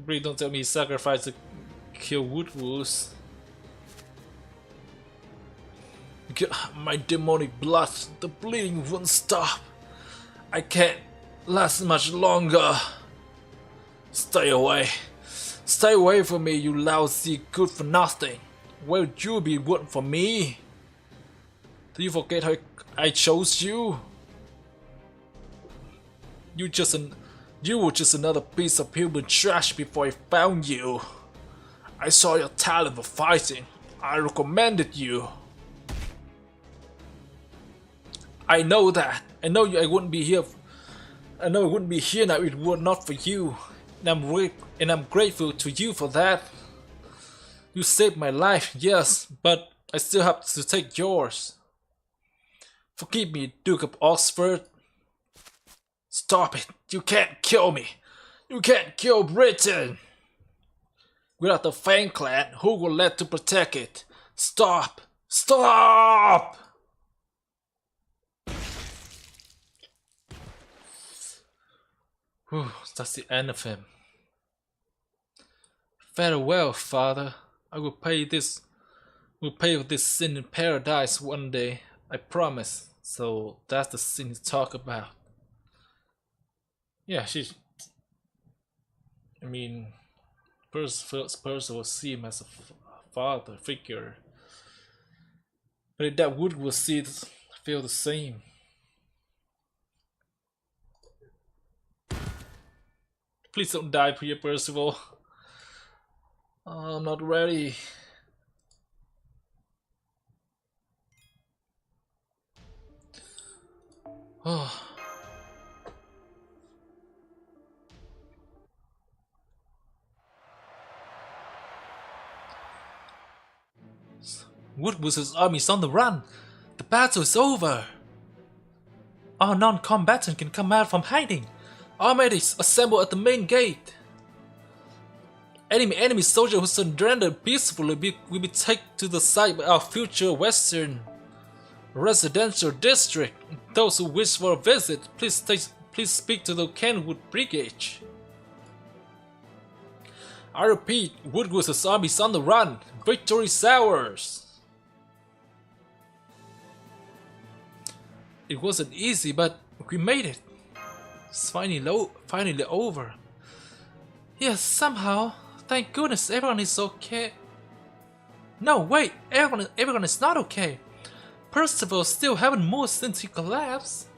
Please don't tell me he sacrificed to kill Woodwolves. My demonic blood, the bleeding won't stop. I can't last much longer. Stay away. Stay away from me, you lousy good for nothing. Will you be good for me? Do you forget how I chose you? You were just another piece of human trash before I found you. I saw your talent for fighting. I recommended you. I know that. I know I wouldn't be here. I know I wouldn't be here now if it were not for you. And I'm grateful to you for that. You saved my life, yes, but I still have to take yours. Forgive me, Duke of Oxford. Stop it. You can't kill me. You can't kill Britain. Without the Fang clan, who will let to protect it? Stop. Stop! Whew, that's the end of him. Farewell, father. I will pay for this sin in paradise one day. I promise. So that's the sin to talk about. Yeah, I mean, first person will see him as a father figure, but that Wood will feel the same. Please don't die, Priya Percival. Oh, I'm not ready. Oh. Woodward's army is on the run. The battle is over. Our non-combatant can come out from hiding. All medics assemble at the main gate. Enemy soldier who surrender peacefully will be taken to the site by our future western residential district. Those who wish for a visit, please speak to the Kenwood Brigade. I repeat, Woodward's army is on the run. Victory is ours. It wasn't easy, but we made it. It's finally over. Yes, somehow. Thank goodness everyone is okay. No, wait, everyone is not okay. Percival still haven't moved since he collapsed.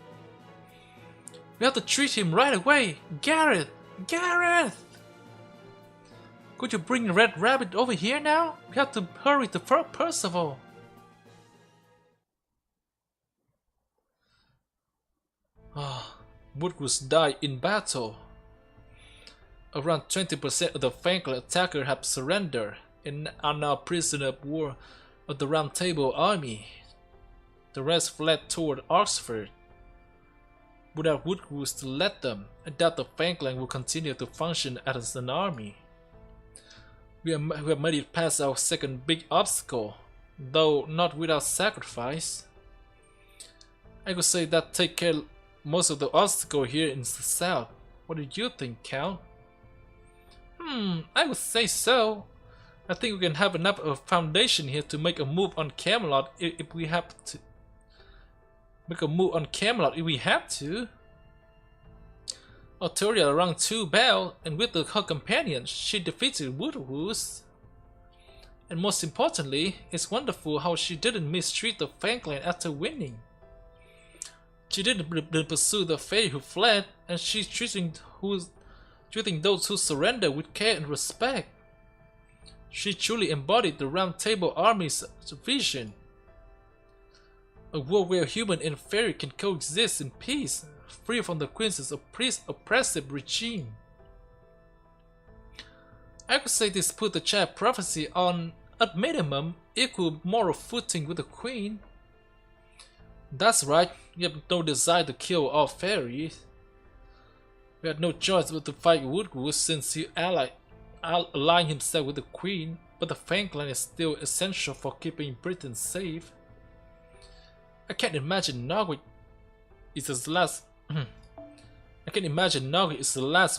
We have to treat him right away. Gareth! Could you bring Red Rabbit over here now? We have to hurry to Percival. Woodward died in battle. Around 20% of the Franklin attackers have surrendered and are now prisoners of war of the Round Table Army. The rest fled toward Oxford. Without Woodward to lead them, I doubt the Franklin will continue to function as an army. We have made it past our second big obstacle, though not without sacrifice. I could say that take care of most of the obstacle here in the south. What do you think, Count? I would say so. I think we can have enough of a foundation here to make a move on Camelot if we have to. Artoria rang 2 bells, and with her companions, she defeated Woodward. And most importantly, it's wonderful how she didn't mistreat the Franklin after winning. She didn't pursue the fairy who fled, and she's treating those who surrender with care and respect. She truly embodied the Round Table Army's vision. A world where human and fairy can coexist in peace, free from the Queen's oppressive regime. I could say this put the Child Prophecy on, at minimum, equal moral footing with the Queen. That's right, you have no desire to kill all fairies. We had no choice but to fight Woodward since he aligned himself with the Queen, but the Franklin is still essential for keeping Britain safe. I can't imagine Norwich is the last.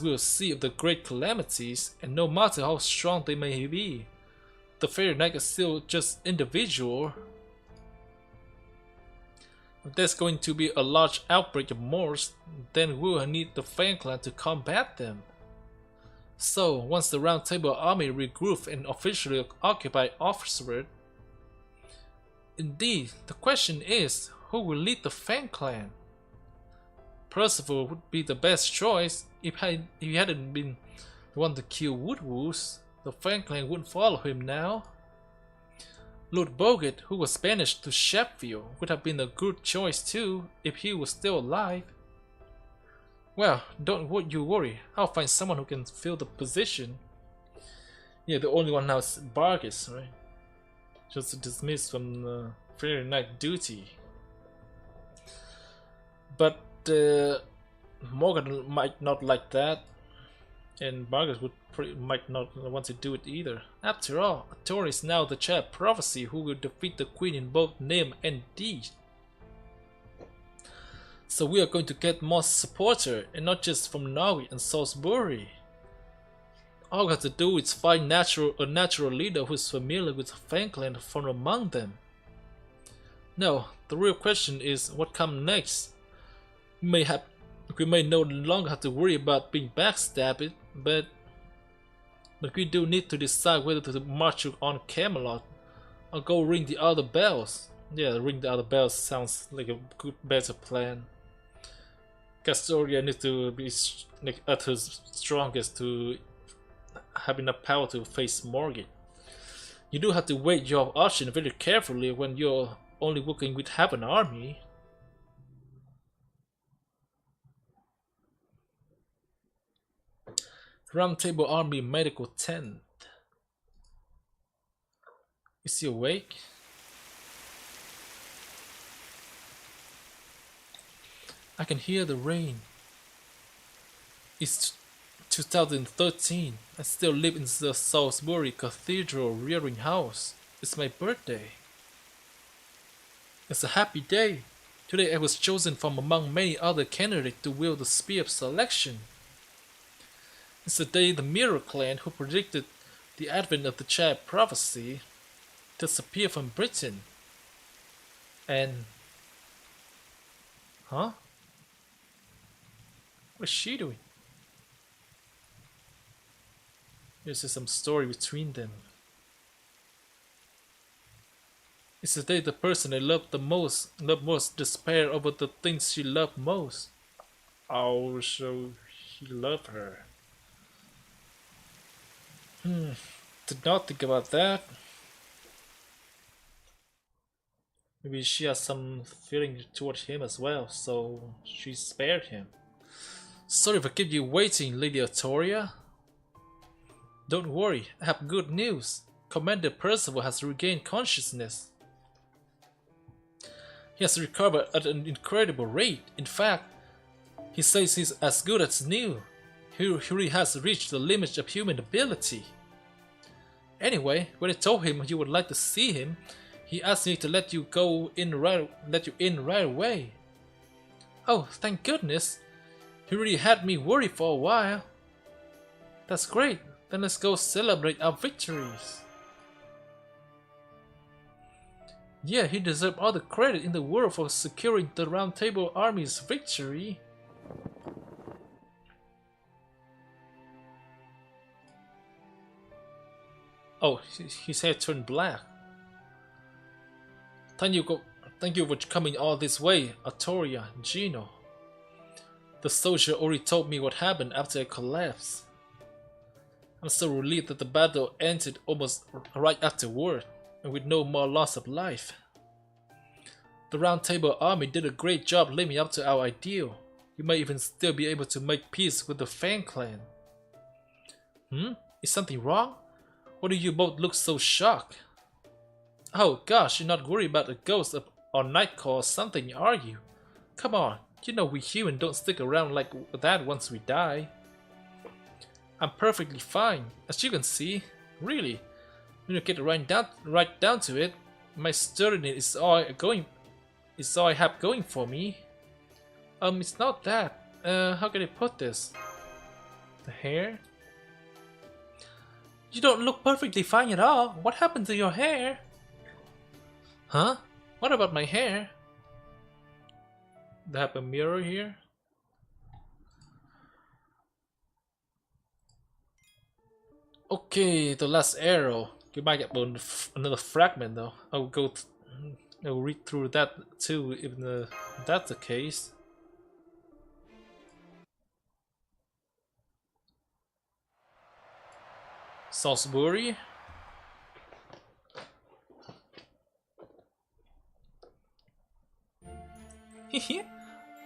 We'll see of the great calamities, and no matter how strong they may be, the Fairy Knight is still just individual. If there's going to be a large outbreak of Moors, then we'll need the Franklin to combat them. So, once the Round Table Army regroup and officially occupy Oxford, indeed, the question is, who will lead the Franklin? Percival would be the best choice. If he hadn't been the one to kill Woodward, the Franklin wouldn't follow him now. Lord Boggett, who was banished to Sheffield, would have been a good choice too, if he was still alive. Well, don't you worry, I'll find someone who can fill the position. Yeah, the only one now is Bargus, right? Just dismissed from Fairy Knight duty. But Morgan might not like that, and Bargus might not want to do it either. After all, Artoria is now the Child Prophecy who will defeat the Queen in both name and deed. So we are going to get more supporter, and not just from Norwich and Salisbury. All we have to do is find a natural leader who is familiar with Franklin from among them. Now, the real question is what comes next. We may no longer have to worry about being backstabbed, but we do need to decide whether to march on Camelot or go ring the other bells. Yeah, ring the other bells sounds like a better plan. Castoria needs to be at her strongest to have enough power to face Morgan. You do have to weigh your option very carefully when you're only working with half an army. Round Table Army Medical Tent. Is he awake? I can hear the rain. It's 2013. I still live in the Salisbury Cathedral rearing house. It's my birthday. It's a happy day. Today I was chosen from among many other candidates to wield the spear of selection. It's the day the Mirror Clan, who predicted the advent of the child prophecy, disappeared from Britain. And... Huh? What's she doing? There's some story between them. It's the day the person I loved most despair over the things she loved most. Oh, so he loved her. Did not think about that. Maybe she has some feeling towards him as well, so she spared him. Sorry for keeping you waiting, Lady Artoria. Don't worry, I have good news. Commander Percival has regained consciousness. He has recovered at an incredible rate. In fact, he says he's as good as new. He really has reached the limit of human ability. Anyway, when I told him you would like to see him, he asked me to let you in right away. Oh, thank goodness. He really had me worried for a while. That's great. Then let's go celebrate our victories. Yeah, he deserved all the credit in the world for securing the Round Table Army's victory. Oh, his hair turned black. Thank you for coming all this way, Artoria, Gino. The soldier already told me what happened after I collapsed. I'm so relieved that the battle ended almost right afterward, and with no more loss of life. The Round Table Army did a great job living up to our ideal. We might even still be able to make peace with the Fan Clan. Is something wrong? Why do you both look so shocked? Oh gosh, you're not worried about a ghost or Nightcall or something, are you? Come on, you know we humans don't stick around like that once we die. I'm perfectly fine, as you can see. Really, when you get right down to it, my sturdiness is all I have going for me. It's not that. How can I put this? The hair? You don't look perfectly fine at all. What happened to your hair? Huh? What about my hair? Do I have a mirror here? Okay, the last arrow. You might get another fragment though. I'll read through that too, if that's the case. Salisbury.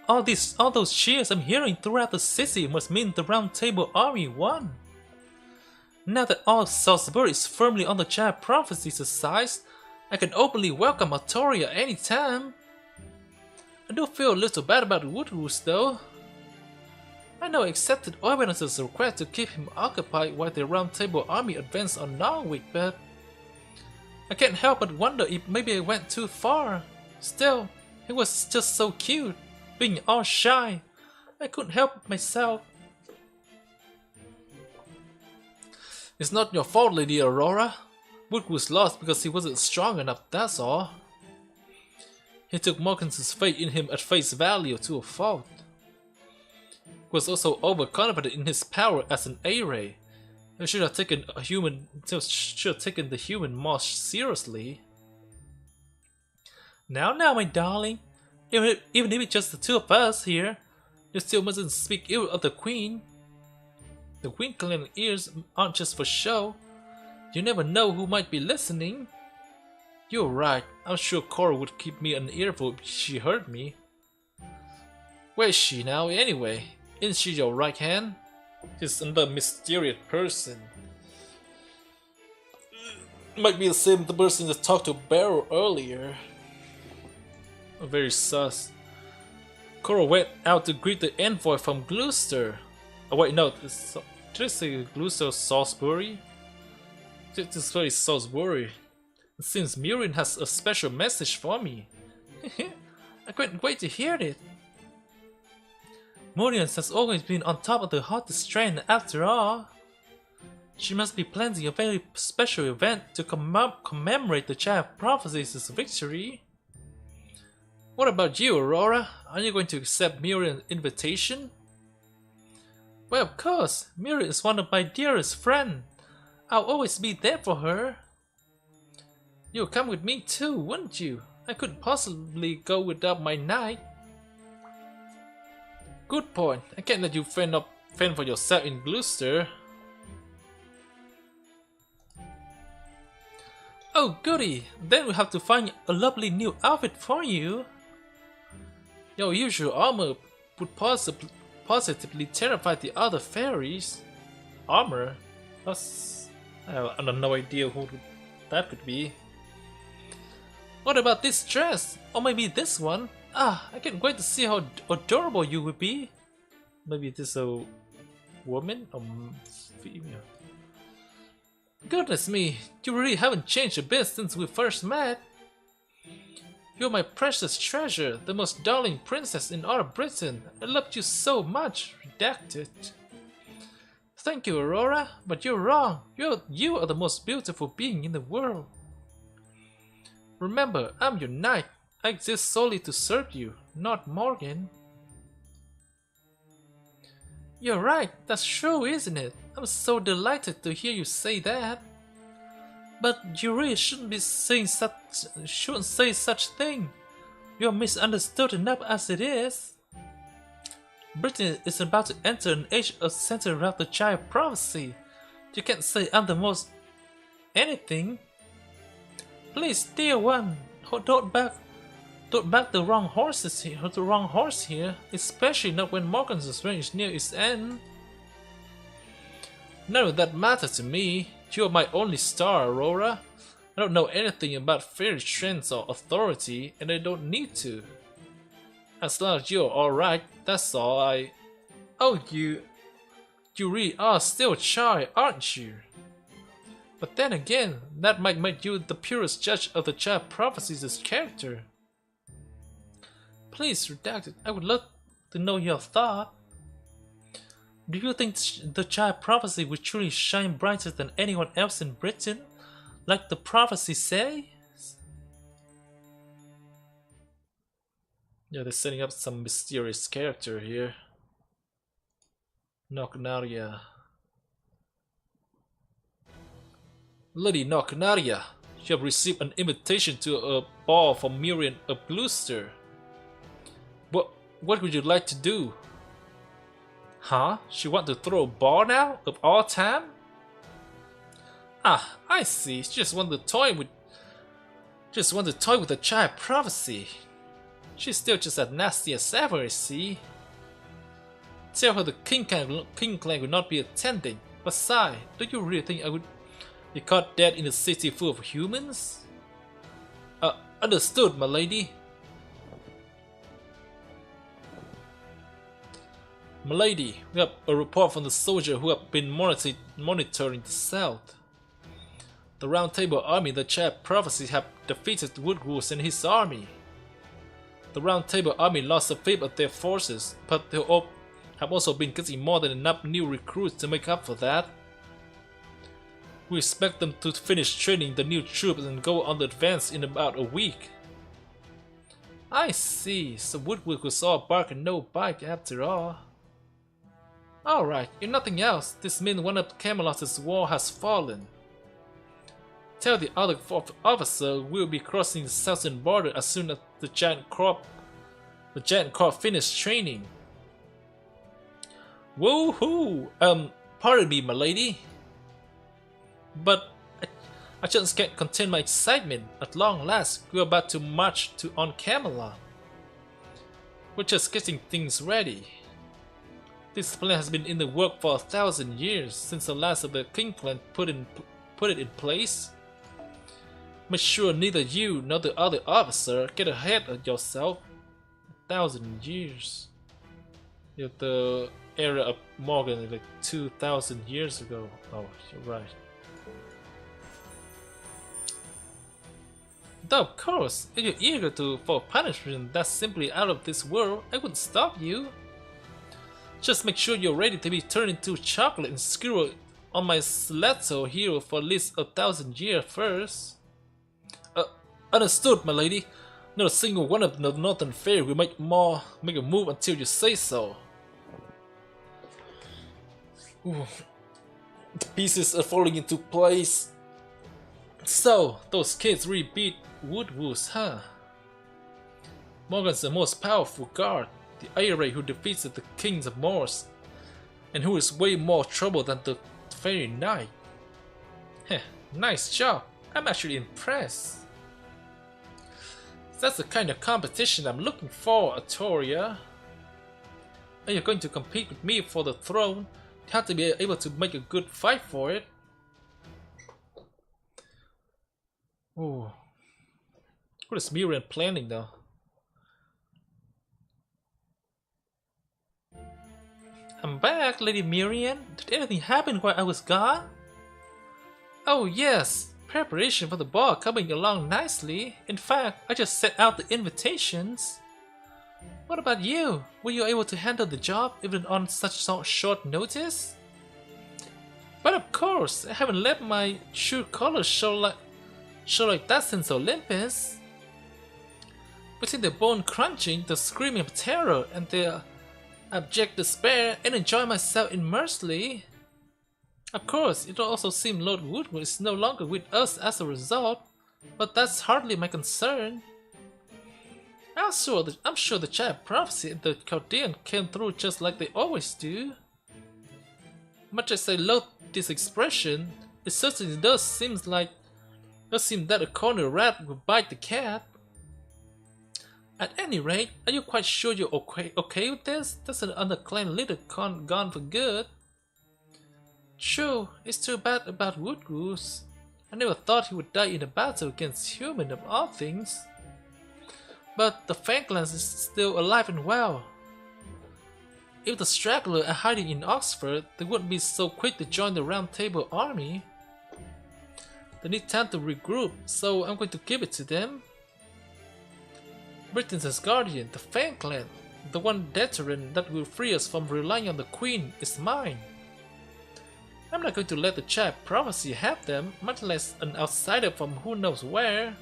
all those cheers I'm hearing throughout the city must mean the Round Table Army won. Now that all Salisbury is firmly on the Child Prophecy's side, I can openly welcome Artoria anytime. I do feel a little bad about Woodhouse though. I know I accepted Oivanus' request to keep him occupied while the Round Table Army advanced on Norwich, but I can't help but wonder if maybe I went too far. Still, he was just so cute, being all shy. I couldn't help myself. It's not your fault, Lady Aurora. Wood was lost because he wasn't strong enough, that's all. He took Morganson's faith in him at face value to a fault. He was also overconfident in his power as an A-ray. He should have taken the human more seriously. Now, my darling. Even if it's just the two of us here, you still mustn't speak ill of the Queen. The Winkling ears aren't just for show. You never know who might be listening. You're right. I'm sure Cora would keep me an earful if she heard me. Where is she now, anyway? Isn't she your right hand? She's another mysterious person. Might be the same person that talked to Barrow earlier. Very sus. Cora went out to greet the envoy from Gloucester. Oh wait, no, did I say Gloucester Salisbury? This is very Salisbury. It seems Miriam has a special message for me. I couldn't wait to hear it. Miriam has always been on top of the hottest trend after all. She must be planning a very special event to commemorate the Child Prophecy's victory. What about you, Aurora? Are you going to accept Miriam's invitation? Well, of course. Miriam is one of my dearest friends. I'll always be there for her. You'll come with me too, wouldn't you? I couldn't possibly go without my knight. Good point. I can't let you fend for yourself in Gloucester. Oh goody! Then we have to find a lovely new outfit for you. Your usual armor would positively terrify the other fairies. Armor? I have no idea who that could be. What about this dress? Or maybe this one? Ah, I can't wait to see how adorable you would be. Maybe this a woman or female? Goodness me, you really haven't changed a bit since we first met. You're my precious treasure, the most darling princess in all of Britain. I loved you so much. Redacted. Thank you, Aurora, but you're wrong. You are the most beautiful being in the world. Remember, I'm your knight. I exist solely to serve you, not Morgan. You're right, that's true, isn't it? I'm so delighted to hear you say that. But you really shouldn't say such thing. You're misunderstood enough as it is. Britain is about to enter an age centered around the Child Prophecy. You can't say I'm the most anything. Please, dear one, don't back the wrong horses here. The wrong horse here, especially not when Morgan's reign is near its end. None of that matters to me. You are my only star, Aurora. I don't know anything about fairy trends or authority, and I don't need to. As long as you're alright, that's all I... Oh, you really are still shy, aren't you? But then again, that might make you the purest judge of the Child Prophecy's character. Please, Redacted, I would love to know your thought. Do you think the Child Prophecy will truly shine brighter than anyone else in Britain, like the prophecy says? Yeah, they're setting up some mysterious character here. Nocnaria. Lady Nocnaria, you have received an invitation to a ball from Miriam of Gloucester. What would you like to do? Huh? She want to throw a ball now? Of all time? Ah, I see. She just want to toy with the Child Prophecy. She's still just as nasty as ever, I see. Tell her the King Clan will not be attending. Besides, do you really think I would be caught dead in a city full of humans? Understood, my lady. Milady, we have a report from the soldier who have been monitoring the south. The Round Table Army, the Child Prophecy, have defeated Woodwolves and his army. The Round Table Army lost a fifth of their forces, but they have also been getting more than enough new recruits to make up for that. We expect them to finish training the new troops and go on the advance in about a week. I see, so Woodwolf was all bark and no bite after all. Alright, if nothing else, this means one of Camelot's wall has fallen. Tell the other officer we'll be crossing the southern border as soon as the giant corps finish training. Woohoo! Pardon me, my lady. But I just can't contain my excitement. At long last, we're about to march on Camelot. We're just getting things ready. This plan has been in the work for 1,000 years, since the last of the King Clan put it in place. Make sure neither you nor the other officer get ahead of yourself. 1,000 years. Yeah, the era of Morgan like 2,000 years ago. Oh, you're right. Though of course, if you're eager for punishment that's simply out of this world, I wouldn't stop you. Just make sure you're ready to be turned into chocolate and skewered on my stiletto here for at least 1,000 years first. Understood, my lady. Not a single one of the Northern Fairy will make a move until you say so. Ooh. The pieces are falling into place. So, those kids really beat Woodwoods, huh? Morgan's the most powerful guard, the IRA who defeated the Kings of Morse, and who is way more trouble than the Fairy Knight. Heh, nice job. I'm actually impressed. That's the kind of competition I'm looking for, Artoria. Are you going to compete with me for the throne? You have to be able to make a good fight for it. Ooh. What is Miriam planning though? I'm back, Lady Miriam. Did anything happen while I was gone? Oh yes, preparation for the ball coming along nicely. In fact, I just sent out the invitations. What about you? Were you able to handle the job even on such short notice? But of course, I haven't let my true colors show like that since Olympus. Between the bone crunching, the screaming of terror, and the abject despair, and enjoy myself immensely. Of course, it will also seem Lord Woodward is no longer with us as a result, but that's hardly my concern. I'm sure the giant prophecy and the Chaldean came through just like they always do. Much as I love this expression, it certainly does seem that a corner rat will bite the cat. At any rate, are you quite sure you're okay with this? That's an underclaimed little con gone for good. True, it's too bad about Woodgoose. I never thought he would die in a battle against human of all things. But the Franklands is still alive and well. If the straggler are hiding in Oxford, they wouldn't be so quick to join the Round Table army. They need time to regroup, so I'm going to give it to them. Britain's Asgardian, the Fan Clan, the one veteran that will free us from relying on the Queen, is mine. I'm not going to let the giant prophecy have them, much less an outsider from who knows where.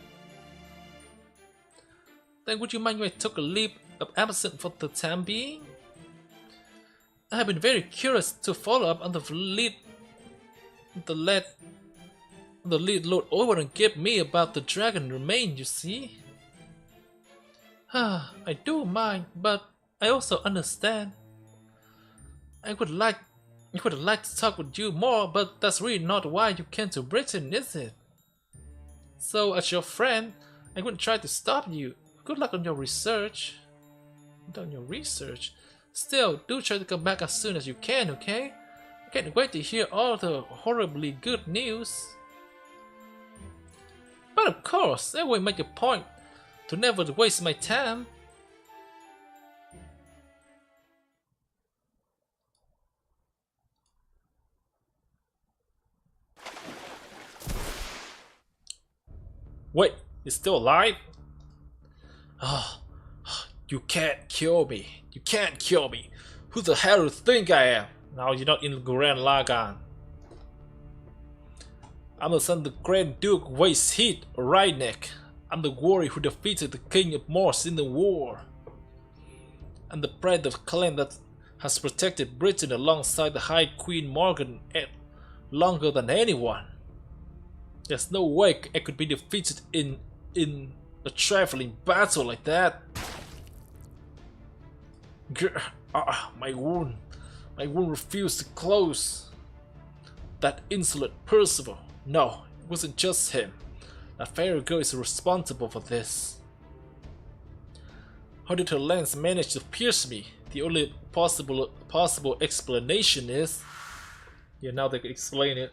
Then would you mind if I took a leave of absence for the time being? I have been very curious to follow up on the lead Lord Oberon gave me about the dragon remain, you see. I do mind, but I also understand. I would like to talk with you more, but that's really not why you came to Britain, is it? So, as your friend, I wouldn't try to stop you. Good luck on your research. Still, do try to come back as soon as you can, okay? I can't wait to hear all the horribly good news. But of course, I will make a point to never waste my time. Wait, he's still alive? Oh, you can't kill me. You can't kill me. Who the hell do you think I am? Now you're not in Grand Lagan. I'm the son of the Grand Duke Waste Heat, Rhyneck. I'm the warrior who defeated the King of Morse in the war. I'm the pride of a clan that has protected Britain alongside the High Queen Morgan longer than anyone. There's no way I could be defeated in a trifling battle like that. My wound refused to close. That insolent Percival. No, it wasn't just him. That fairy girl is responsible for this. How did her lance manage to pierce me? The only possible explanation is... Yeah, now they can explain it.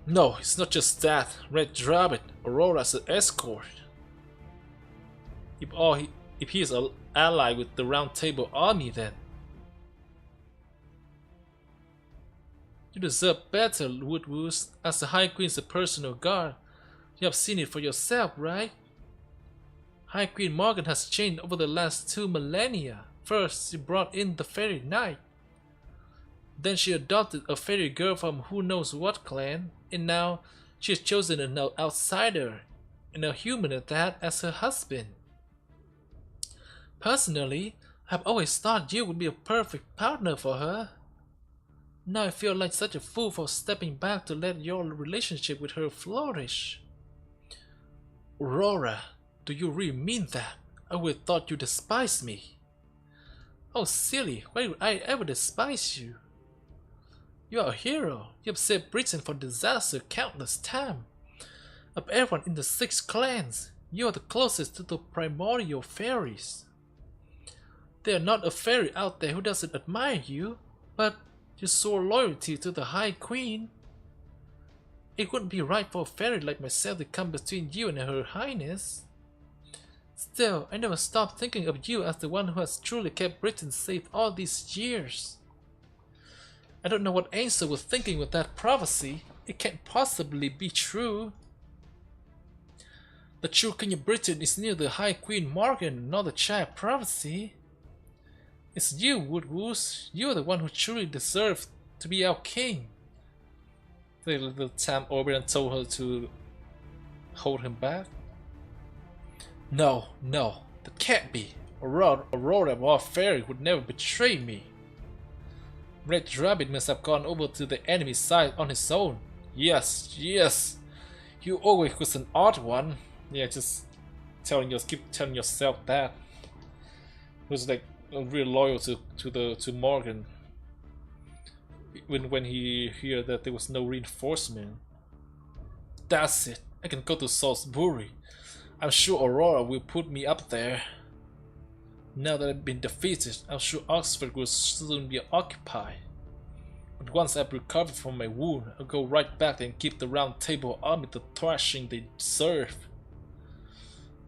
No, it's not just that. Red Rabbit, Aurora's an escort. if he is an ally with the Round Table Army, then you deserve better, Woodwoos. As the High Queen's personal guard, you have seen it for yourself, right? High Queen Morgan has changed over the last 2 millennia. First, she brought in the Fairy Knight. Then she adopted a fairy girl from who knows what clan, and now she has chosen an outsider, and a human at that, as her husband. Personally, I've always thought you would be a perfect partner for her. Now I feel like such a fool for stepping back to let your relationship with her flourish. Aurora, do you really mean that? I would have thought you despised me. Oh silly, why would I ever despise you? You are a hero. You have saved Britain from disaster countless times. Of everyone in the 6 clans, you are the closest to the primordial fairies. There are not a fairy out there who doesn't admire you, but you swore loyalty to the High Queen. It wouldn't be right for a fairy like myself to come between you and Her Highness. Still, I never stopped thinking of you as the one who has truly kept Britain safe all these years. I don't know what Aesc was thinking with that prophecy. It can't possibly be true. The true King of Britain is near the High Queen Morgan, not the child prophecy. It's you, Woodwoos. You're the one who truly deserves to be our king. The little time Oberon told her to hold him back. No, that can't be. Aurora of our fairy would never betray me. Red Rabbit must have gone over to the enemy side on his own. Yes. You always was an odd one. Yeah, just keep telling yourself that. He was like real loyal to Morgan. When he heard that there was no reinforcement. That's it. I can go to Salisbury. I'm sure Aurora will put me up there. Now that I've been defeated, I'm sure Oxford will soon be occupied. But once I've recovered from my wound, I'll go right back and give the Round Table Army the thrashing they deserve.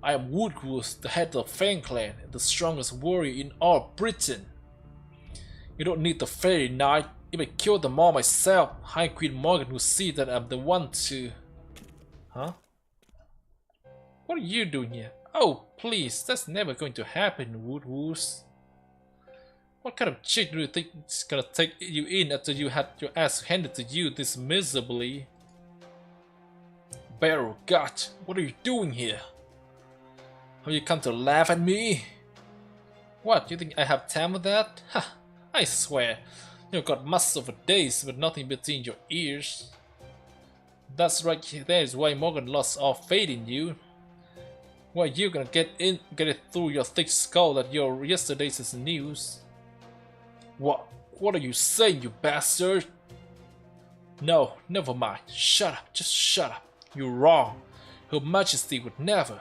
I am Woodwoos, the head of the Fang Clan, and the strongest warrior in all Britain. You don't need the Fairy Knight. If I kill them all myself, High Queen Morgan will see that I'm the one to... Huh? What are you doing here? Oh, please, that's never going to happen, Woodwoos. What kind of chick do you think is gonna take you in after you had your ass handed to you this miserably? Barrow God, what are you doing here? Have you come to laugh at me? What, you think I have time for that? Ha! I swear, you've got muscle for days but nothing between your ears. That's right, that is why Morgan lost all faith in you. Why you gonna get it through your thick skull that your yesterday's news? What are you saying, you bastard? No, never mind. Shut up, just shut up. You're wrong. Her Majesty would never.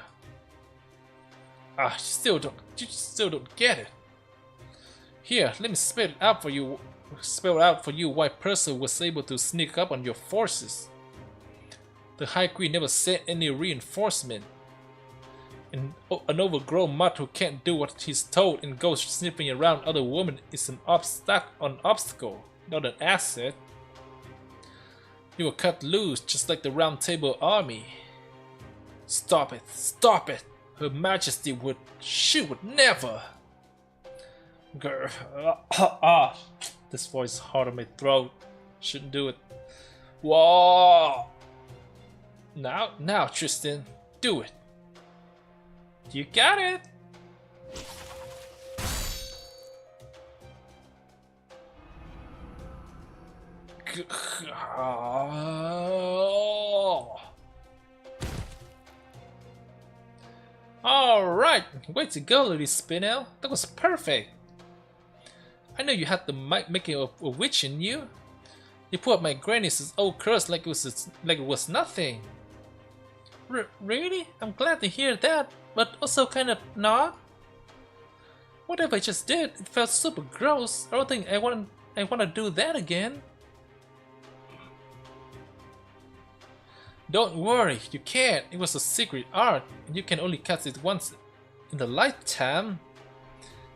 Ah, you still don't get it. Here, let me spell it out for you. Spell out for you why Percy was able to sneak up on your forces. The High Queen never sent any reinforcement. An overgrown mutt who can't do what he's told and goes sniffing around other women is an obstacle, not an asset. You were cut loose just like the Round Table Army. Stop it, stop it! Her Majesty would... She would never! Grr. This voice is hard on my throat. Shouldn't do it. Whoa! Now, Tristan, do it. You got it! Alright, way to go, Lady Spinel. That was perfect. I know you had the making of a witch in you. You put up my granny's old curse like it was nothing. Really? I'm glad to hear that, but also kind of not. Whatever I just did, it felt super gross. I don't think I want to do that again. Don't worry, you can't. It was a secret art, and you can only cast it once in the lifetime.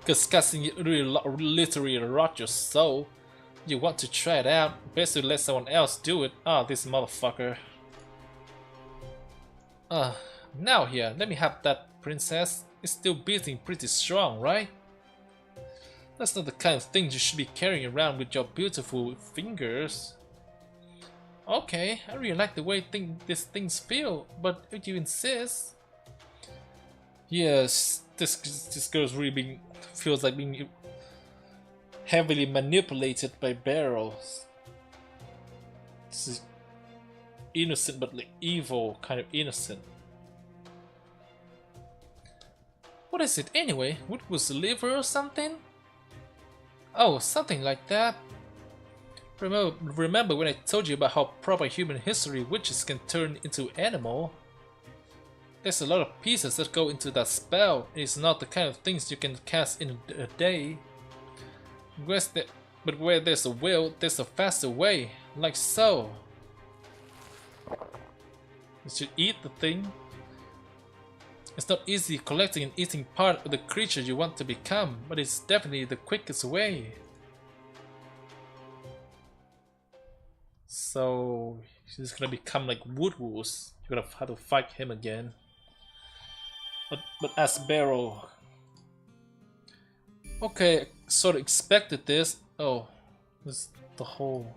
Discussing it really literally rot your soul. You want to try it out, best to let someone else do it. Ah, this motherfucker. Now here, let me have that, princess. It's still beating pretty strong, right? That's not the kind of thing you should be carrying around with your beautiful fingers. Okay, I really like the way these things feel, but if you insist... Yes, this girl's really feels like being heavily manipulated by barrels. This is innocent but like evil kind of innocent. What is it anyway? Woodward's liver or something? Oh, something like that. Remember when I told you about how proper human history witches can turn into animal? There's a lot of pieces that go into that spell. It's not the kind of things you can cast in a day. But where there's a will, there's a faster way. Like so. You should eat the thing. It's not easy collecting and eating part of the creature you want to become, but it's definitely the quickest way. So he's gonna become like Woodwoo's. You're gonna have to fight him again. But as Barrow. Okay, sort of expected this. Oh, this the whole.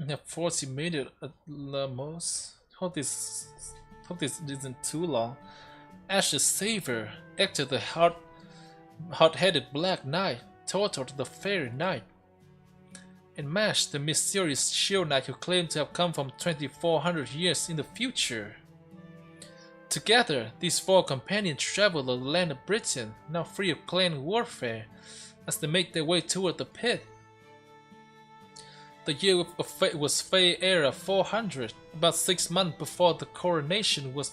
Yeah, 40 minutes at the most. Hope this isn't too long. Ash's savior, acted the hot-headed Black Knight, tortured the Fairy Knight, and Mash, the mysterious Shield Knight who claimed to have come from 2400 years in the future. Together, these four companions travel the land of Britain, now free of clan warfare, as they make their way toward the pit. The year of fate was Fey Era 400, about 6 months before the coronation was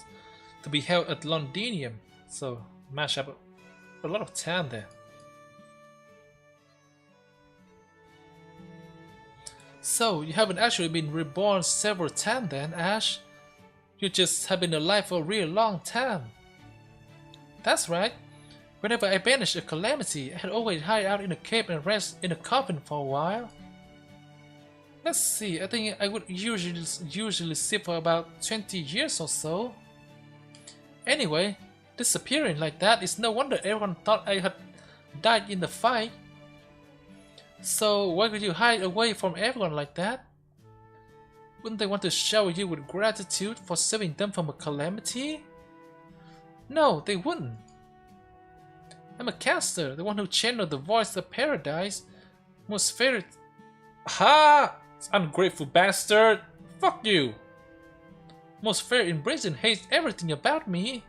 to be held at Londinium, so mash up a lot of time there. So, you haven't actually been reborn several times then, Ash? You just have been alive for a real long time. That's right. Whenever I banished a calamity, I had always hide out in a cave and rest in a coffin for a while. Let's see, I think I would usually sit for about 20 years or so. Anyway, disappearing like that is no wonder everyone thought I had died in the fight. So why would you hide away from everyone like that? Wouldn't they want to shower you with gratitude for saving them from a calamity? No, they wouldn't. I'm a caster, the one who channeled the voice of paradise. Most favorite. Ha! Ungrateful bastard! Fuck you! Most fair in Britain hates everything about me.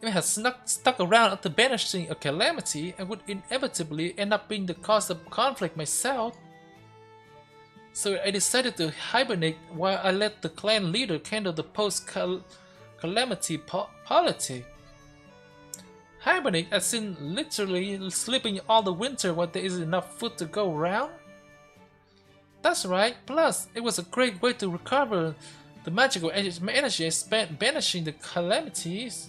If I had stuck around after banishing a calamity, I would inevitably end up being the cause of conflict myself. So I decided to hibernate while I let the clan leader handle the post-calamity politic. Hibernate as in literally sleeping all the winter while there isn't enough food to go around? That's right, plus it was a great way to recover the magical energy I spent banishing the calamities.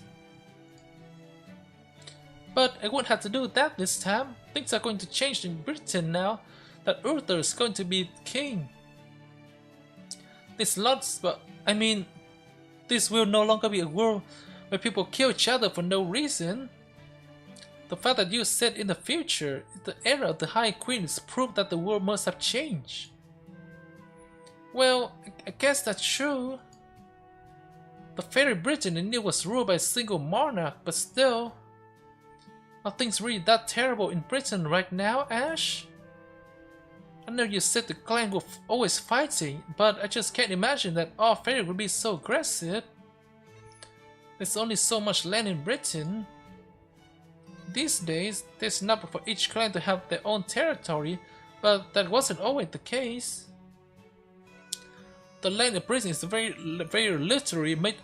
But I won't have to do that this time. Things are going to change in Britain now that Uther is going to be king. This will no longer be a world where people kill each other for no reason. The fact that you said in the future, the era of the High Queen is proof that the world must have changed. Well, I guess that's true. The fairy Britain indeed was ruled by a single monarch, but still. Are things really that terrible in Britain right now, Ash? I know you said the clan were always fighting, but I just can't imagine that all fairy would be so aggressive. There's only so much land in Britain. These days, there's enough for each clan to have their own territory, but that wasn't always the case. The land in Britain is very literally made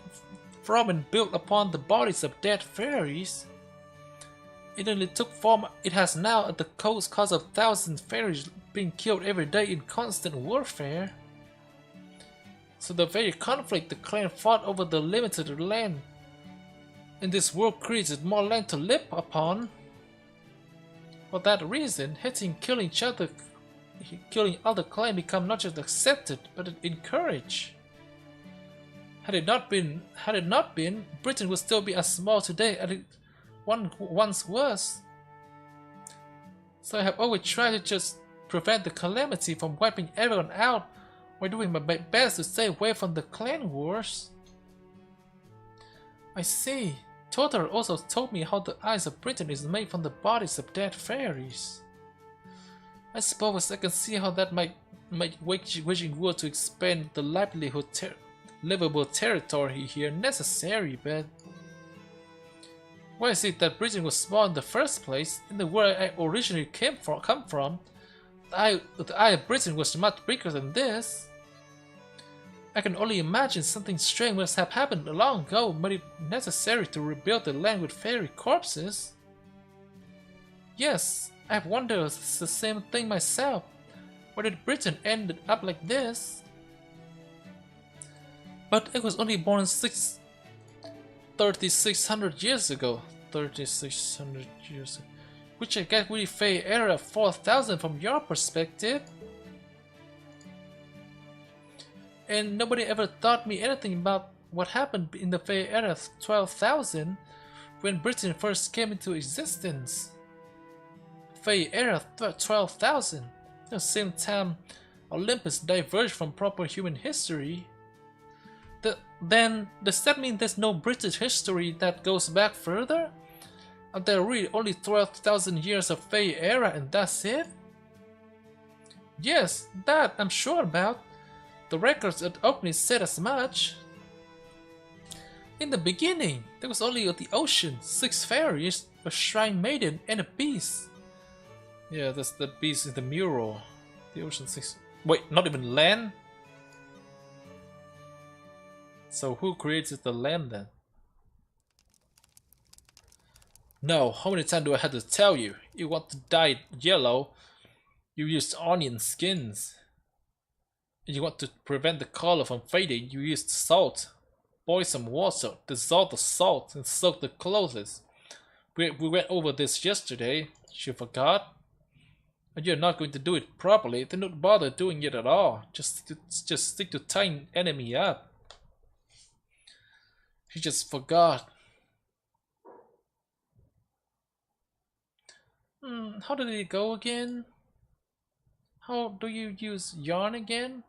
from and built upon the bodies of dead fairies. It only took form it has now at the cost of thousands of fairies being killed every day in constant warfare. So the very conflict the clan fought over the limited land in this world created more land to live upon. For that reason, hating killing other clans become not just accepted but encouraged. Had it not been, Britain would still be as small today as it once was. So I have always tried to just prevent the calamity from wiping everyone out while doing my best to stay away from the clan wars. I see. Total also told me how the eyes of Britain is made from the bodies of dead fairies. I suppose I can see how that might waging war to expand the livable territory here necessary, but why is it that Britain was small in the first place? In the world I originally come from, the eye of Britain was much bigger than this. I can only imagine something strange must have happened long ago, made it necessary to rebuild the land with fairy corpses. Yes, I have wondered the same thing myself. Why did Britain end up like this? But it was only born 3,600 years ago. 3,600 years ago. Which I guess we Fey era 4,000 from your perspective. And nobody ever taught me anything about what happened in the Fey era 12,000 when Britain first came into existence. Fey era 12,000. At the same time, Olympus diverged from proper human history. Then, does that mean there's no British history that goes back further? Are there really only 12,000 years of Fey era and that's it? Yes, that I'm sure about. The records at Orkney said as much. In the beginning, there was only the ocean, 6 fairies, a shrine maiden, and a beast. Yeah, that's the beast in the mural. The ocean 6. Wait, not even land? So who created the land then? No, how many times do I have to tell you? You want to dye yellow, you use onion skins. You want to prevent the color from fading, you use salt. Boil some water, dissolve the salt, and soak the clothes. We went over this yesterday. You forgot? And you're not going to do it properly, then don't bother doing it at all. Just stick to tying enemy up. You just forgot. How did it go again? How do you use yarn again?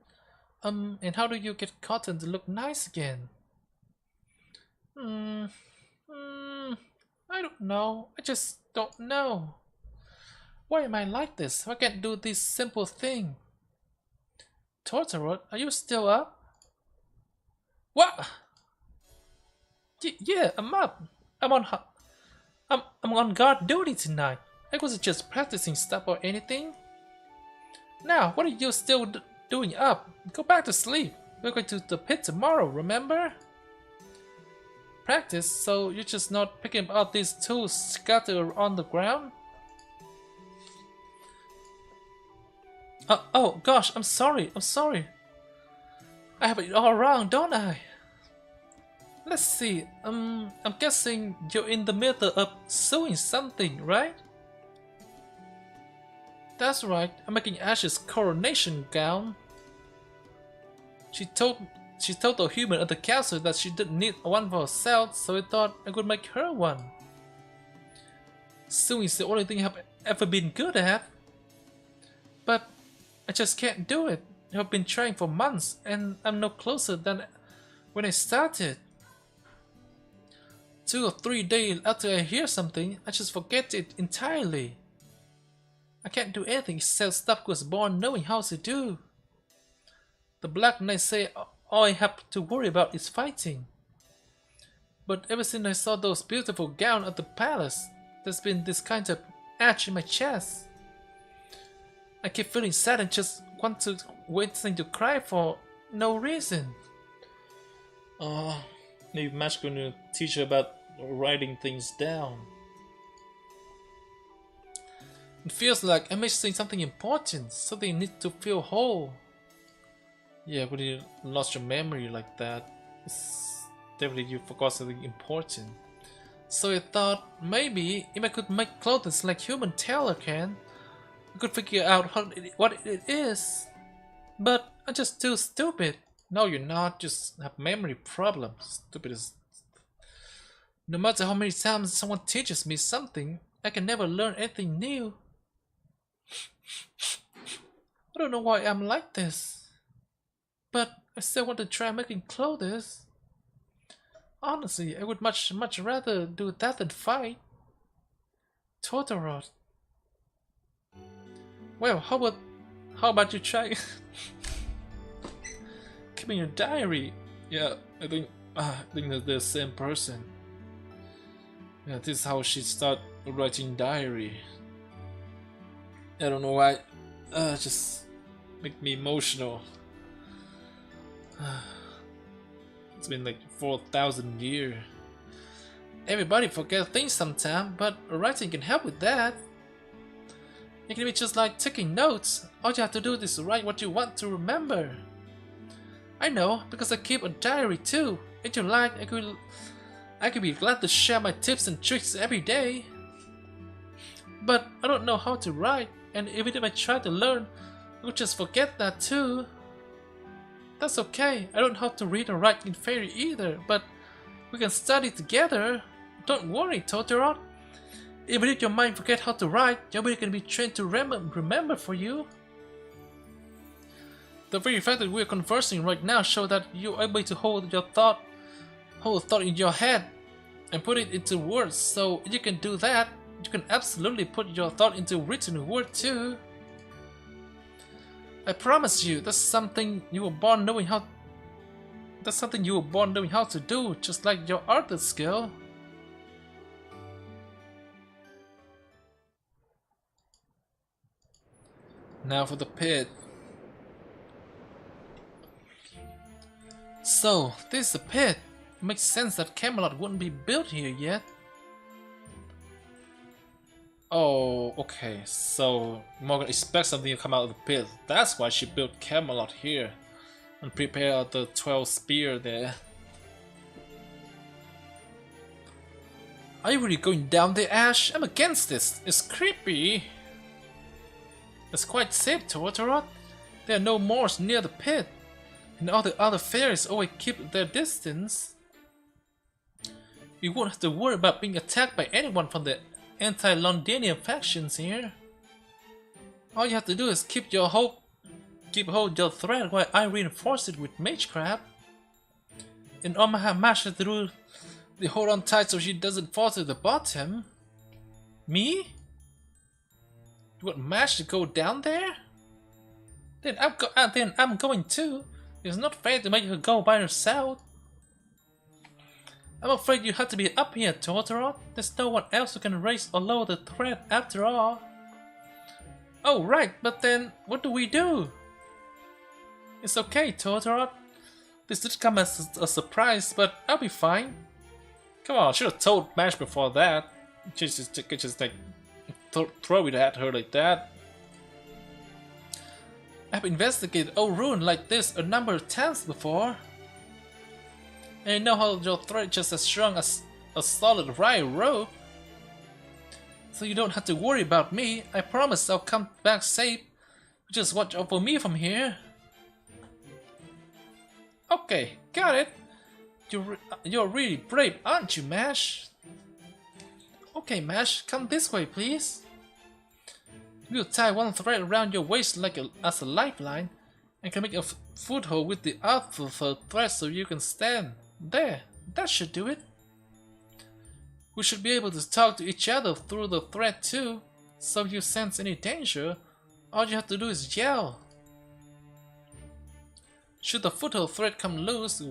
And how do you get cotton to look nice again? I don't know. I just don't know. Why am I like this? I can't do this simple thing. Tortorot, are you still up? What? Yeah, I'm up. I'm on guard duty tonight. I wasn't just practicing stuff or anything. Now, what are you still doing up? Go back to sleep. We're going to the pit tomorrow, remember? Practice? So you're just not picking up these tools scattered on the ground? Oh gosh, I'm sorry. I have it all wrong, don't I? Let's see, I'm guessing you're in the middle of sewing something, right? That's right, I'm making Ash's coronation gown. She told the human at the castle that she didn't need one for herself, so I thought I could make her one. Sewing is the only thing I've ever been good at. But I just can't do it. I've been trying for months and I'm no closer than when I started. 2 or 3 days after I hear something, I just forget it entirely. I can't do anything except stuff was born knowing how to do. The Black Knights say all I have to worry about is fighting. But ever since I saw those beautiful gowns at the palace, there's been this kind of itch in my chest. I keep feeling sad and just wanting to cry for no reason. Maybe Mash gonna teach her about writing things down. It feels like I'm missing something important, something you need to feel whole. Yeah, when you lost your memory like that, it's definitely you forgot something important. So I thought maybe if I could make clothes like human tailor can, I could figure out what it is. But I'm just too stupid. No, you're not. Just have memory problems. Stupid as. No matter how many times someone teaches me something, I can never learn anything new. I don't know why I'm like this, but I still want to try making clothes. Honestly, I would much rather do that than fight. Totoro. Well, how about you try keeping your diary? Yeah, I think they're the same person. Yeah, this is how she started writing diary. I don't know why. Just make me emotional. It's been like 4,000 years. Everybody forgets things sometimes, but writing can help with that. It can be just like taking notes. All you have to do is write what you want to remember. I know, because I keep a diary too. If you like, I could be glad to share my tips and tricks every day. But I don't know how to write, and even if I try to learn, I would just forget that too. That's okay, I don't have to read or write in fairy either, but we can study together. Don't worry, Totoro. Even if your mind forget how to write, your body can be trained to remember for you. The very fact that we're conversing right now shows that you're able to hold thought in your head and put it into words. So if you can do that, you can absolutely put your thought into written word too. I promise you, that's something you were born knowing how. That's something you were born knowing how to do, just like your art skill. Now for the pit. So, this is the pit. It makes sense that Camelot wouldn't be built here yet. Oh, okay. So Morgan expects something to come out of the pit. That's why she built Camelot here and prepared the 12 spear there. Are you really going down there, Ash? I'm against this. It's creepy. It's quite safe, Totoro. There are no moors near the pit, and all the other fairies always keep their distance. You won't have to worry about being attacked by anyone from the anti-Londinium factions here. All you have to do is keep hold your thread while I reinforce it with Magecraft. And Omaha mash it through the hold on tight so she doesn't fall to the bottom. Me? You want Mash to go down there? Then I'm going too. It's not fair to make her go by herself. I'm afraid you have to be up here, Totoro. There's no one else who can raise or lower the thread after all. Oh right, but then what do we do? It's okay, Totoro. This did come as a surprise, but I'll be fine. Come on, I should have told Mash before that. Just like throw it at her like that. I've investigated a ruin like this a number of times before. And I know how your thread is just as strong as a solid riot rope. So you don't have to worry about me. I promise I'll come back safe. Just watch out for me from here. Okay, got it. You're really brave, aren't you, Mash? Okay, Mash, come this way, please. We'll tie one thread around your waist like as a lifeline, and can make a foothold with the other thread so you can stand. There, that should do it. We should be able to talk to each other through the thread too, so if you sense any danger, all you have to do is yell. Should the foothold thread come loose,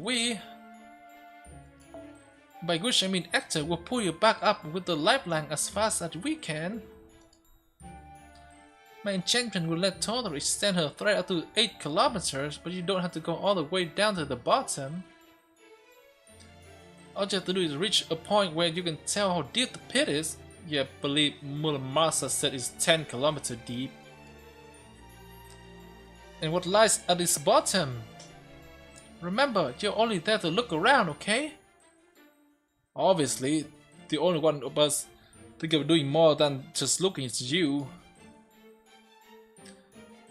by which I mean Hector, will pull you back up with the lifeline as fast as we can. My enchantment will let Totoro extend her thread up to 8 kilometers, but you don't have to go all the way down to the bottom. All you have to do is reach a point where you can tell how deep the pit is. Yeah, I believe Muramasa said it's 10 kilometers deep. And what lies at its bottom? Remember, you're only there to look around, okay? Obviously, the only one of us think of doing more than just looking is you.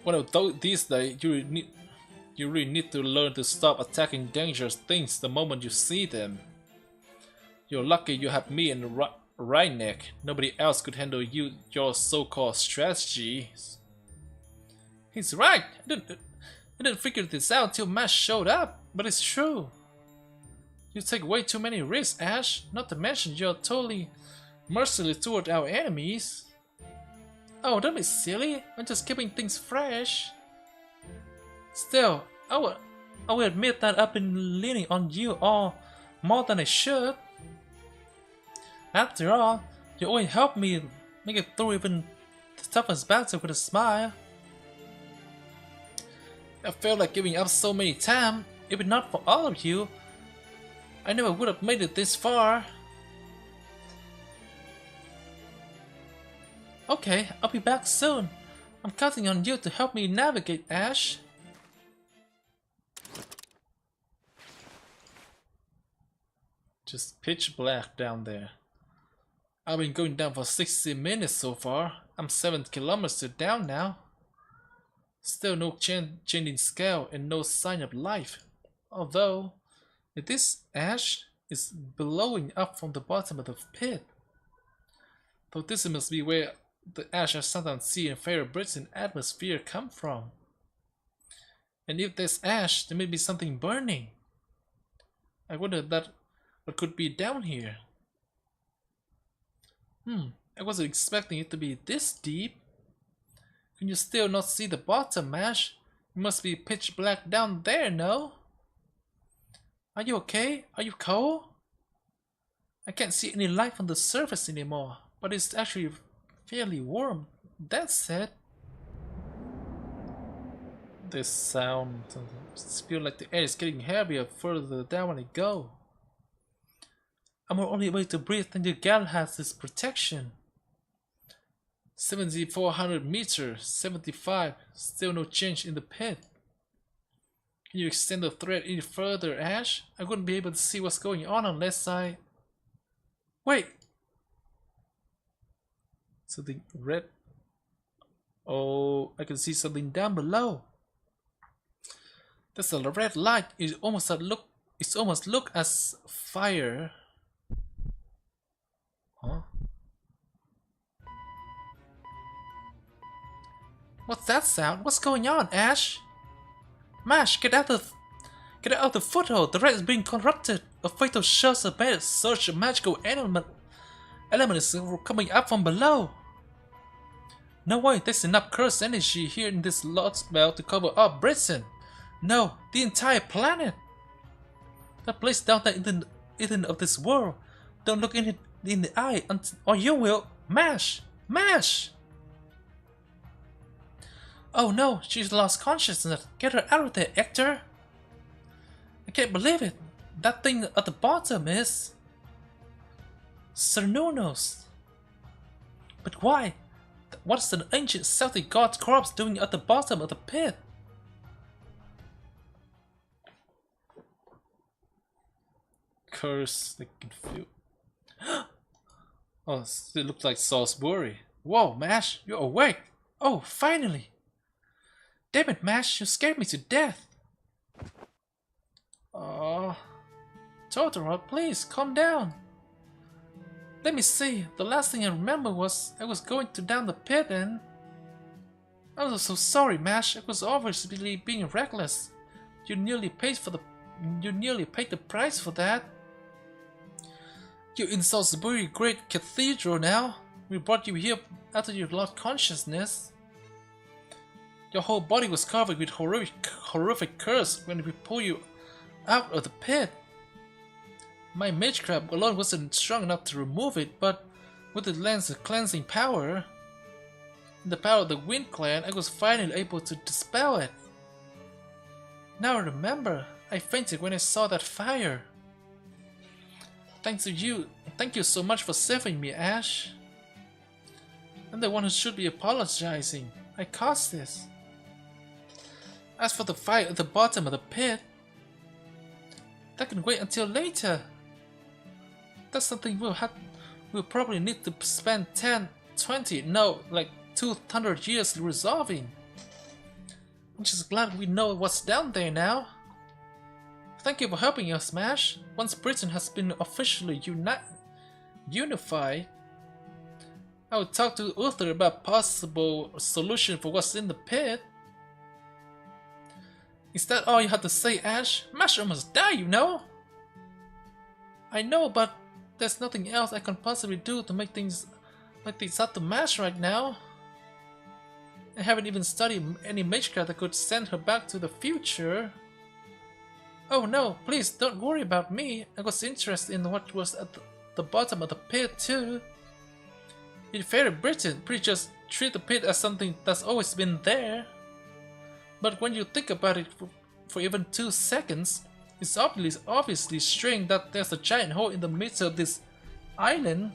One of these days, you really need to learn to stop attacking dangerous things the moment you see them. You're lucky you have me and Reineck. Nobody else could handle your so-called strategies. He's right. I didn't figure this out till Mash showed up, but it's true. You take way too many risks, Ash. Not to mention you're totally merciless toward our enemies. Oh, don't be silly. I'm just keeping things fresh. Still, I will admit that I've been leaning on you all more than I should. After all, you always help me make it through even the toughest battle with a smile. I felt like giving up so many times. If it's not for all of you, I never would have made it this far. Okay, I'll be back soon. I'm counting on you to help me navigate, Ash. Just pitch black down there. I've been going down for 60 minutes so far. I'm 7 kilometers down now. Still no change in scale and no sign of life. Although, if this ash is billowing up from the bottom of the pit. Though this must be where the ash of Southern Sea and Fair Britain atmosphere come from. And if there's ash, there may be something burning. I wonder what could be down here. I wasn't expecting it to be this deep. Can you still not see the bottom, Ash? It must be pitch black down there, no? Are you okay? Are you cold? I can't see any light on the surface anymore, but it's actually fairly warm. That said, this sound feels like the air is getting heavier further down when I go. I'm only able to breathe and the gal has this protection. 7,400 meters, 75, still no change in the pit. Can you extend the thread any further, Ash? I wouldn't be able to see what's going on unless I... Wait! Something red. Oh, I can see something down below. There's a red light. It almost look as fire. Huh? What's that sound? What's going on, Ash? Mash, get out of the foothold. The red is being corrupted. A fatal shot of bad search a magical element is coming up from below. No way, there's enough cursed energy here in this Lostbelt to cover up Britain. No, the entire planet. That place down there isn't of this world. Don't look in the eye, or you will. Mash! Mash! Oh no, she's lost consciousness. Get her out of there, Hector. I can't believe it. That thing at the bottom is... Cernunos. But why? What's an ancient Celtic god's corpse doing at the bottom of the pit? Curse, they can feel. Oh, it looks like Salisbury. Whoa, Mash, you're awake. Oh, finally. Damn it, Mash, you scared me to death. Totoro, please, calm down. Let me see, the last thing I remember was I was going down the pit and... I was so sorry, Mash, I was obviously being reckless. You nearly paid the price for that. You're in Salisbury Great Cathedral now. We brought you here after you lost consciousness. Your whole body was covered with horrific curse when we pulled you out of the pit. My magecraft alone wasn't strong enough to remove it, but with the lens cleansing power and the power of the Wind Clan, I was finally able to dispel it. Now I remember, I fainted when I saw that fire. Thanks to you. Thank you so much for saving me, Ash. I'm the one who should be apologizing. I caused this. As for the fight at the bottom of the pit, that can wait until later. That's something we'll probably need to spend 10, 20, no, like 200 years resolving. I'm just glad we know what's down there now. Thank you for helping us, Smash. Once Britain has been officially unified, I will talk to Uther about possible solution for what's in the pit. Is that all you had to say, Ash? Mash almost died, you know? I know, but there's nothing else I can possibly do to make things up to Mash right now. I haven't even studied any magecraft that could send her back to the future. Oh no, please don't worry about me. I was interested in what was at the bottom of the pit too. In Fairy Britain, pretty just treat the pit as something that's always been there. But when you think about it for even 2 seconds, it's obviously strange that there's a giant hole in the middle of this island.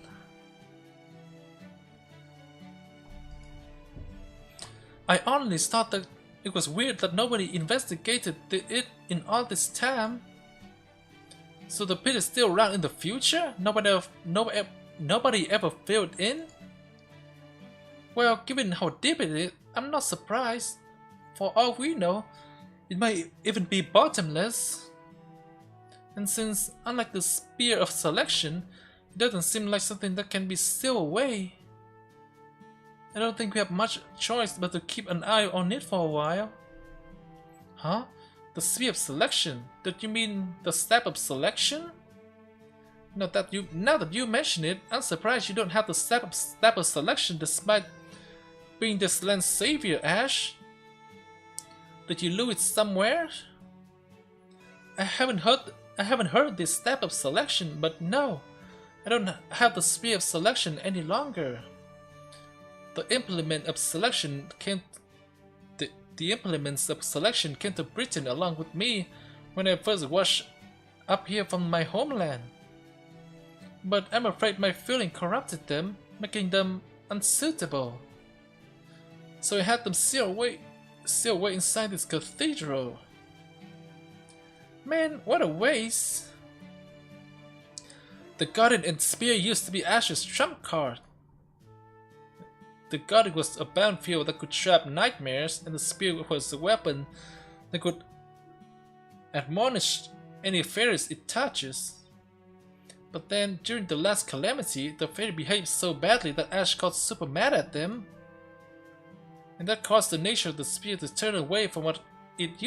I honestly thought that it was weird that nobody investigated it in all this time. So the pit is still around in the future? Nobody ever filled in? Well, given how deep it is, I'm not surprised. For all we know, it might even be bottomless. And since, unlike the Spear of Selection, it doesn't seem like something that can be sealed away, I don't think we have much choice but to keep an eye on it for a while. Huh? The Spear of Selection? Did you mean the Step of Selection? Now that you mention it, I'm surprised you don't have the Step of Selection despite being this land's savior, Ash. Did you lose it somewhere? I haven't heard this Step of Selection, but no, I don't have the Spear of Selection any longer. The implements of selection came to Britain along with me when I first washed up here from my homeland. But I'm afraid my feeling corrupted them, making them unsuitable. So I had them sealed away inside this cathedral. Man, what a waste! The Guardian and Spear used to be Ash's trump card. The Guardian was a battlefield that could trap nightmares, and the Spear was a weapon that could admonish any fairies it touches. But then, during the last calamity, the fairy behaved so badly that Ash got super mad at them. And that caused the nature of the Spear to turn away from what it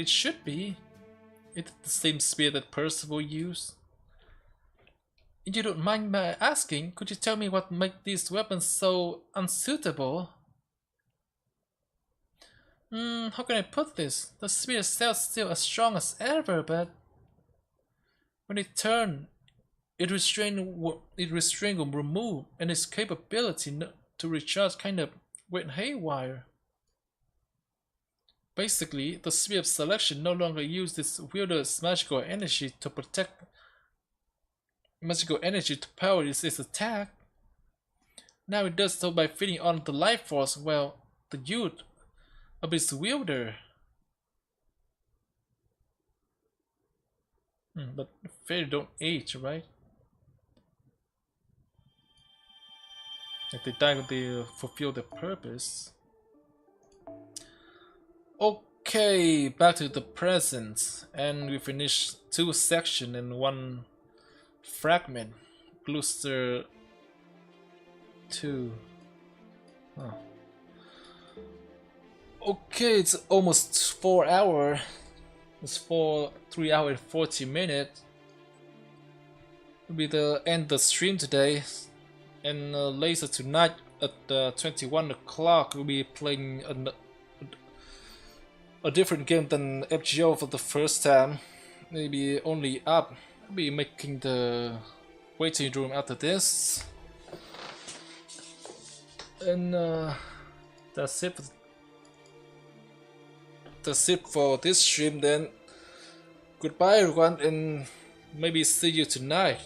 should be. It's the same spear that Percival used. If you don't mind my asking, could you tell me what makes these weapons so unsuitable? How can I put this? The spear itself is still as strong as ever, but when it turns, its restraint will remove, and its capability to recharge kind of went haywire. Basically, the Spear of Selection no longer uses its wielder's magical energy to power its attack. Now it does so by feeding on the life force, well, the youth of its wielder. But fairy don't age, right? If they die, they fulfill their purpose. Okay, back to the present, and we finished 2 sections and 1 fragment. Gloucester 2. Oh. Okay, it's almost 4 hours. It's 3 hours and 40 minutes. It'll be the end of the stream today, and later tonight at 21 o'clock we'll be playing a different game than FGO for the first time. Maybe only up. I'll be making the waiting room after this, and that's it. That's it for this stream then. Goodbye everyone, and maybe see you tonight.